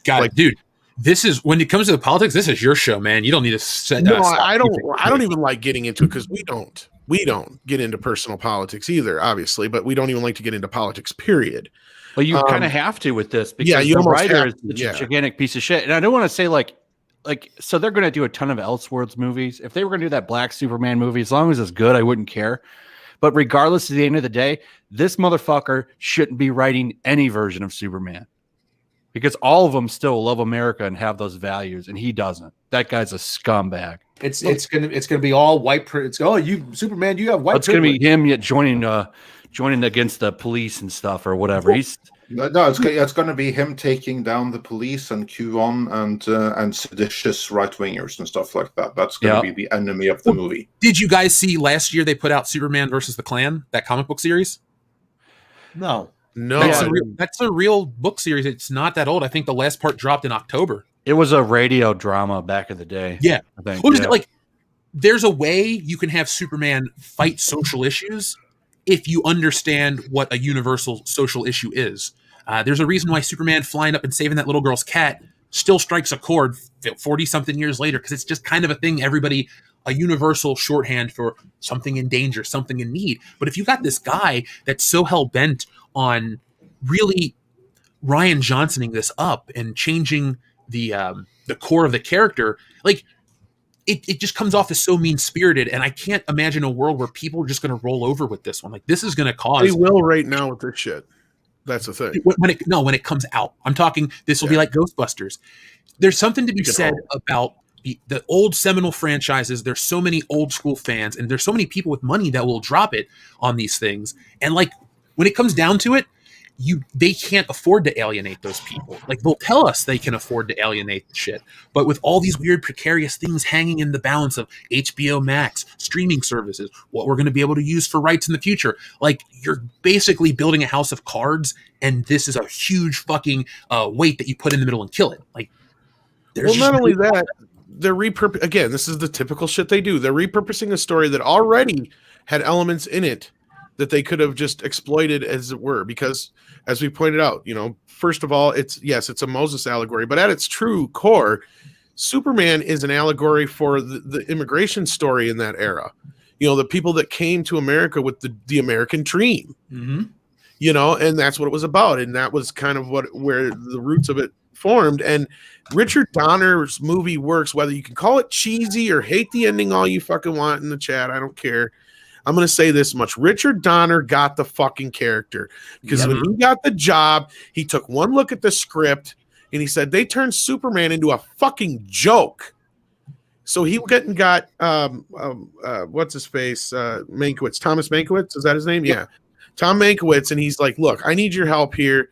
Dude. This is, when it comes to the politics, this is your show, man. You don't need to set. No, I don't even like getting into it, because we don't get into personal politics either, obviously, but we don't even like to get into politics, period. Well, you kind of have to with this, because the writer is a gigantic piece of shit. And I don't want to say like, so they're going to do a ton of Elseworlds movies. If they were going to do that Black Superman movie, as long as it's good, I wouldn't care. But regardless, at the end of the day, this motherfucker shouldn't be writing any version of Superman, because all of them still love America and have those values, and he doesn't. That guy's a scumbag. It's gonna be all white. You Superman, you have white. It's gonna be him yet joining against the police and stuff or whatever. It's going to be him taking down the police and QAnon and seditious right wingers and stuff like that. That's going to be the enemy of the movie. Did you guys see last year they put out Superman versus the Klan, that comic book series? No. That's a real book series. It's not that old. I think the last part dropped in October. It was a radio drama back in the day. Yeah, I think. Like, there's a way you can have Superman fight social issues if you understand what a universal social issue is. There's a reason why Superman flying up and saving that little girl's cat still strikes a chord 40-something years later, because it's just kind of a universal shorthand for something in danger, something in need. But if you got this guy that's so hell-bent on really Ryan Johnsoning this up and changing the core of the character, like, it just comes off as so mean-spirited, and I can't imagine a world where people are just going to roll over with this one. Like, this is going to cause... They will right now with this shit. That's the thing. When it comes out, I'm talking, this will be like Ghostbusters. There's something to be said about the old seminal franchises. There's so many old school fans, and there's so many people with money that will drop it on these things. And like, when it comes down to it, they can't afford to alienate those people. Like, they'll tell us they can afford to alienate the shit, but with all these weird precarious things hanging in the balance of HBO Max, streaming services, what we're going to be able to use for rights in the future, like, you're basically building a house of cards, and this is a huge fucking weight that you put in the middle and kill it. Like, not only that, they're repurposing. Again, this is the typical shit they do. They're repurposing a story that already had elements in it that they could have just exploited, as it were, because, as we pointed out, first of all, it's a Moses allegory, but at its true core, Superman is an allegory for the immigration story in that era. the people that came to America with the American dream. Mm-hmm. And that's what it was about, and that was kind of where the roots of it formed. And Richard Donner's movie works, whether you can call it cheesy or hate the ending all you fucking want in the chat. I don't care. I'm going to say this much. Richard Donner got the fucking character, because when he got the job, he took one look at the script and he said, they turned Superman into a fucking joke. So he got what's his face? Mankiewicz, Thomas Mankiewicz. Is that his name? Yeah. Tom Mankiewicz. And he's like, look, I need your help here.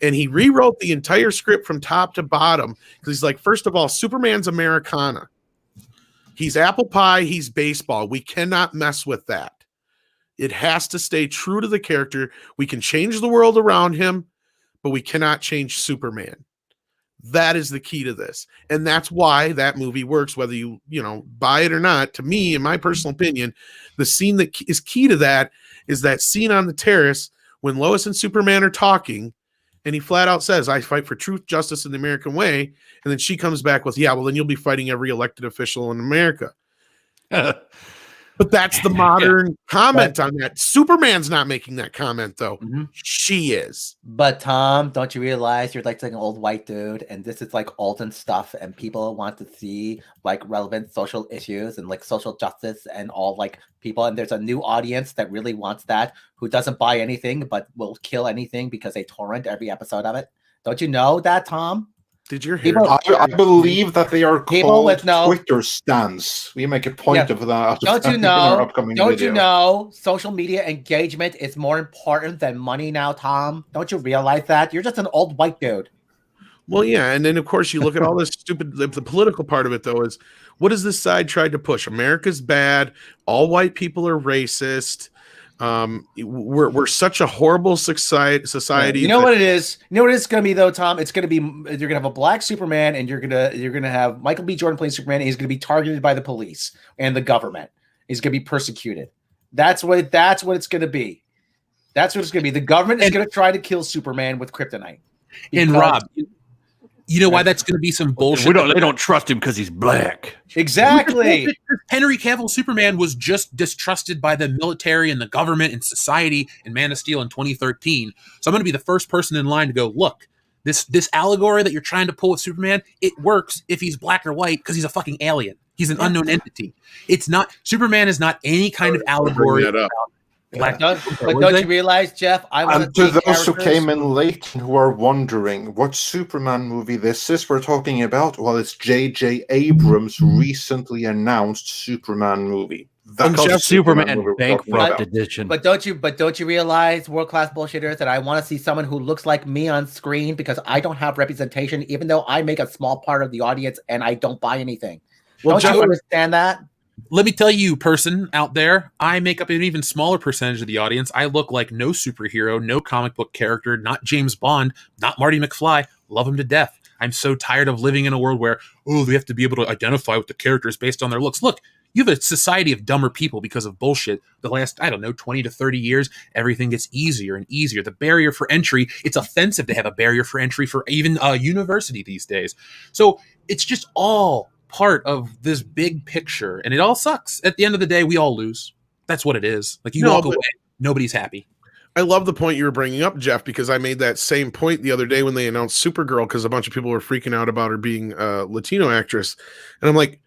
And he rewrote the entire script from top to bottom, because he's like, first of all, Superman's Americana. He's apple pie. He's baseball. We cannot mess with that. It has to stay true to the character. We can change the world around him, but we cannot change Superman. That is the key to this. And that's why that movie works, whether you buy it or not. To me, in my personal opinion, the scene that is key to that is that scene on the terrace when Lois and Superman are talking, and he flat out says, I fight for truth, justice, and the American way. And then she comes back with, yeah, well, then you'll be fighting every elected official in America. But that's the modern comment on that. Superman's not making that comment, though. Mm-hmm. She is. But Tom, don't you realize you're like an old white dude, and this is like olden stuff, and people want to see like relevant social issues and like social justice and all like people, and there's a new audience that really wants that, who doesn't buy anything but will kill anything because they torrent every episode of it. Don't you know that, Tom? Did your hair? I believe that they are called Twitter stans. We make a point of that. Don't you know? Don't you know? Social media engagement is more important than money now, Tom. Don't you realize that? You're just an old white dude. Well, yeah, and then of course you look at all this stupid. The political part of it, though, is what has this side tried to push? America's bad. All white people are racist. We're such a horrible society. You know what it is? You know what it's going to be, though, Tom? It's going to be, you're going to have a black Superman, and you're going to have Michael B. Jordan playing Superman, and he's going to be targeted by the police and the government. He's going to be persecuted. That's what it's going to be. That's what it's going to be. The government is going to try to kill Superman with kryptonite. And Rob, you know why that's going to be some bullshit? They don't trust him because he's black. Exactly. Henry Cavill Superman was just distrusted by the military and the government and society in Man of Steel in 2013. So I'm going to be the first person in line to go, look, this allegory that you're trying to pull with Superman, it works if he's black or white because he's a fucking alien. He's an unknown entity. It's not, Superman is not any kind of allegory about But don't you realize, Jeff? And to those who came in late and who are wondering what Superman movie this is we're talking about, well, it's J.J. Abrams' recently announced Superman movie. That's called Superman Bankrupt Edition. But don't you realize, world class bullshitters, that I want to see someone who looks like me on screen because I don't have representation, even though I make a small part of the audience and I don't buy anything. Well, don't you understand that? Let me tell you, person out there, I make up an even smaller percentage of the audience. I look like no superhero, no comic book character, not James Bond, not Marty McFly. Love him to death. I'm so tired of living in a world where, we have to be able to identify with the characters based on their looks. Look, you have a society of dumber people because of bullshit. The last, 20 to 30 years, everything gets easier and easier. The barrier for entry, it's offensive to have a barrier for entry for even a university these days. So it's just all part of this big picture, and it all sucks. At the end of the day, we all lose. That's what it is. Like, you walk away, nobody's happy. I love the point you were bringing up, Jeff, because I made that same point the other day when they announced Supergirl, because a bunch of people were freaking out about her being a Latino actress, and I'm like,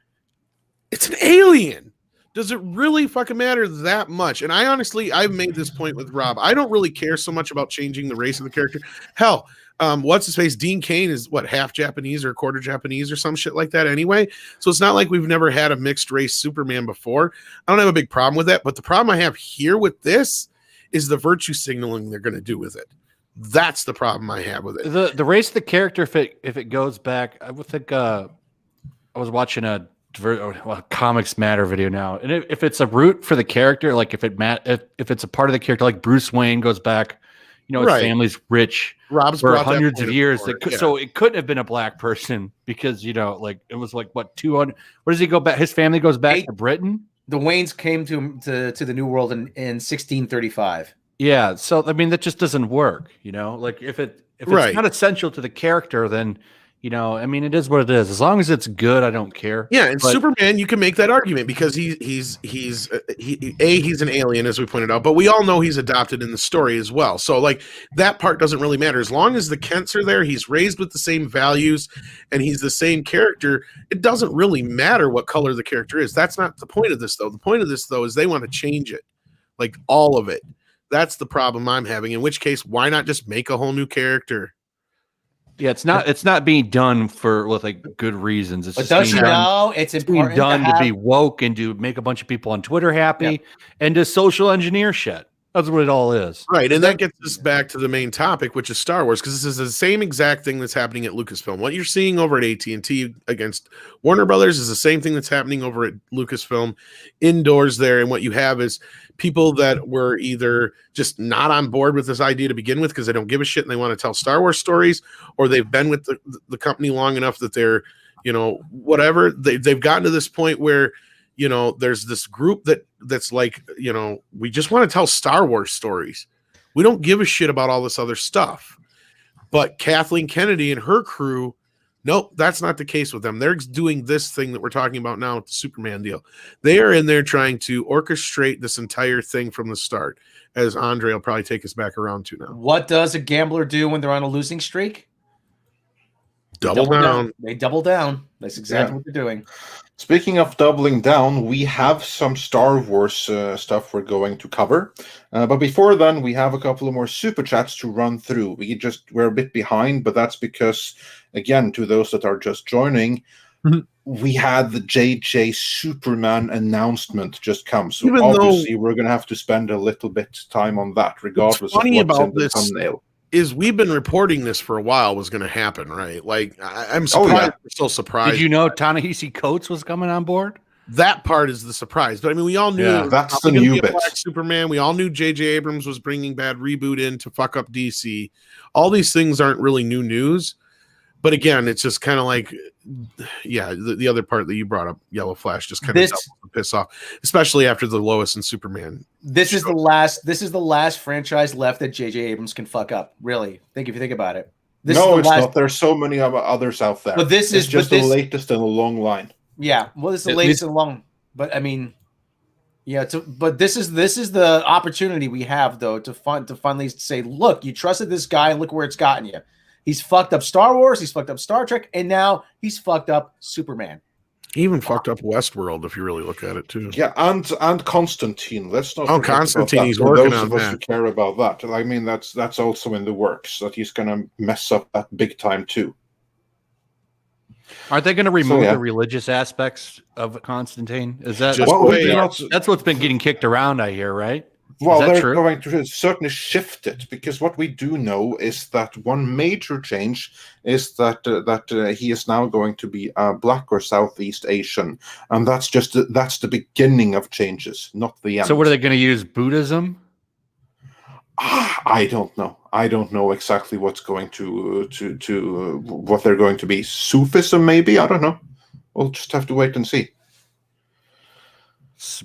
it's an alien. Does it really fucking matter that much? And I've made this point with Rob. I don't really care so much about changing the race of the character. Hell, what's his face? Dean Cain is half Japanese or quarter Japanese or some shit like that anyway. So it's not like we've never had a mixed race Superman before. I don't have a big problem with that. But the problem I have here with this is the virtue signaling they're going to do with it. That's the problem I have with it. The race of the character, if it goes back, I would think I was watching a Comics Matter video now, and if it's a root for the character, like if it's a part of the character, like Bruce Wayne goes back, his family's rich for hundreds of years. So it couldn't have been a black person because it was like what 200. Where does he go back? His family goes back to Britain. The Waynes came to the New World in 1635. Yeah, so I mean that just doesn't work. Like if it's not essential to the character, then You know, I mean, it is what it is. As long as it's good, I don't care. Yeah, and But- Superman, you can make that argument because he's an alien, as we pointed out, but we all know he's adopted in the story as well. So like that part doesn't really matter as long as the Kents are there. He's raised with the same values, and he's the same character. It doesn't really matter what color the character is. That's not the point of this, though. The point of this, though, is they want to change it, like all of it. That's the problem I'm having. In which case, why not just make a whole new character? Yeah, it's not being done with like good reasons. It's But just don't being you done, know it's important being done to, to be woke and to make a bunch of people on Twitter happy and to social engineer shit. That's what it all is. Right, and that gets us back to the main topic, which is Star Wars, because this is the same exact thing that's happening at Lucasfilm. What you're seeing over at AT&T against Warner Brothers is the same thing that's happening over at Lucasfilm indoors there, and what you have is people that were either just not on board with this idea to begin with because they don't give a shit and they want to tell Star Wars stories, or they've been with the company long enough that they're, you know, whatever. They've gotten to this point where, you know, there's this group that's like, you know, we just want to tell Star Wars stories. We don't give a shit about all this other stuff. But Kathleen Kennedy and her crew, nope, that's not the case with them. They're doing this thing that we're talking about now with the Superman deal. They are in there trying to orchestrate this entire thing from the start, as Andre will probably take us back around to now. What does a gambler do when they're on a losing streak? Double down. They double down. That's exactly what they're doing. Speaking of doubling down, we have some Star Wars stuff we're going to cover. But before then, we have a couple of more super chats to run through. We're a bit behind, but that's because, again, to those that are just joining, we had the JJ Superman announcement just come. So obviously, we're going to have to spend a little bit time on that, regardless of what's in the thumbnail. Is we've been reporting this for a while was going to happen, right? Like, I'm surprised. We're still surprised. Did you know Ta-Nehisi Coates was coming on board? That part is the surprise. But I mean, we all knew that's the new bit. Black Superman. We all knew J.J. Abrams was bringing bad reboot in to fuck up DC. All these things aren't really new news. But again, it's just kind of like, yeah, the other part that you brought up, Yellow Flash, just kind of piss off, especially after the Lois and Superman. This is the last franchise left that J.J. Abrams can fuck up. Really, if you think about it. It's not. There's so many others out there. But this is just the latest in a long line. Yeah, well, this is the latest in a long. But I mean, yeah. But this is the opportunity we have though to finally say, look, you trusted this guy, and look where it's gotten you. He's fucked up Star Wars, he's fucked up Star Trek, and now he's fucked up Superman. He even fucked up Westworld, if you really look at it, too. Yeah, and Constantine. Let's not. Oh, Constantine, he's working on that. Those of us who care about that. I mean, that's also in the works, that he's going to mess up that big time, too. Aren't they going to remove the religious aspects of Constantine? Is that that's what's been getting kicked around, I hear, right? Well, they're going to certainly shift it, because what we do know is that one major change is that he is now going to be Black or Southeast Asian, and that's the beginning of changes, not the end. So, what are they going to use? Buddhism? I don't know. I don't know exactly what's going to what they're going to be. Sufism, maybe. I don't know. We'll just have to wait and see.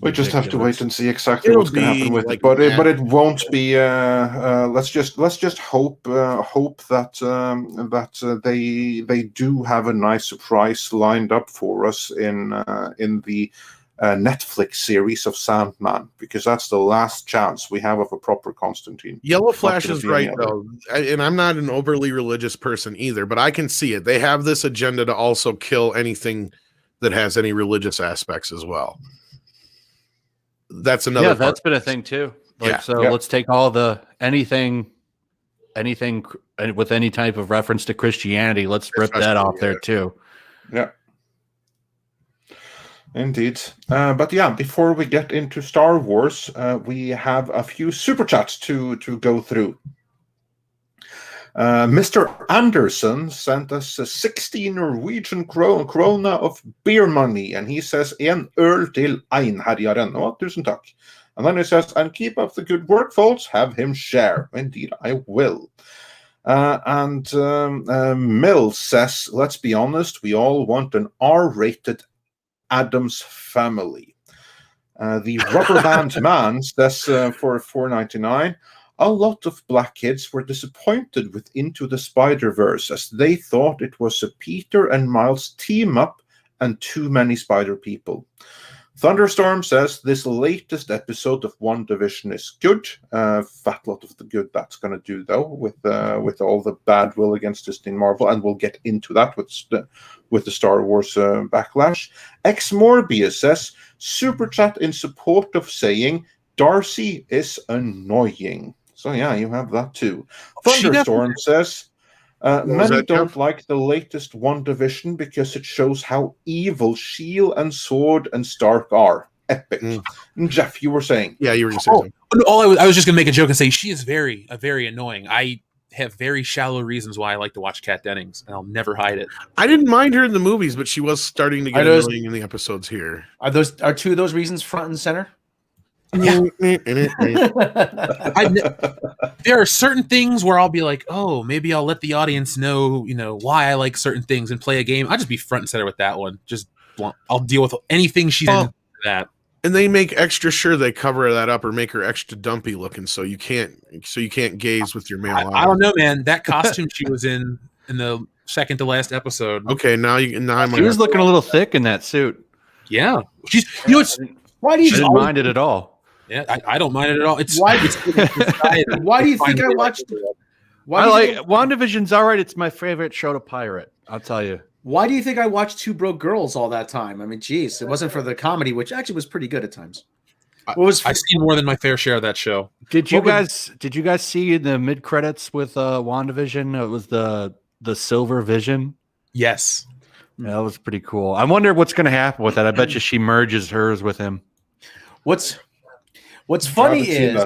We just have to wait and see exactly what's going to happen with it, but it won't be. Let's just hope that they do have a nice surprise lined up for us in the Netflix series of Sandman, because that's the last chance we have of a proper Constantine. Yellow Flash is right though, and I'm not an overly religious person either, but I can see it. They have this agenda to also kill anything that has any religious aspects as well. That's another. Yeah, that's been a thing too. Let's take all the anything with any type of reference to Christianity. Let's rip that off there too. Yeah, indeed. But yeah, before we get into Star Wars, we have a few super chats to go through. Mr. Anderson sent us 16 Norwegian krona of beer money, and he says, en øl til Einherjaren. Oh, tusen takk. And then he says, and keep up the good work, folks. Have him share. Indeed, I will. And Mill says, let's be honest, we all want an R-rated Addams Family. The Rubber Band Man says for $4.99, A lot of black kids were disappointed with Into the Spider-Verse as they thought it was a Peter and Miles team-up and too many spider people. Thunderstorm says this latest episode of WandaVision is good. Fat lot of the good that's going to do, though, with all the bad will against Disney and Marvel, and we'll get into that with the Star Wars Backlash. X Morbius says, super chat in support of saying, Darcy is annoying. So yeah, you have that too. Thunderstorm says, many don't like the latest WandaVision because it shows how evil Shield and Sword and Stark are. Epic. And Jeff, you were saying? Yeah, you were going to say something. I was just going to make a joke and say she is very annoying. I have very shallow reasons why I like to watch Kat Dennings, and I'll never hide it. I didn't mind her in the movies, but she was starting to get annoying in the episodes here. Are two of those reasons front and center? Yeah. There are certain things where I'll be like, oh, maybe I'll let the audience know, why I like certain things and play a game. I'll just be front and center with that one. I'll deal with anything she's in that. And they make extra sure they cover that up or make her extra dumpy looking, so you can't gaze with your male eye. I don't know, man. That costume she was in the second to last episode. Okay, now she was looking a little thick in that suit. Yeah, she's. Why do you didn't mind it at all? Yeah, I don't mind it at all. Why do you think I watched? WandaVision's all right. It's my favorite show to pirate. I'll tell you. Why do you think I watched Two Broke Girls all that time? I mean, geez, it wasn't for the comedy, which actually was pretty good at times. I've seen more than my fair share of that show. Did you guys see in the mid credits with WandaVision? It was the Silver Vision. Yes, yeah, that was pretty cool. I wonder what's going to happen with that. I bet you she merges hers with him. What's funny is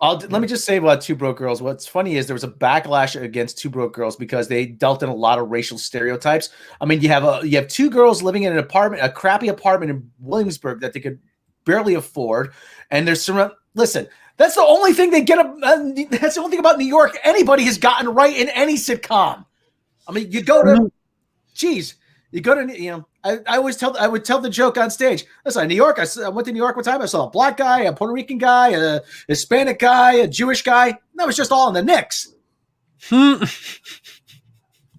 let me just say about Two Broke Girls. What's funny is there was a backlash against Two Broke Girls because they dealt in a lot of racial stereotypes. I mean, you have two girls living in a crappy apartment in Williamsburg that they could barely afford, and there's some. Listen, that's the only thing they get. That's the only thing about New York anybody has gotten right in any sitcom. I mean, you go to, you go to, I would tell the joke on stage. Listen, New York, I went to New York one time. I saw a black guy, a Puerto Rican guy, a Hispanic guy, a Jewish guy. That was just all in the Knicks. Well,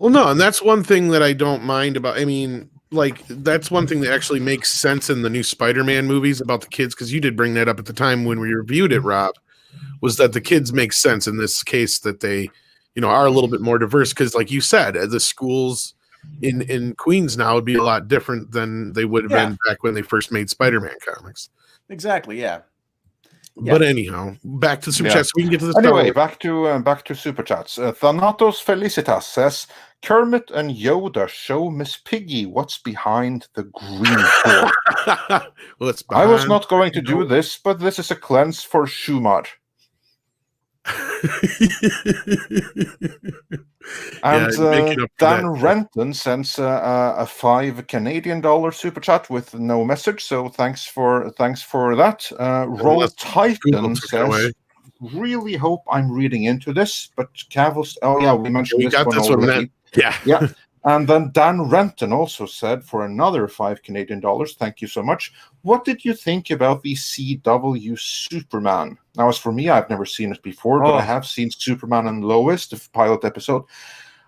no, and that's one thing that I don't mind about. I mean, that's one thing that actually makes sense in the new Spider-Man movies about the kids, because you did bring that up at the time when we reviewed it, Rob, was that the kids make sense in this case that they, are a little bit more diverse, because like you said, the schools in Queens now would be a lot different than they would have been back when they first made Spider-Man comics. Exactly, yeah. But anyhow, back to super chats. We can get to this. Anyway, back to super chats. Thanatos Felicitas says, Kermit and Yoda show Miss Piggy what's behind the green door. Well, I was not going to do this, but this is a cleanse for Shumar. And Dan Renton sends a $5 Canadian super chat with no message, so thanks for that. Roll Titan says, really hope I'm reading into this, but Cavils. Oh yeah, we mentioned this one already. Yeah. And then Dan Renton also said, for another $5 Canadian, thank you so much. What did you think about the CW Superman? Now, as for me, I've never seen it before, but I have seen Superman and Lois, the pilot episode.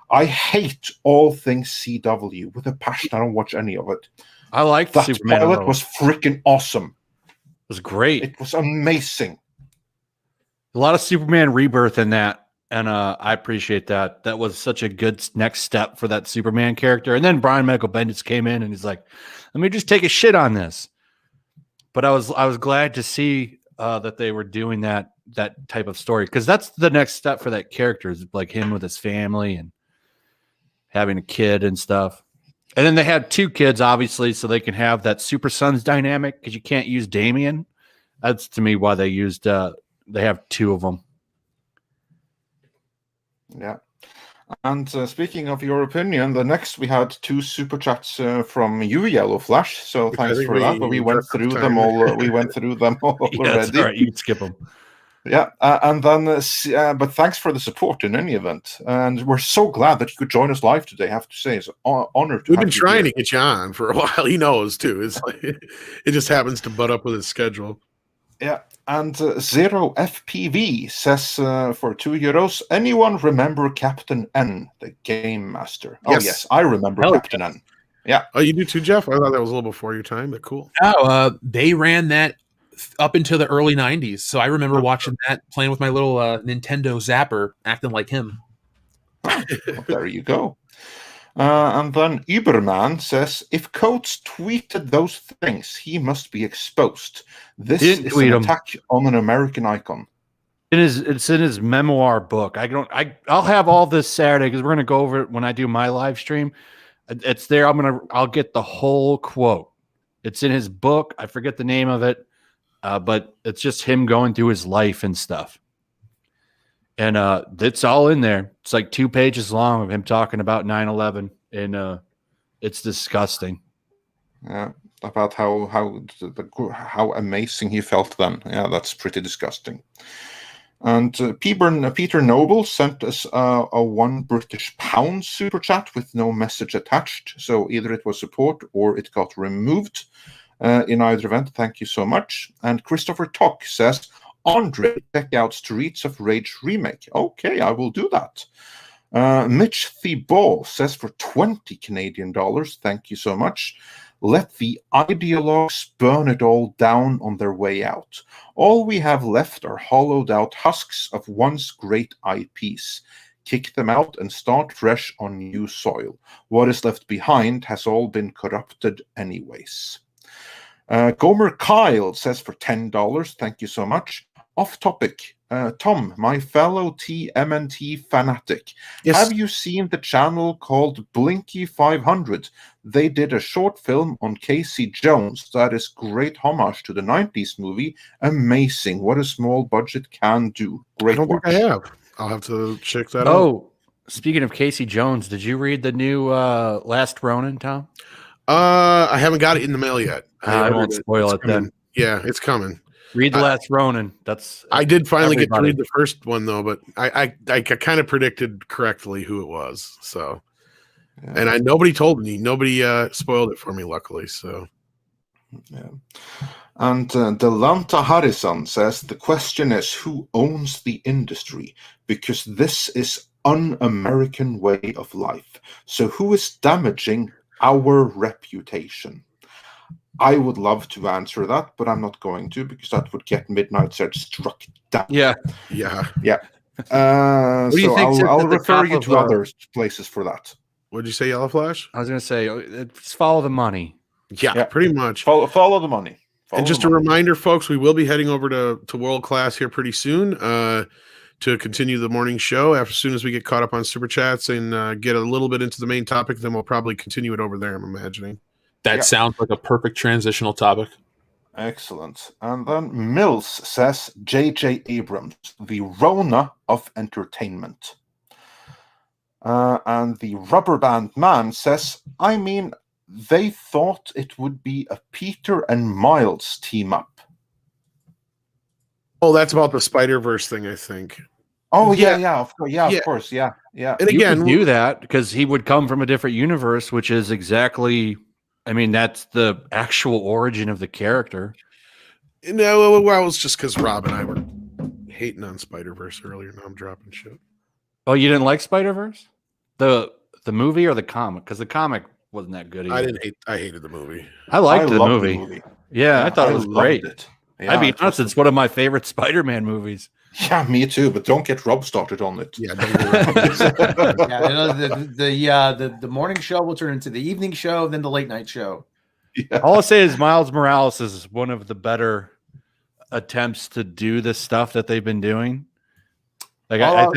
I hate all things CW with a passion. I don't watch any of it. I like that Superman. Pilot was freaking awesome. It was great. It was amazing. A lot of Superman rebirth in that. And I appreciate that. That was such a good next step for that Superman character. And then Brian Michael Bendis came in and he's like, let me just take a shit on this. But I was glad to see that they were doing that type of story, because that's the next step for that character, is like him with his family and having a kid and stuff. And then they had two kids, obviously, so they can have that Super Sons dynamic, because you can't use Damian. That's to me why they used they have two of them. Yeah. And speaking of your opinion, the next we had two super chats from you, Yellow Flash. So thanks for that. But we went through them all. We went through them all already. All right, you can skip them. Yeah, and then, but thanks for the support in any event. And we're so glad that you could join us live today. I have to say, it's an honor to. We've been trying to get you on for a while. He knows too. It's like, it just happens to butt up with his schedule. Yeah, and Zero FPV says for €2, anyone remember Captain N, the Game Master? Yes. Oh, yes, I remember Captain N. Yeah. Oh, you do too, Jeff? I thought that was a little before your time, but cool. Oh, they ran that up into the early 90s. So I remember watching that, playing with my little Nintendo Zapper, acting like him. Well, there you go. And then Uberman says, if Coates tweeted those things, he must be exposed. This is an attack on an American icon. It's in his memoir book. I'll have all this Saturday because we're gonna go over it when I do my live stream. It's there. I'll get the whole quote. It's in his book. I forget the name of it, but it's just him going through his life and stuff. And it's all in there. It's like 2 pages long of him talking about 9/11, and it's disgusting. Yeah, about how amazing he felt then. Yeah, that's pretty disgusting. And Peter Noble sent us a £1 British super chat with no message attached. So either it was support or it got removed. In either event, thank you so much. And Christopher Tock says, Andre, check out Streets of Rage remake. Okay, I will do that. Mitch Thibault says for $20 Canadian, thank you so much. Let the ideologues burn it all down on their way out. All we have left are hollowed out husks of once great IPs. Kick them out and start fresh on new soil. What is left behind has all been corrupted anyways. Gomer Kyle says for $10, thank you so much. Off topic, Tom, my fellow TMNT fanatic, yes. Have you seen the channel called Blinky 500? They did a short film on Casey Jones that is great homage to the 90s movie. Amazing. What a small budget can do. Great I don't watch. think I have. I'll have to check that out. Oh, speaking of Casey Jones, did you read the new Last Ronin, Tom? I haven't got it in the mail yet. I won't spoil it then. Yeah, it's coming. Read The Last Ronin. I did finally get to read the first one though, but I kind of predicted correctly who it was. So, yeah. And nobody told me. Nobody spoiled it for me, luckily. So, yeah. And Delanta Harrison says the question is who owns the industry, because this is un-American way of life. So who is damaging our reputation? I would love to answer that, but I'm not going to because that would get Midnight Edge struck down. Yeah. So I'll refer you to other places for that. What did you say, Yellow Flash? I was going to say, it's follow the money. Yeah, pretty much. Follow the money. And just a reminder, folks, we will be heading over to World Class here pretty soon to continue the morning show. As soon as we get caught up on Super Chats and get a little bit into the main topic, then we'll probably continue it over there, I'm imagining. That sounds like a perfect transitional topic. Excellent. And then Mills says, J.J. Abrams, the Rona of entertainment. And the Rubber Band Man says, I mean, they thought it would be a Peter and Miles team up. Oh, that's about the Spider-Verse thing, I think. Oh, yeah, of course. And again, you do that because he would come from a different universe, which is exactly... I mean, that's the actual origin of the character. No, well, it's just because Rob and I were hating on Spider-Verse earlier. Now I'm dropping shit. Oh, you didn't like Spider-Verse? The movie or the comic? Because the comic wasn't that good either. I hated the movie. I liked the movie. Yeah, I thought it was great. Yeah, I'd be honest, it's one of my favorite Spider-Man movies. Yeah, me too. But don't get Rob started on it. Yeah, the morning show will turn into the evening show, then the late night show. Yeah. All I'll say is Miles Morales is one of the better attempts to do the stuff that they've been doing. Like I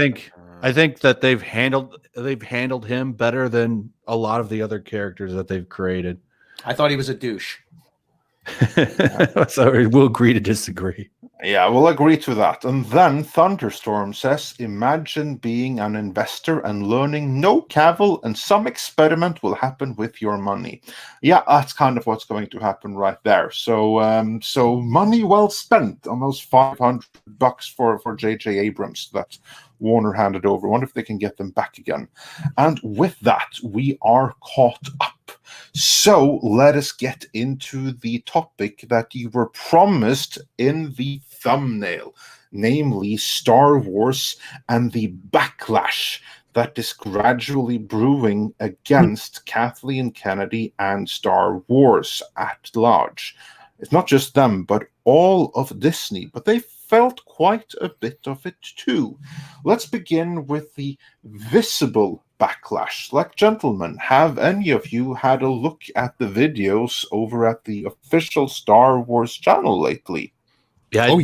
think that they've handled him better than a lot of the other characters that they've created. I thought he was a douche. So we'll agree to disagree. Yeah, we'll agree to that. And then Thunderstorm says, imagine being an investor and learning no cavil and some experiment will happen with your money. Yeah, that's kind of what's going to happen right there. So so money well spent on those $500 for J.J. Abrams that Warner handed over. I wonder if they can get them back again. And with that, we are caught up. So let us get into the topic that you were promised in the thumbnail, namely Star Wars and the backlash that is gradually brewing against Kathleen Kennedy and Star Wars at large. It's not just them, but all of Disney, but they felt quite a bit of it too. Let's begin with the visible backlash. Like, gentlemen, have any of you had a look at the videos over at the official Star Wars channel lately? Yeah,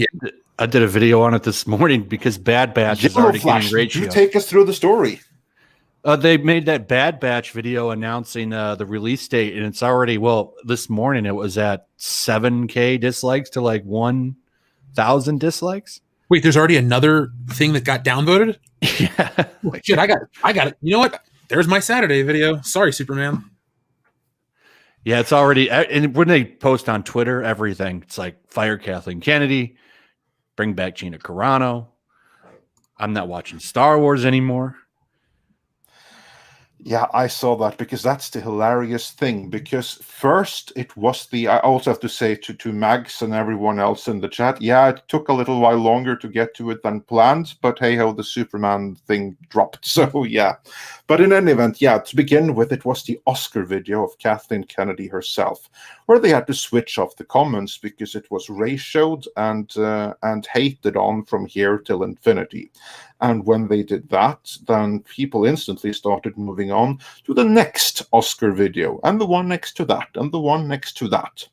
I did a video on it this morning because Bad Batch is already getting ratio. Do take us through the story. They made that Bad Batch video announcing the release date, and it's already, this morning it was at 7K dislikes to like 1,000 dislikes. Wait, there's already another thing that got downvoted? Yeah. Shit, I got it. You know what? There's my Saturday video. Sorry, Superman. Yeah, it's already, and when they post on Twitter, everything, it's like fire Kathleen Kennedy, bring back Gina Carano. I'm not watching Star Wars anymore. Yeah, I saw that because that's the hilarious thing. Because first it was I also have to say to Mags and everyone else in the chat, yeah, it took a little while longer to get to it than planned, but hey ho, the Superman thing dropped. So yeah. But in any event, yeah, to begin with, it was the Oscar video of Kathleen Kennedy herself, where they had to switch off the comments because it was ratioed and hated on from here till infinity. And when they did that, then people instantly started moving on to the next Oscar video, and the one next to that, and the one next to that.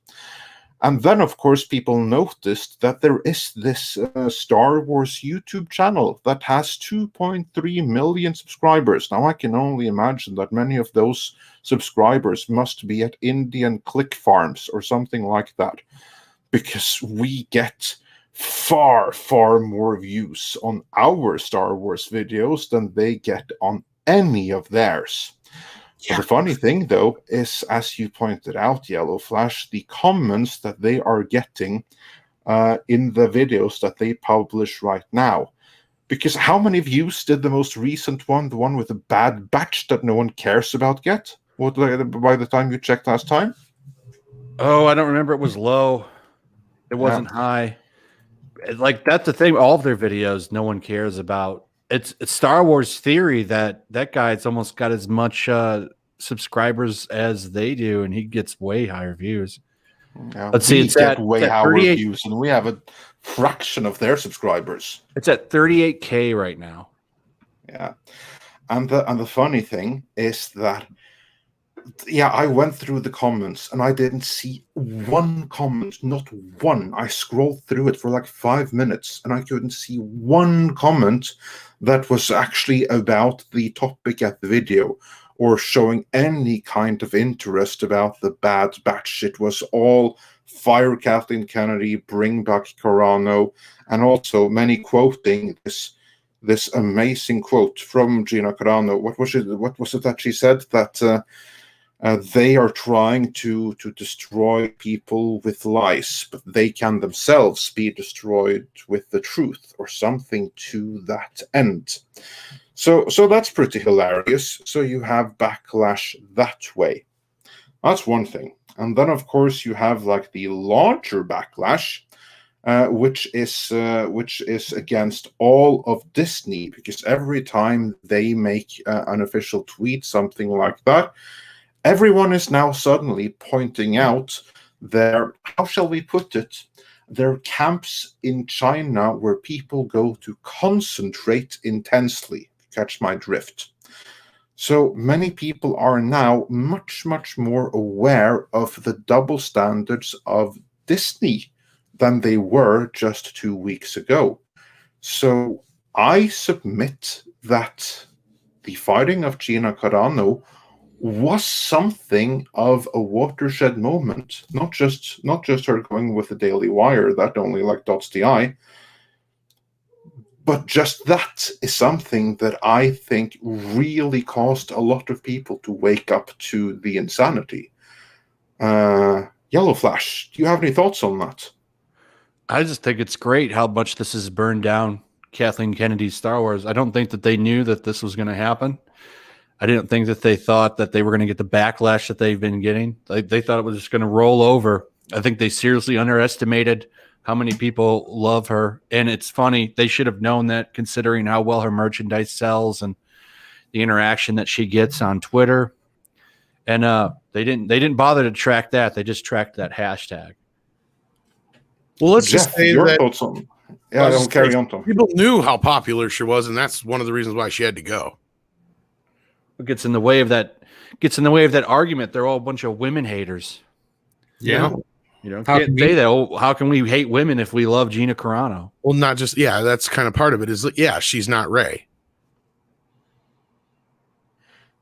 And then, of course, people noticed that there is this Star Wars YouTube channel that has 2.3 million subscribers. Now, I can only imagine that many of those subscribers must be at Indian click farms or something like that, because we get far, far more views on our Star Wars videos than they get on any of theirs. Yeah. The funny thing, though, is, as you pointed out, Yellow Flash, the comments that they are getting in the videos that they publish right now. Because how many views did the most recent one, the one with the Bad Batch that no one cares about, get? What, by the time you checked last time? Oh, I don't remember. It was low. It wasn't high. Like, that's the thing. All of their videos, no one cares about. It's Star Wars Theory that guy's almost got as much subscribers as they do, and he gets way higher views. Yeah, let's see, it's at way higher views, and we have a fraction of their subscribers. It's at 38K right now. Yeah, and the funny thing is that, yeah, I went through the comments and I didn't see one comment, not one. I scrolled through it for like 5 minutes and I couldn't see one comment that was actually about the topic at the video or showing any kind of interest about the Bad Batch. It was all fire Kathleen Kennedy, bring back Carano, and also many quoting this amazing quote from Gina Carano. What was it that she said? That they are trying to destroy people with lies, but they can themselves be destroyed with the truth, or something to that end. So that's pretty hilarious. So you have backlash that way. That's one thing. And then, of course, you have like the larger backlash, which is against all of Disney, because every time they make an official tweet, something like that, everyone is now suddenly pointing out their, how shall we put it, their camps in China where people go to concentrate intensely. Catch my drift. So many people are now much, much more aware of the double standards of Disney than they were just 2 weeks ago. So I submit that the fighting of Gina Carano was something of a watershed moment. Not just her going with the Daily Wire, that only like dots the I, but just that is something that I think really caused a lot of people to wake up to the insanity. Yellow Flash, do you have any thoughts on that? I just think it's great how much this has burned down Kathleen Kennedy's Star Wars. I don't think that they knew that this was going to happen. I didn't think that they thought that they were going to get the backlash that they've been getting. They thought it was just going to roll over. I think they seriously underestimated how many people love her. And it's funny, they should have known that, considering how well her merchandise sells and the interaction that she gets on Twitter. And they didn't bother to track that. They just tracked that hashtag. Well, let's Jeff, just say your that thoughts on. Yeah, don't carry on, Tom. people knew how popular she was, and that's one of the reasons why she had to go. What gets in the way of that argument? They're all a bunch of women haters. Yeah. You know, How can't can say we- that. Oh, how can we hate women if we love Gina Carano? Well, not just that's kind of part of it. Is she's not Ray.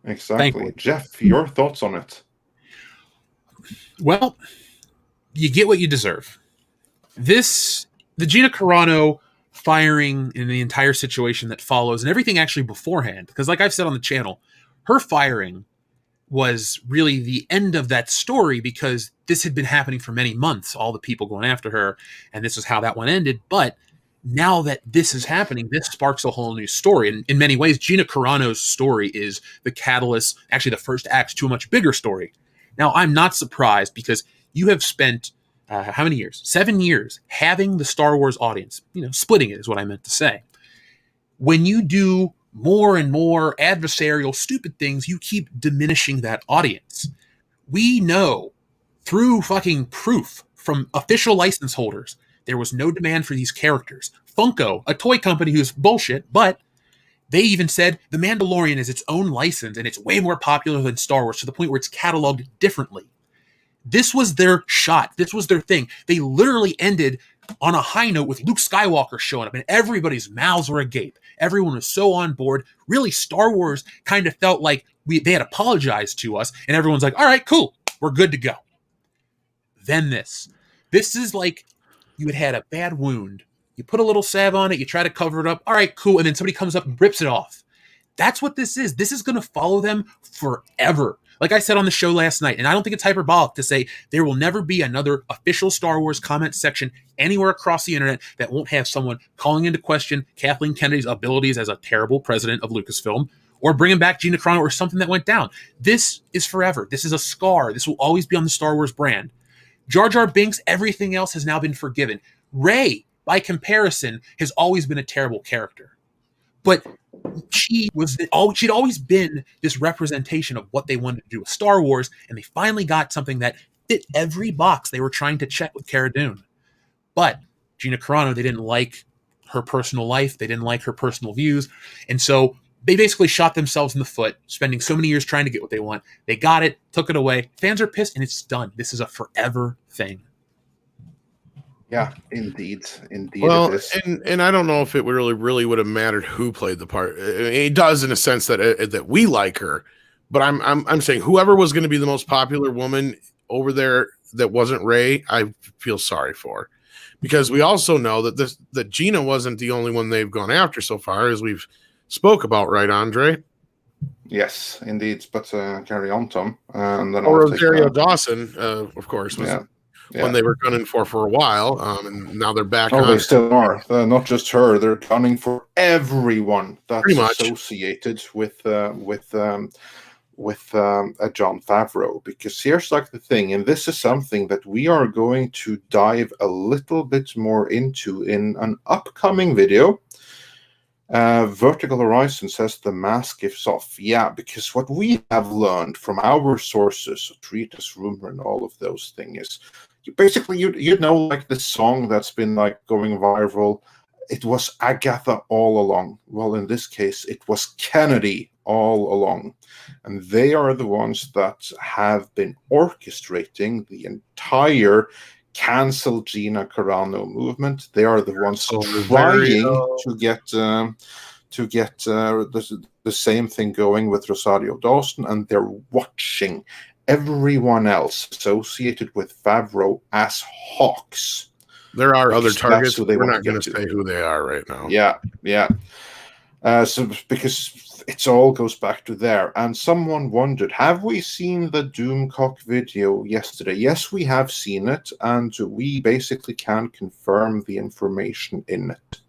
Exactly. Jeff, your thoughts on it? Well, you get what you deserve. The Gina Carano firing and the entire situation that follows and everything actually beforehand, because like I've said on the channel, her firing was really the end of that story, because this had been happening for many months, all the people going after her, and this is how that one ended. But now that this is happening, this sparks a whole new story. And in many ways, Gina Carano's story is the catalyst, actually the first act to a much bigger story. Now, I'm not surprised, because you have spent how many years? 7 years having the Star Wars audience, splitting it is what I meant to say. When you do more and more adversarial, stupid things, you keep diminishing that audience. We know through fucking proof from official license holders, there was no demand for these characters. Funko, a toy company who's bullshit, but they even said The Mandalorian is its own license and it's way more popular than Star Wars, to the point where it's cataloged differently. This was their shot. This was their thing. They literally ended on a high note with Luke Skywalker showing up, and everybody's mouths were agape. Everyone was so on board. Really, Star Wars kind of felt like they had apologized to us, and everyone's like, all right, cool, we're good to go. Then this is like you had a bad wound. You put a little salve on it, you try to cover it up, all right, cool, and then somebody comes up and rips it off. That's what this is. This is going to follow them forever. Like I said on the show last night, and I don't think it's hyperbolic to say there will never be another official Star Wars comment section anywhere across the internet that won't have someone calling into question Kathleen Kennedy's abilities as a terrible president of Lucasfilm, or bringing back Gina Carano, or something that went down. This is forever. This is a scar. This will always be on the Star Wars brand. Jar Jar Binks, everything else has now been forgiven. Rey, by comparison, has always been a terrible character. But she'd always been this representation of what they wanted to do with Star Wars, and they finally got something that fit every box they were trying to check with Cara Dune. But Gina Carano, they didn't like her personal life, they didn't like her personal views, and so they basically shot themselves in the foot, spending so many years trying to get what they want. They got it, took it away. Fans are pissed, and it's done. This is a forever thing. Yeah, indeed. Well, it is. and I don't know if it really would have mattered who played the part. It does, in a sense that we like her, but I'm saying whoever was going to be the most popular woman over there that wasn't Rey, I feel sorry for, because we also know that Gina wasn't the only one they've gone after so far, as we've spoke about, right, Andre? Yes, indeed. But carry on, Tom. And then or I'll take Rosario Dawson, of course, was one they were gunning for a while, and now they're back on. They still are. Not just her. They're gunning for everyone that's associated with John Favreau. Because here's like the thing, and this is something that we are going to dive a little bit more into in an upcoming video. Vertical Horizon says the mask gives off. Yeah, because what we have learned from our sources, Treat Us Rumor and all of those things, is you know, like the song that's been like going viral, it was Agatha all along. Well, in this case, it was Kennedy all along. And they are the ones that have been orchestrating the entire cancel Gina Carano movement. They are the ones trying to get the same thing going with Rosario Dawson, and they're watching everyone else associated with Favreau as hawks. There are other targets. We're not going to say who they are right now. Yeah. So because it all goes back to there. And someone wondered, have we seen the Doomcock video yesterday? Yes, we have seen it, and we basically can confirm the information in it.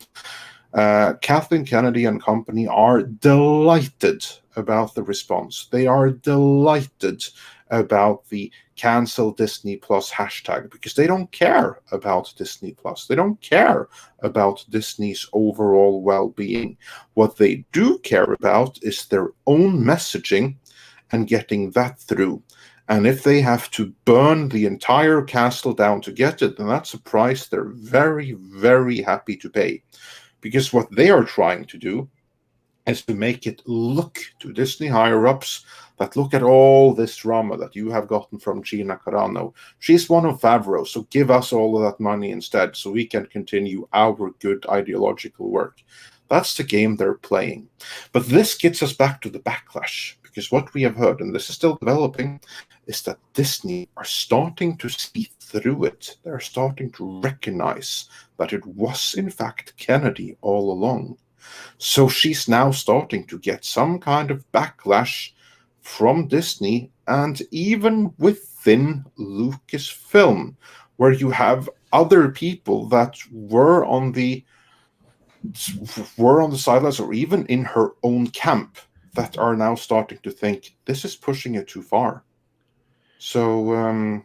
Kathleen Kennedy and company are delighted about the response. They are delighted about the cancel Disney Plus hashtag because they don't care about Disney Plus. They don't care about Disney's overall well-being. What they do care about is their own messaging and getting that through. And if they have to burn the entire castle down to get it, then that's a price they're very, very happy to pay. Because what they are trying to do is to make it look to Disney higher-ups that look at all this drama that you have gotten from Gina Carano. She's one of Favreau, so give us all of that money instead so we can continue our good ideological work. That's the game they're playing. But this gets us back to the backlash, because what we have heard, and this is still developing, is that Disney are starting to see through it. They're starting to recognize that it was, in fact, Kennedy all along. So she's now starting to get some kind of backlash from Disney and even within Lucasfilm, where you have other people that were on the sidelines or even in her own camp that are now starting to think this is pushing it too far. So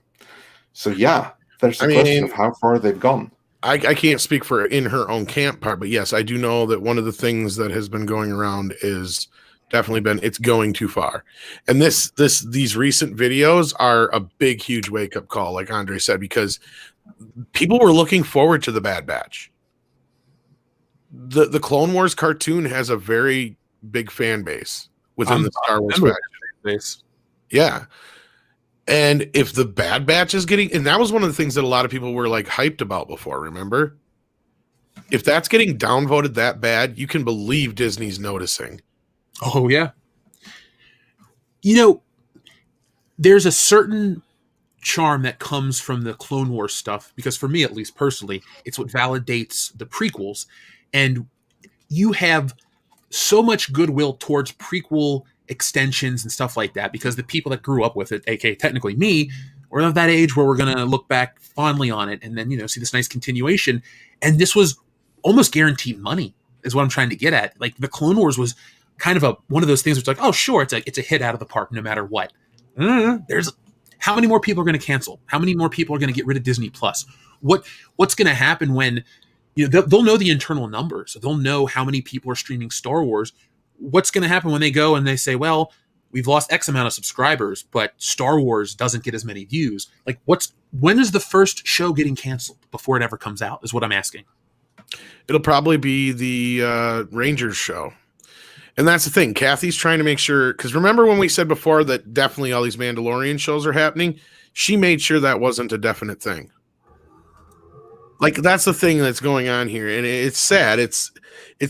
yeah, there's a question of how far they've gone. I can't speak for in her own camp part, but yes, I do know that one of the things that has been going around is definitely been it's going too far. And these recent videos are a big, huge wake-up call, like Andre said, because people were looking forward to the Bad Batch. The Clone Wars cartoon has a very big fan base within the Star Wars base. Yeah. And if the Bad Batch is getting, and that was one of the things that a lot of people were like hyped about before, remember? If that's getting downvoted that bad, you can believe Disney's noticing. Oh, yeah. You know, there's a certain charm that comes from the Clone Wars stuff, because for me, at least personally, it's what validates the prequels. And you have so much goodwill towards prequel extensions and stuff like that, because the people that grew up with it, aka technically me, we're of that age where we're going to look back fondly on it and then, you know, see this nice continuation. And this was almost guaranteed money is what I'm trying to get at. Like the Clone Wars was kind of one of those things where it's like, oh, sure, it's a hit out of the park no matter what. There's how many more people are going to cancel? How many more people are going to get rid of Disney Plus? What's going to happen when, you know, they'll know the internal numbers. They'll know how many people are streaming Star Wars. What's going to happen when they go and they say, well, we've lost X amount of subscribers, but Star Wars doesn't get as many views? Like, when is the first show getting canceled before it ever comes out is what I'm asking. It'll probably be the Rangers show. And that's the thing. Kathy's trying to make sure, because remember when we said before that definitely all these Mandalorian shows are happening? She made sure that wasn't a definite thing. Like, that's the thing that's going on here. And it's sad. It's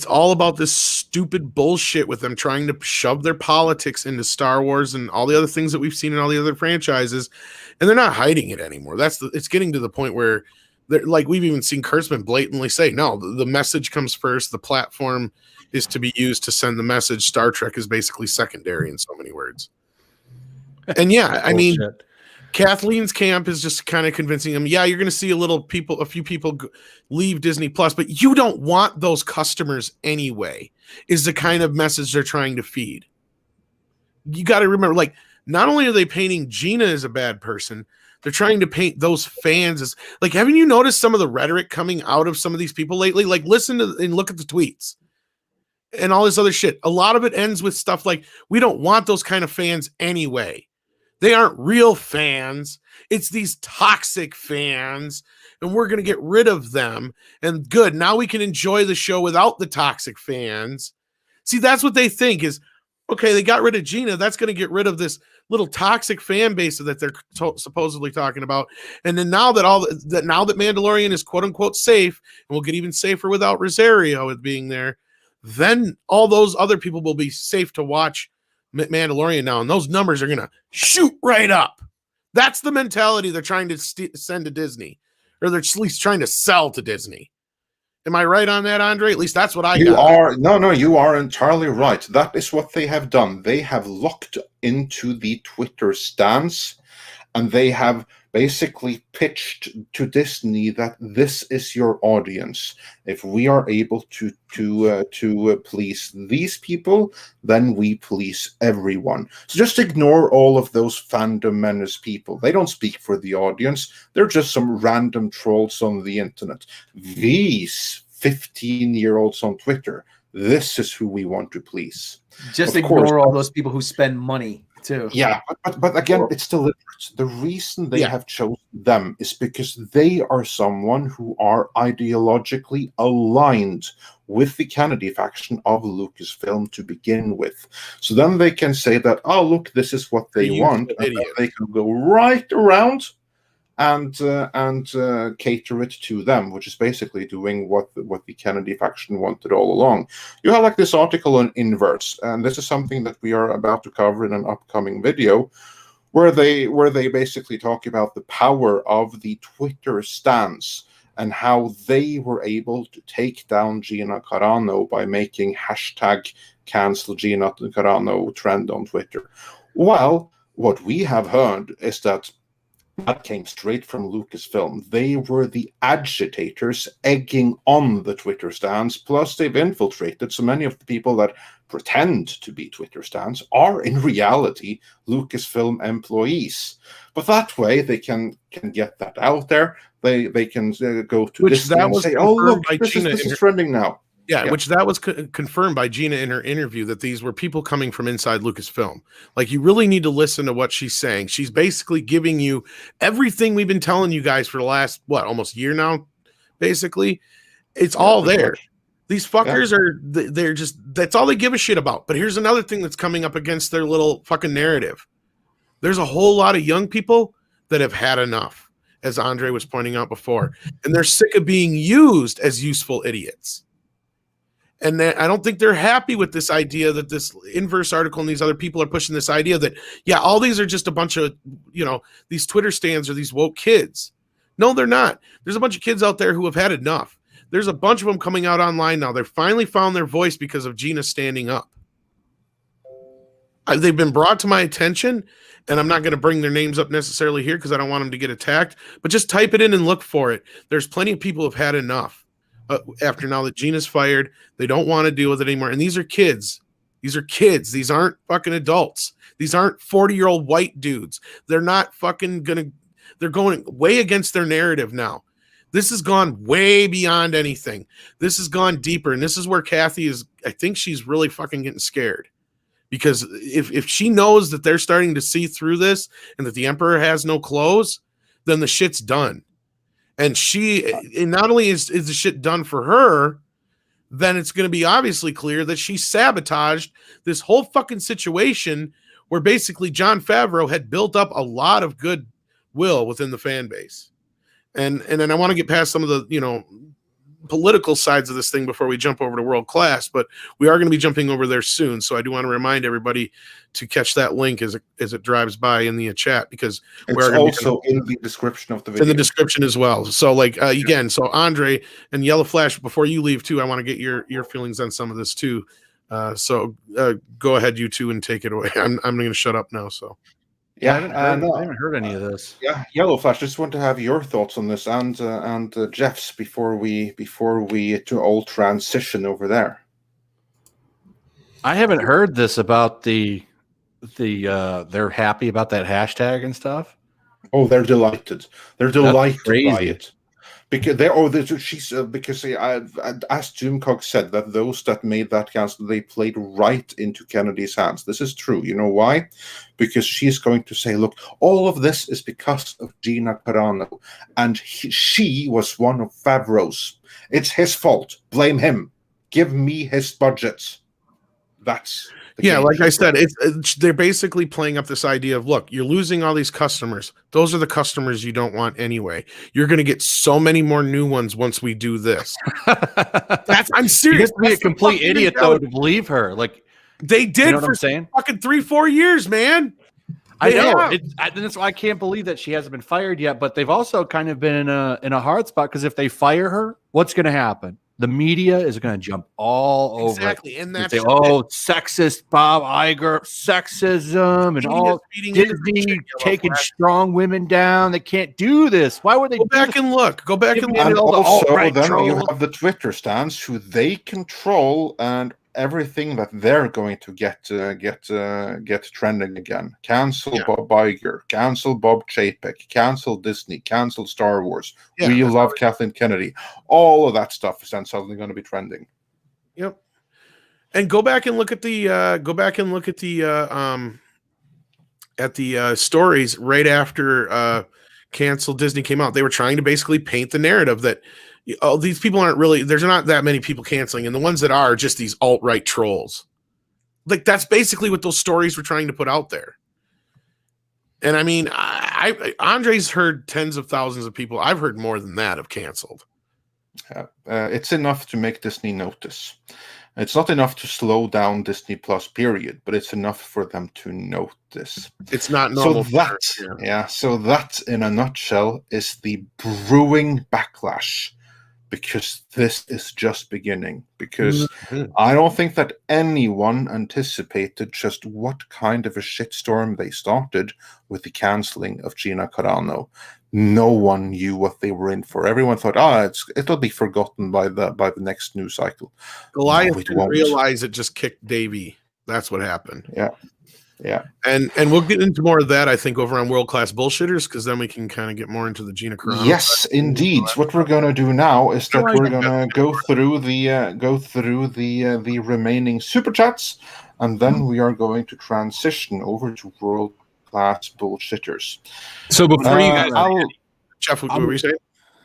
all about this stupid bullshit with them trying to shove their politics into Star Wars and all the other things that we've seen in all the other franchises. And they're not hiding it anymore. It's getting to the point where, like, we've even seen Kurtzman blatantly say, no, the message comes first. The platform is to be used to send the message. Star Trek is basically secondary in so many words. And yeah, I mean, Kathleen's camp is just kind of convincing them, yeah, you're going to see a few people leave Disney Plus, but you don't want those customers anyway, is the kind of message they're trying to feed. You got to remember, like, not only are they painting Gina as a bad person, they're trying to paint those fans as, like, haven't you noticed some of the rhetoric coming out of some of these people lately? Like, listen to and look at the tweets and all this other shit. A lot of it ends with stuff like, we don't want those kind of fans anyway. They aren't real fans. It's these toxic fans, and we're going to get rid of them. And good, now we can enjoy the show without the toxic fans. See, that's what they think is, okay, they got rid of Gina. That's going to get rid of this little toxic fan base that they're supposedly talking about. And then now that Mandalorian is quote unquote safe, and we'll get even safer without Rosario being there, then all those other people will be safe to watch Mandalorian now, and those numbers are going to shoot right up. That's the mentality they're trying to send to Disney, or they're at least trying to sell to Disney. Am I right on that, Andre? At least that's what I got. You are entirely right. That is what they have done. They have locked into the Twitter stance, and they have basically pitched to Disney that this is your audience. If we are able to please these people, then we please everyone. So just ignore all of those fandom menace people. They don't speak for the audience. They're just some random trolls on the internet. These 15-year-olds on Twitter, this is who we want to please. Just ignore all those people who spend money too. Yeah, but again, it's still the reason they have chosen them is because they are someone who are ideologically aligned with the Kennedy faction of Lucasfilm to begin with. So then they can say that, oh, look, this is what they want, and they can go right around and cater it to them, which is basically doing what the Kennedy faction wanted all along. You have like this article on Inverse, and this is something that we are about to cover in an upcoming video, where they basically talk about the power of the Twitter stance and how they were able to take down Gina Carano by making hashtag cancel Gina Carano trend on Twitter. Well, what we have heard is that came straight from Lucasfilm. They were the agitators egging on the Twitter stance, plus they've infiltrated so many of the people that pretend to be Twitter stans are in reality Lucasfilm employees. But that way they can get that out there. They can go to this and say, oh, look, this is trending now. Yeah, which that was confirmed by Gina in her interview, that these were people coming from inside Lucasfilm. Like, you really need to listen to what she's saying. She's basically giving you everything we've been telling you guys for the last, almost year now, basically. It's all there. These fuckers they're just, that's all they give a shit about. But here's another thing that's coming up against their little fucking narrative. There's a whole lot of young people that have had enough, as Andre was pointing out before. And they're sick of being used as useful idiots. And I don't think they're happy with this idea that this Inverse article and these other people are pushing this idea that, all these are just a bunch of, these Twitter stands or these woke kids. No, they're not. There's a bunch of kids out there who have had enough. There's a bunch of them coming out online now. They've finally found their voice because of Gina standing up. They've been brought to my attention, and I'm not going to bring their names up necessarily here because I don't want them to get attacked, but just type it in and look for it. There's plenty of people who have had enough. After now that Gina's fired, they don't want to deal with it anymore. And these are kids. These are kids. These aren't fucking adults. These aren't 40-year-old white dudes. They're not fucking they're going way against their narrative now. This has gone way beyond anything. This has gone deeper. And this is where Kathy is, I think she's really fucking getting scared. Because if she knows that they're starting to see through this and that the Emperor has no clothes, then the shit's done. And not only is the shit done for her, then it's going to be obviously clear that she sabotaged this whole fucking situation where basically Jon Favreau had built up a lot of goodwill within the fan base. And then I want to get past some of the, political sides of this thing before we jump over to World Class, but we are going to be jumping over there soon. So I do want to remind everybody to catch that link as it drives by in the chat, because it's also in the description of the video. In the description as well. So again, so Andre and Yellow Flash, before you leave too, I want to get your feelings on some of this too. So go ahead, you two, and take it away. I'm going to shut up now. So. Yeah, I haven't heard any of this. Yeah, Yellow Flash, just want to have your thoughts on this and Jeff's before we to all transition over there. I haven't heard this about the they're happy about that hashtag and stuff. Oh, they're delighted. They're delighted by it. Because as Jimcock said, that those that made that cancel, they played right into Kennedy's hands. This is true. You know why? Because she's going to say, look, all of this is because of Gina Carano, and she was one of Favreau's. It's his fault. Blame him. Give me his budgets. That's like I said, they're basically playing up this idea of, look, you're losing all these customers. Those are the customers you don't want anyway. You're going to get so many more new ones once we do this. I'm serious. You have to be a complete idiot though to believe her. Like they did for fucking 3-4 years, man. I know. That's why I can't believe that she hasn't been fired yet. But they've also kind of been in a hard spot, because if they fire her, what's going to happen? the media is going to jump all over Exactly, it. and They that's say, "Oh, sexist Bob Iger, sexism, and all Disney taking strong women down. They can't do this. Why would they go back and look? Go back and look. And all the also, alt-right then you trolls. have the Twitter stands who they control, and everything that they're going to get trending again. Cancel Bob Iger, cancel Bob Chapek, cancel Disney, cancel Star Wars. We love Kathleen Kennedy. All of that stuff is then suddenly going to be trending. Yep. And go back and look at the stories right after cancel Disney came out. They were trying to basically paint the narrative that these people aren't really, there's not that many people canceling, and the ones that are just these alt-right trolls. Like, that's basically what those stories were trying to put out there. And I mean, Andre's heard tens of thousands of people. I've heard more than that have canceled. It's enough to make Disney notice. It's not enough to slow down Disney Plus, period, but it's enough for them to notice. It's not normal. So that, in a nutshell, is the brewing backlash. Because this is just beginning. Because I don't think that anyone anticipated just what kind of a shitstorm they started with the canceling of Gina Carano. No one knew what they were in for. Everyone thought, it'll be forgotten by the next news cycle. Goliath didn't realize it just kicked Davey. That's what happened. Yeah. And we'll get into more of that, I think, over on World Class Bullshitters, because then we can kind of get more into the Gina Carano. Yes, indeed. What we're going to do now is that we're going to go through the remaining super chats, and then we are going to transition over to World Class Bullshitters. So before you guys, Jeff, what were you saying?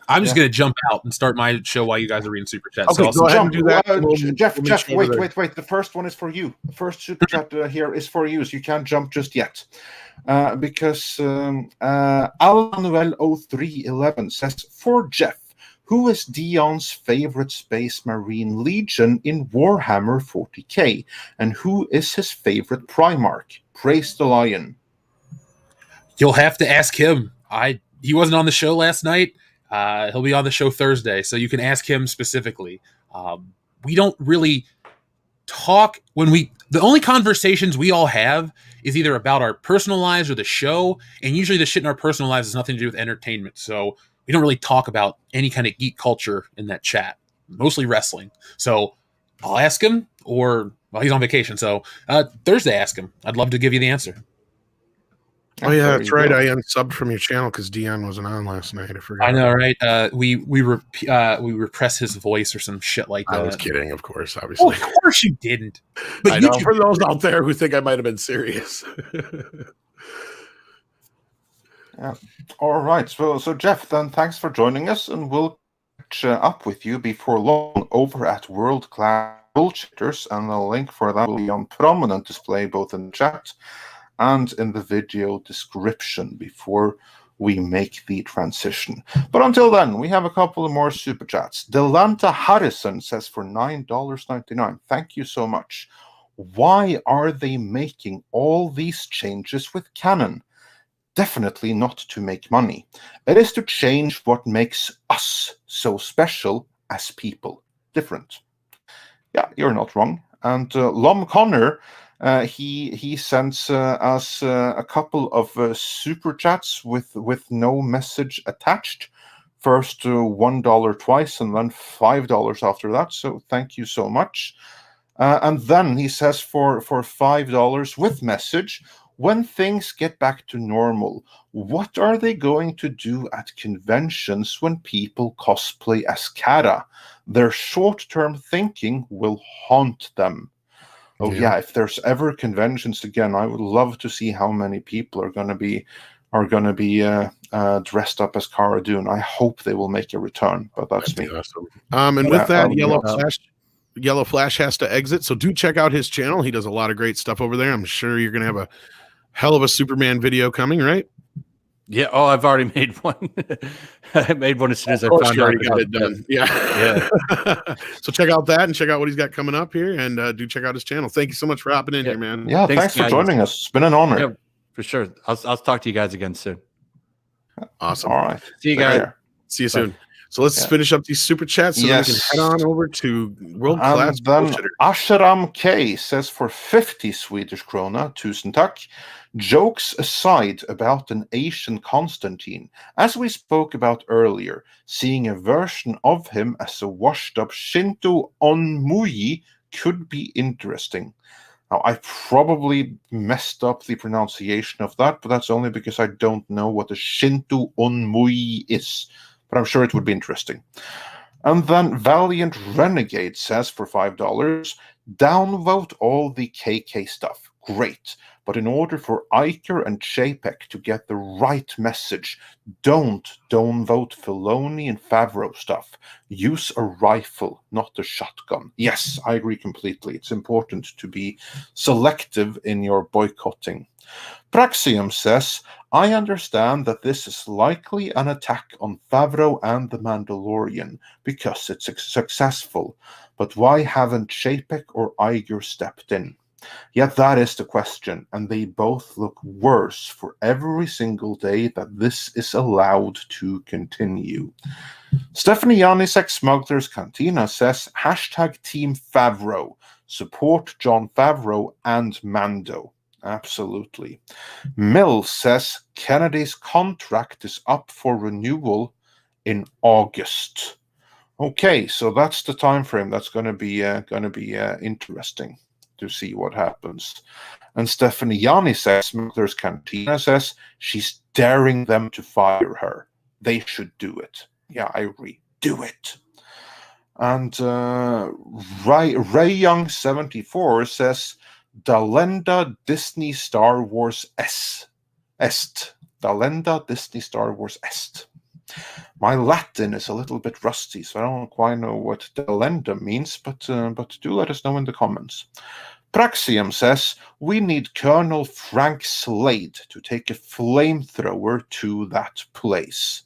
I'm just going to jump out and start my show while you guys are reading super chats. Okay, so go ahead and do that. Jeff, we'll wait. The first one is for you. The first super chat here is for you, so you can't jump just yet. Because Almanuel0311 says, for Jeff, who is Dion's favorite Space Marine Legion in Warhammer 40k? And who is his favorite Primarch? Praise the Lion. You'll have to ask him. He wasn't on the show last night. He'll be on the show Thursday, so you can ask him specifically. We don't really talk the only conversations we all have is either about our personal lives or the show, and usually the shit in our personal lives has nothing to do with entertainment, so we don't really talk about any kind of geek culture in that chat, mostly wrestling. So I'll ask him, or, well, he's on vacation, so Thursday ask him. I'd love to give you the answer. Oh yeah, that's right. I unsubbed from your channel because Dion wasn't on last night. I forgot. I know, right? We repress his voice or some shit like that. I was kidding, of course. Obviously, of course you didn't. But I know, for those out there who think I might have been serious. Yeah. All right. So Jeff, then thanks for joining us, and we'll catch up with you before long over at World Class Bullshitters, and the link for that will be on prominent display both in the chat and in the video description before we make the transition. But until then, we have a couple of more super chats. Delanta Harrison says for $9.99. Thank you so much. Why are they making all these changes with Canon? Definitely not to make money. It is to change what makes us so special as people. Different. Yeah, you're not wrong. And Lom Connor, he sends us a couple of super chats with no message attached. First $1 twice and then $5 after that. So thank you so much. And then he says for $5 with message, when things get back to normal, what are they going to do at conventions when people cosplay as Kara? Their short-term thinking will haunt them. Oh yeah, if there's ever conventions again, I would love to see how many people are going to be dressed up as Cara Dune. I hope they will make a return, but that's me. Awesome. And with that, Yellow Flash has to exit, so do check out his channel. He does a lot of great stuff over there. I'm sure you're going to have a hell of a Superman video coming, right? Yeah. Oh, I've already made one. I made one as soon as I found out. Got it done. Yeah. So check out that and check out what he's got coming up here, and do check out his channel. Thank you so much for hopping in here, man. Yeah, thanks for joining us. It's been an honor. Yeah, for sure. I'll talk to you guys again soon. Awesome. All right. See you guys. See you soon. So let's finish up these super chats so that we can head on over to world class. And then Asharam K says for 50 Swedish krona, tusen tack. Jokes aside about an Asian Constantine, as we spoke about earlier, seeing a version of him as a washed-up Shinto Onmui could be interesting. Now, I probably messed up the pronunciation of that, but that's only because I don't know what a Shinto Onmui is. But I'm sure it would be interesting. And then Valiant Renegade says for $5, downvote all the KK stuff. Great. But in order for Iker and Chapek to get the right message, don't downvote Filoni and Favreau stuff. Use a rifle, not a shotgun. Yes, I agree completely. It's important to be selective in your boycotting. Praxium says, I understand that this is likely an attack on Favreau and the Mandalorian because it's successful, but why haven't Chapek or Iger stepped in? Yet that is the question, and they both look worse for every single day that this is allowed to continue. Stephanie Janisek Smuggler's Cantina says, hashtag Team Favreau, support John Favreau and Mando. Absolutely. Mill says Kennedy's contract is up for renewal in August. Okay, so that's the time frame. That's going to be interesting to see what happens. And Stephanie Yanni says, Smuggler's Cantina says she's daring them to fire her. They should do it. Yeah, I agree. Do it. And Ray Young 74 says, Dalenda Disney Star Wars Est. Dalenda Disney Star Wars Est. My Latin is a little bit rusty, so I don't quite know what Dalenda means, but do let us know in the comments. Praxium says, we need Colonel Frank Slade to take a flamethrower to that place.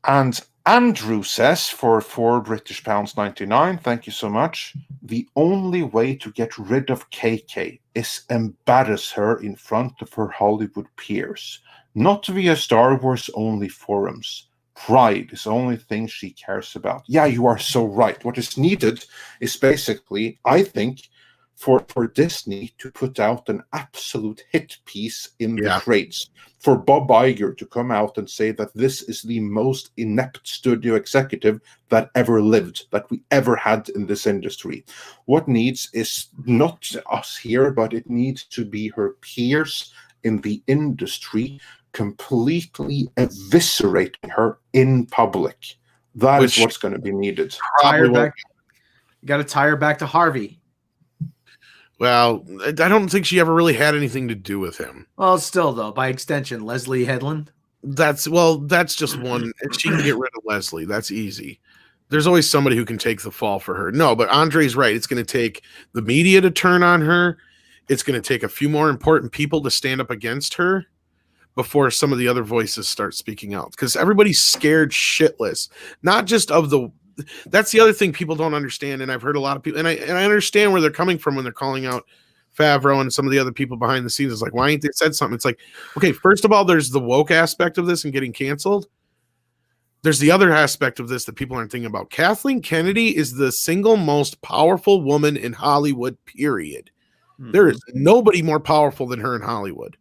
And Andrew says, for £4.99, thank you so much, the only way to get rid of KK is embarrass her in front of her Hollywood peers, not via Star Wars only forums. Pride is the only thing she cares about. Yeah, you are so right. What is needed is basically, I think, for Disney to put out an absolute hit piece in the trades. For Bob Iger to come out and say that this is the most inept studio executive that ever lived, that we ever had in this industry. What needs is not us here, but it needs to be her peers in the industry completely eviscerating her in public. That is what's going to be needed. You got to tie her back to Harvey. Well, I don't think she ever really had anything to do with him. Well, still, though, by extension, Leslie Headland. That's just one. She can get rid of Leslie. That's easy. There's always somebody who can take the fall for her. No, but Andre's right. It's going to take the media to turn on her. It's going to take a few more important people to stand up against her before some of the other voices start speaking out, because everybody's scared shitless. Not just of the. That's the other thing people don't understand, and I've heard a lot of people, and I understand where they're coming from when they're calling out Favreau and some of the other people behind the scenes. It's like, why ain't they said something? It's like, okay, first of all, there's the woke aspect of this and getting canceled. There's the other aspect of this that people aren't thinking about. Kathleen Kennedy is the single most powerful woman in Hollywood, period. Mm-hmm. There is nobody more powerful than her in Hollywood.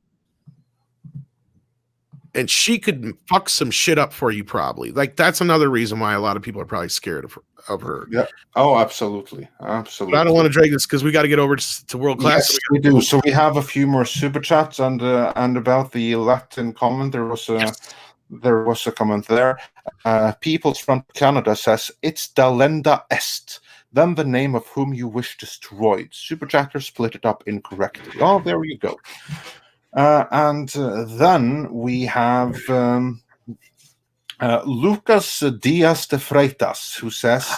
And she could fuck some shit up for you, probably. Like, that's another reason why a lot of people are probably scared of her. Yeah. Oh, absolutely. Absolutely. But I don't want to drag this because we got to get over to world class. Yes, we do. So we have a few more super chats, and about the Latin comment, there was a comment there. Peoples from Canada says, it's Dalenda Est, then the name of whom you wish destroyed. Super chatter split it up incorrectly. Oh, there you go. And then we have Lucas Diaz de Freitas, who says,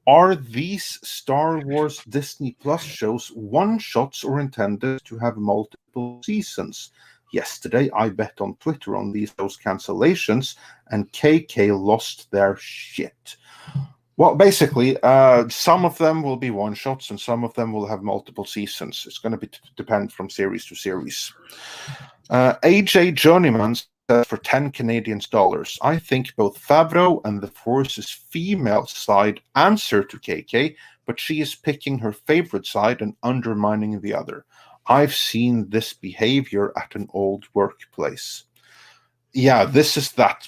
are these Star Wars Disney Plus shows one-shots or intended to have multiple seasons? Yesterday, I bet on Twitter on these shows cancellations, and KK lost their shit. Well, basically, some of them will be one-shots and some of them will have multiple seasons. It's going to depend from series to series. AJ Journeyman says for 10 Canadian dollars, I think both Favreau and the Force's female side answer to KK, but she is picking her favorite side and undermining the other. I've seen this behavior at an old workplace. Yeah, this is that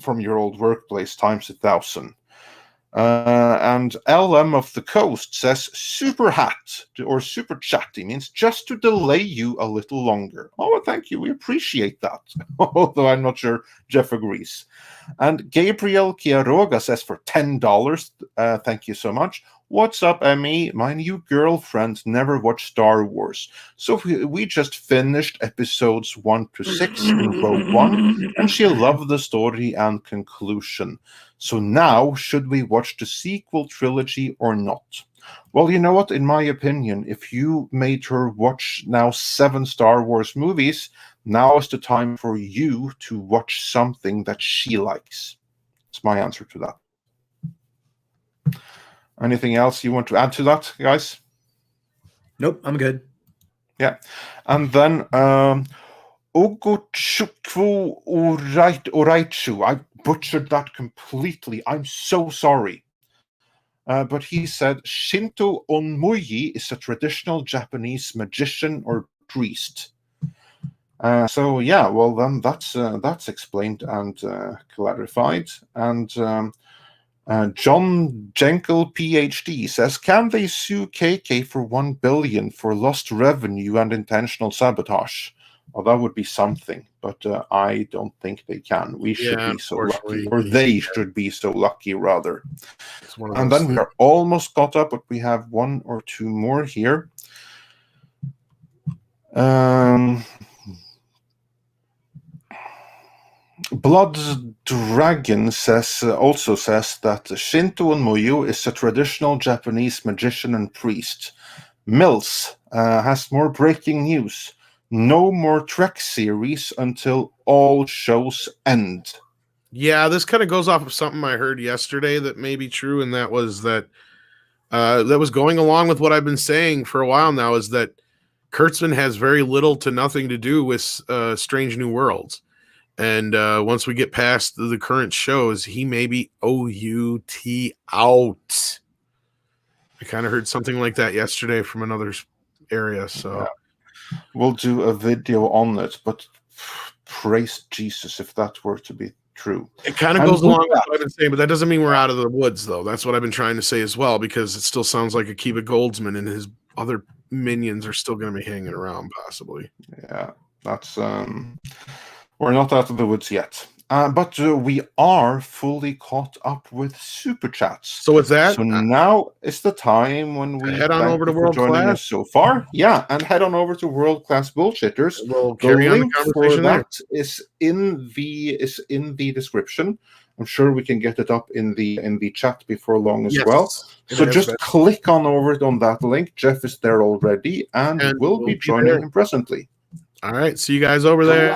from your old workplace times 1,000. And LM of the Coast says super hat or super chatty means just to delay you a little longer. Oh, thank you. We appreciate that. Although I'm not sure Jeff agrees. And Gabriel Quiroga says for $10. Thank you so much. What's up, Emmy? My new girlfriend never watched Star Wars. So we just finished episodes 1 to 6 in Rogue One, and she loved the story and conclusion. So now, should we watch the sequel trilogy or not? Well, you know what? In my opinion, if you made her watch now 7 Star Wars movies, now is the time for you to watch something that she likes. That's my answer to that. Anything else you want to add to that, guys? Nope, I'm good. Yeah. And then Ogochukwu Oraichu. I butchered that completely. I'm so sorry. But he said Shinto Onmuyi is a traditional Japanese magician or priest. So yeah, well then that's explained and clarified. And John Jenkel, PhD, says, can they sue KK for $1 billion for lost revenue and intentional sabotage? Well, that would be something, but I don't think they can. We should be so lucky, or they should be so lucky, rather. And then we are almost caught up, but we have 1 or 2 more here. Blood Dragon also says that Shinto Onmuyu is a traditional Japanese magician and priest. Mills has more breaking news. No more Trek series until all shows end. Yeah, this kind of goes off of something I heard yesterday that may be true, and that was that was going along with what I've been saying for a while now, is that Kurtzman has very little to nothing to do with Strange New Worlds. And once we get past the current shows, he may be OUT out. I kind of heard something like that yesterday from another area. So yeah. We'll do a video on it, but praise Jesus if that were to be true. It kind of goes along with what I've been saying, but that doesn't mean we're out of the woods, though. That's what I've been trying to say as well, because it still sounds like Akiva Goldsman and his other minions are still going to be hanging around, possibly. Yeah, that's... We're not out of the woods yet, but we are fully caught up with Super Chats. So with that, so now is the time when we head on over to World Class so far. Yeah, and head on over to World Class Bullshitters. We'll carry on the conversation there. That is in the description. I'm sure we can get it up in the chat before long as well. So just click on over on that link. Jeff is there already, and we'll be joining him presently. All right, see you guys over there.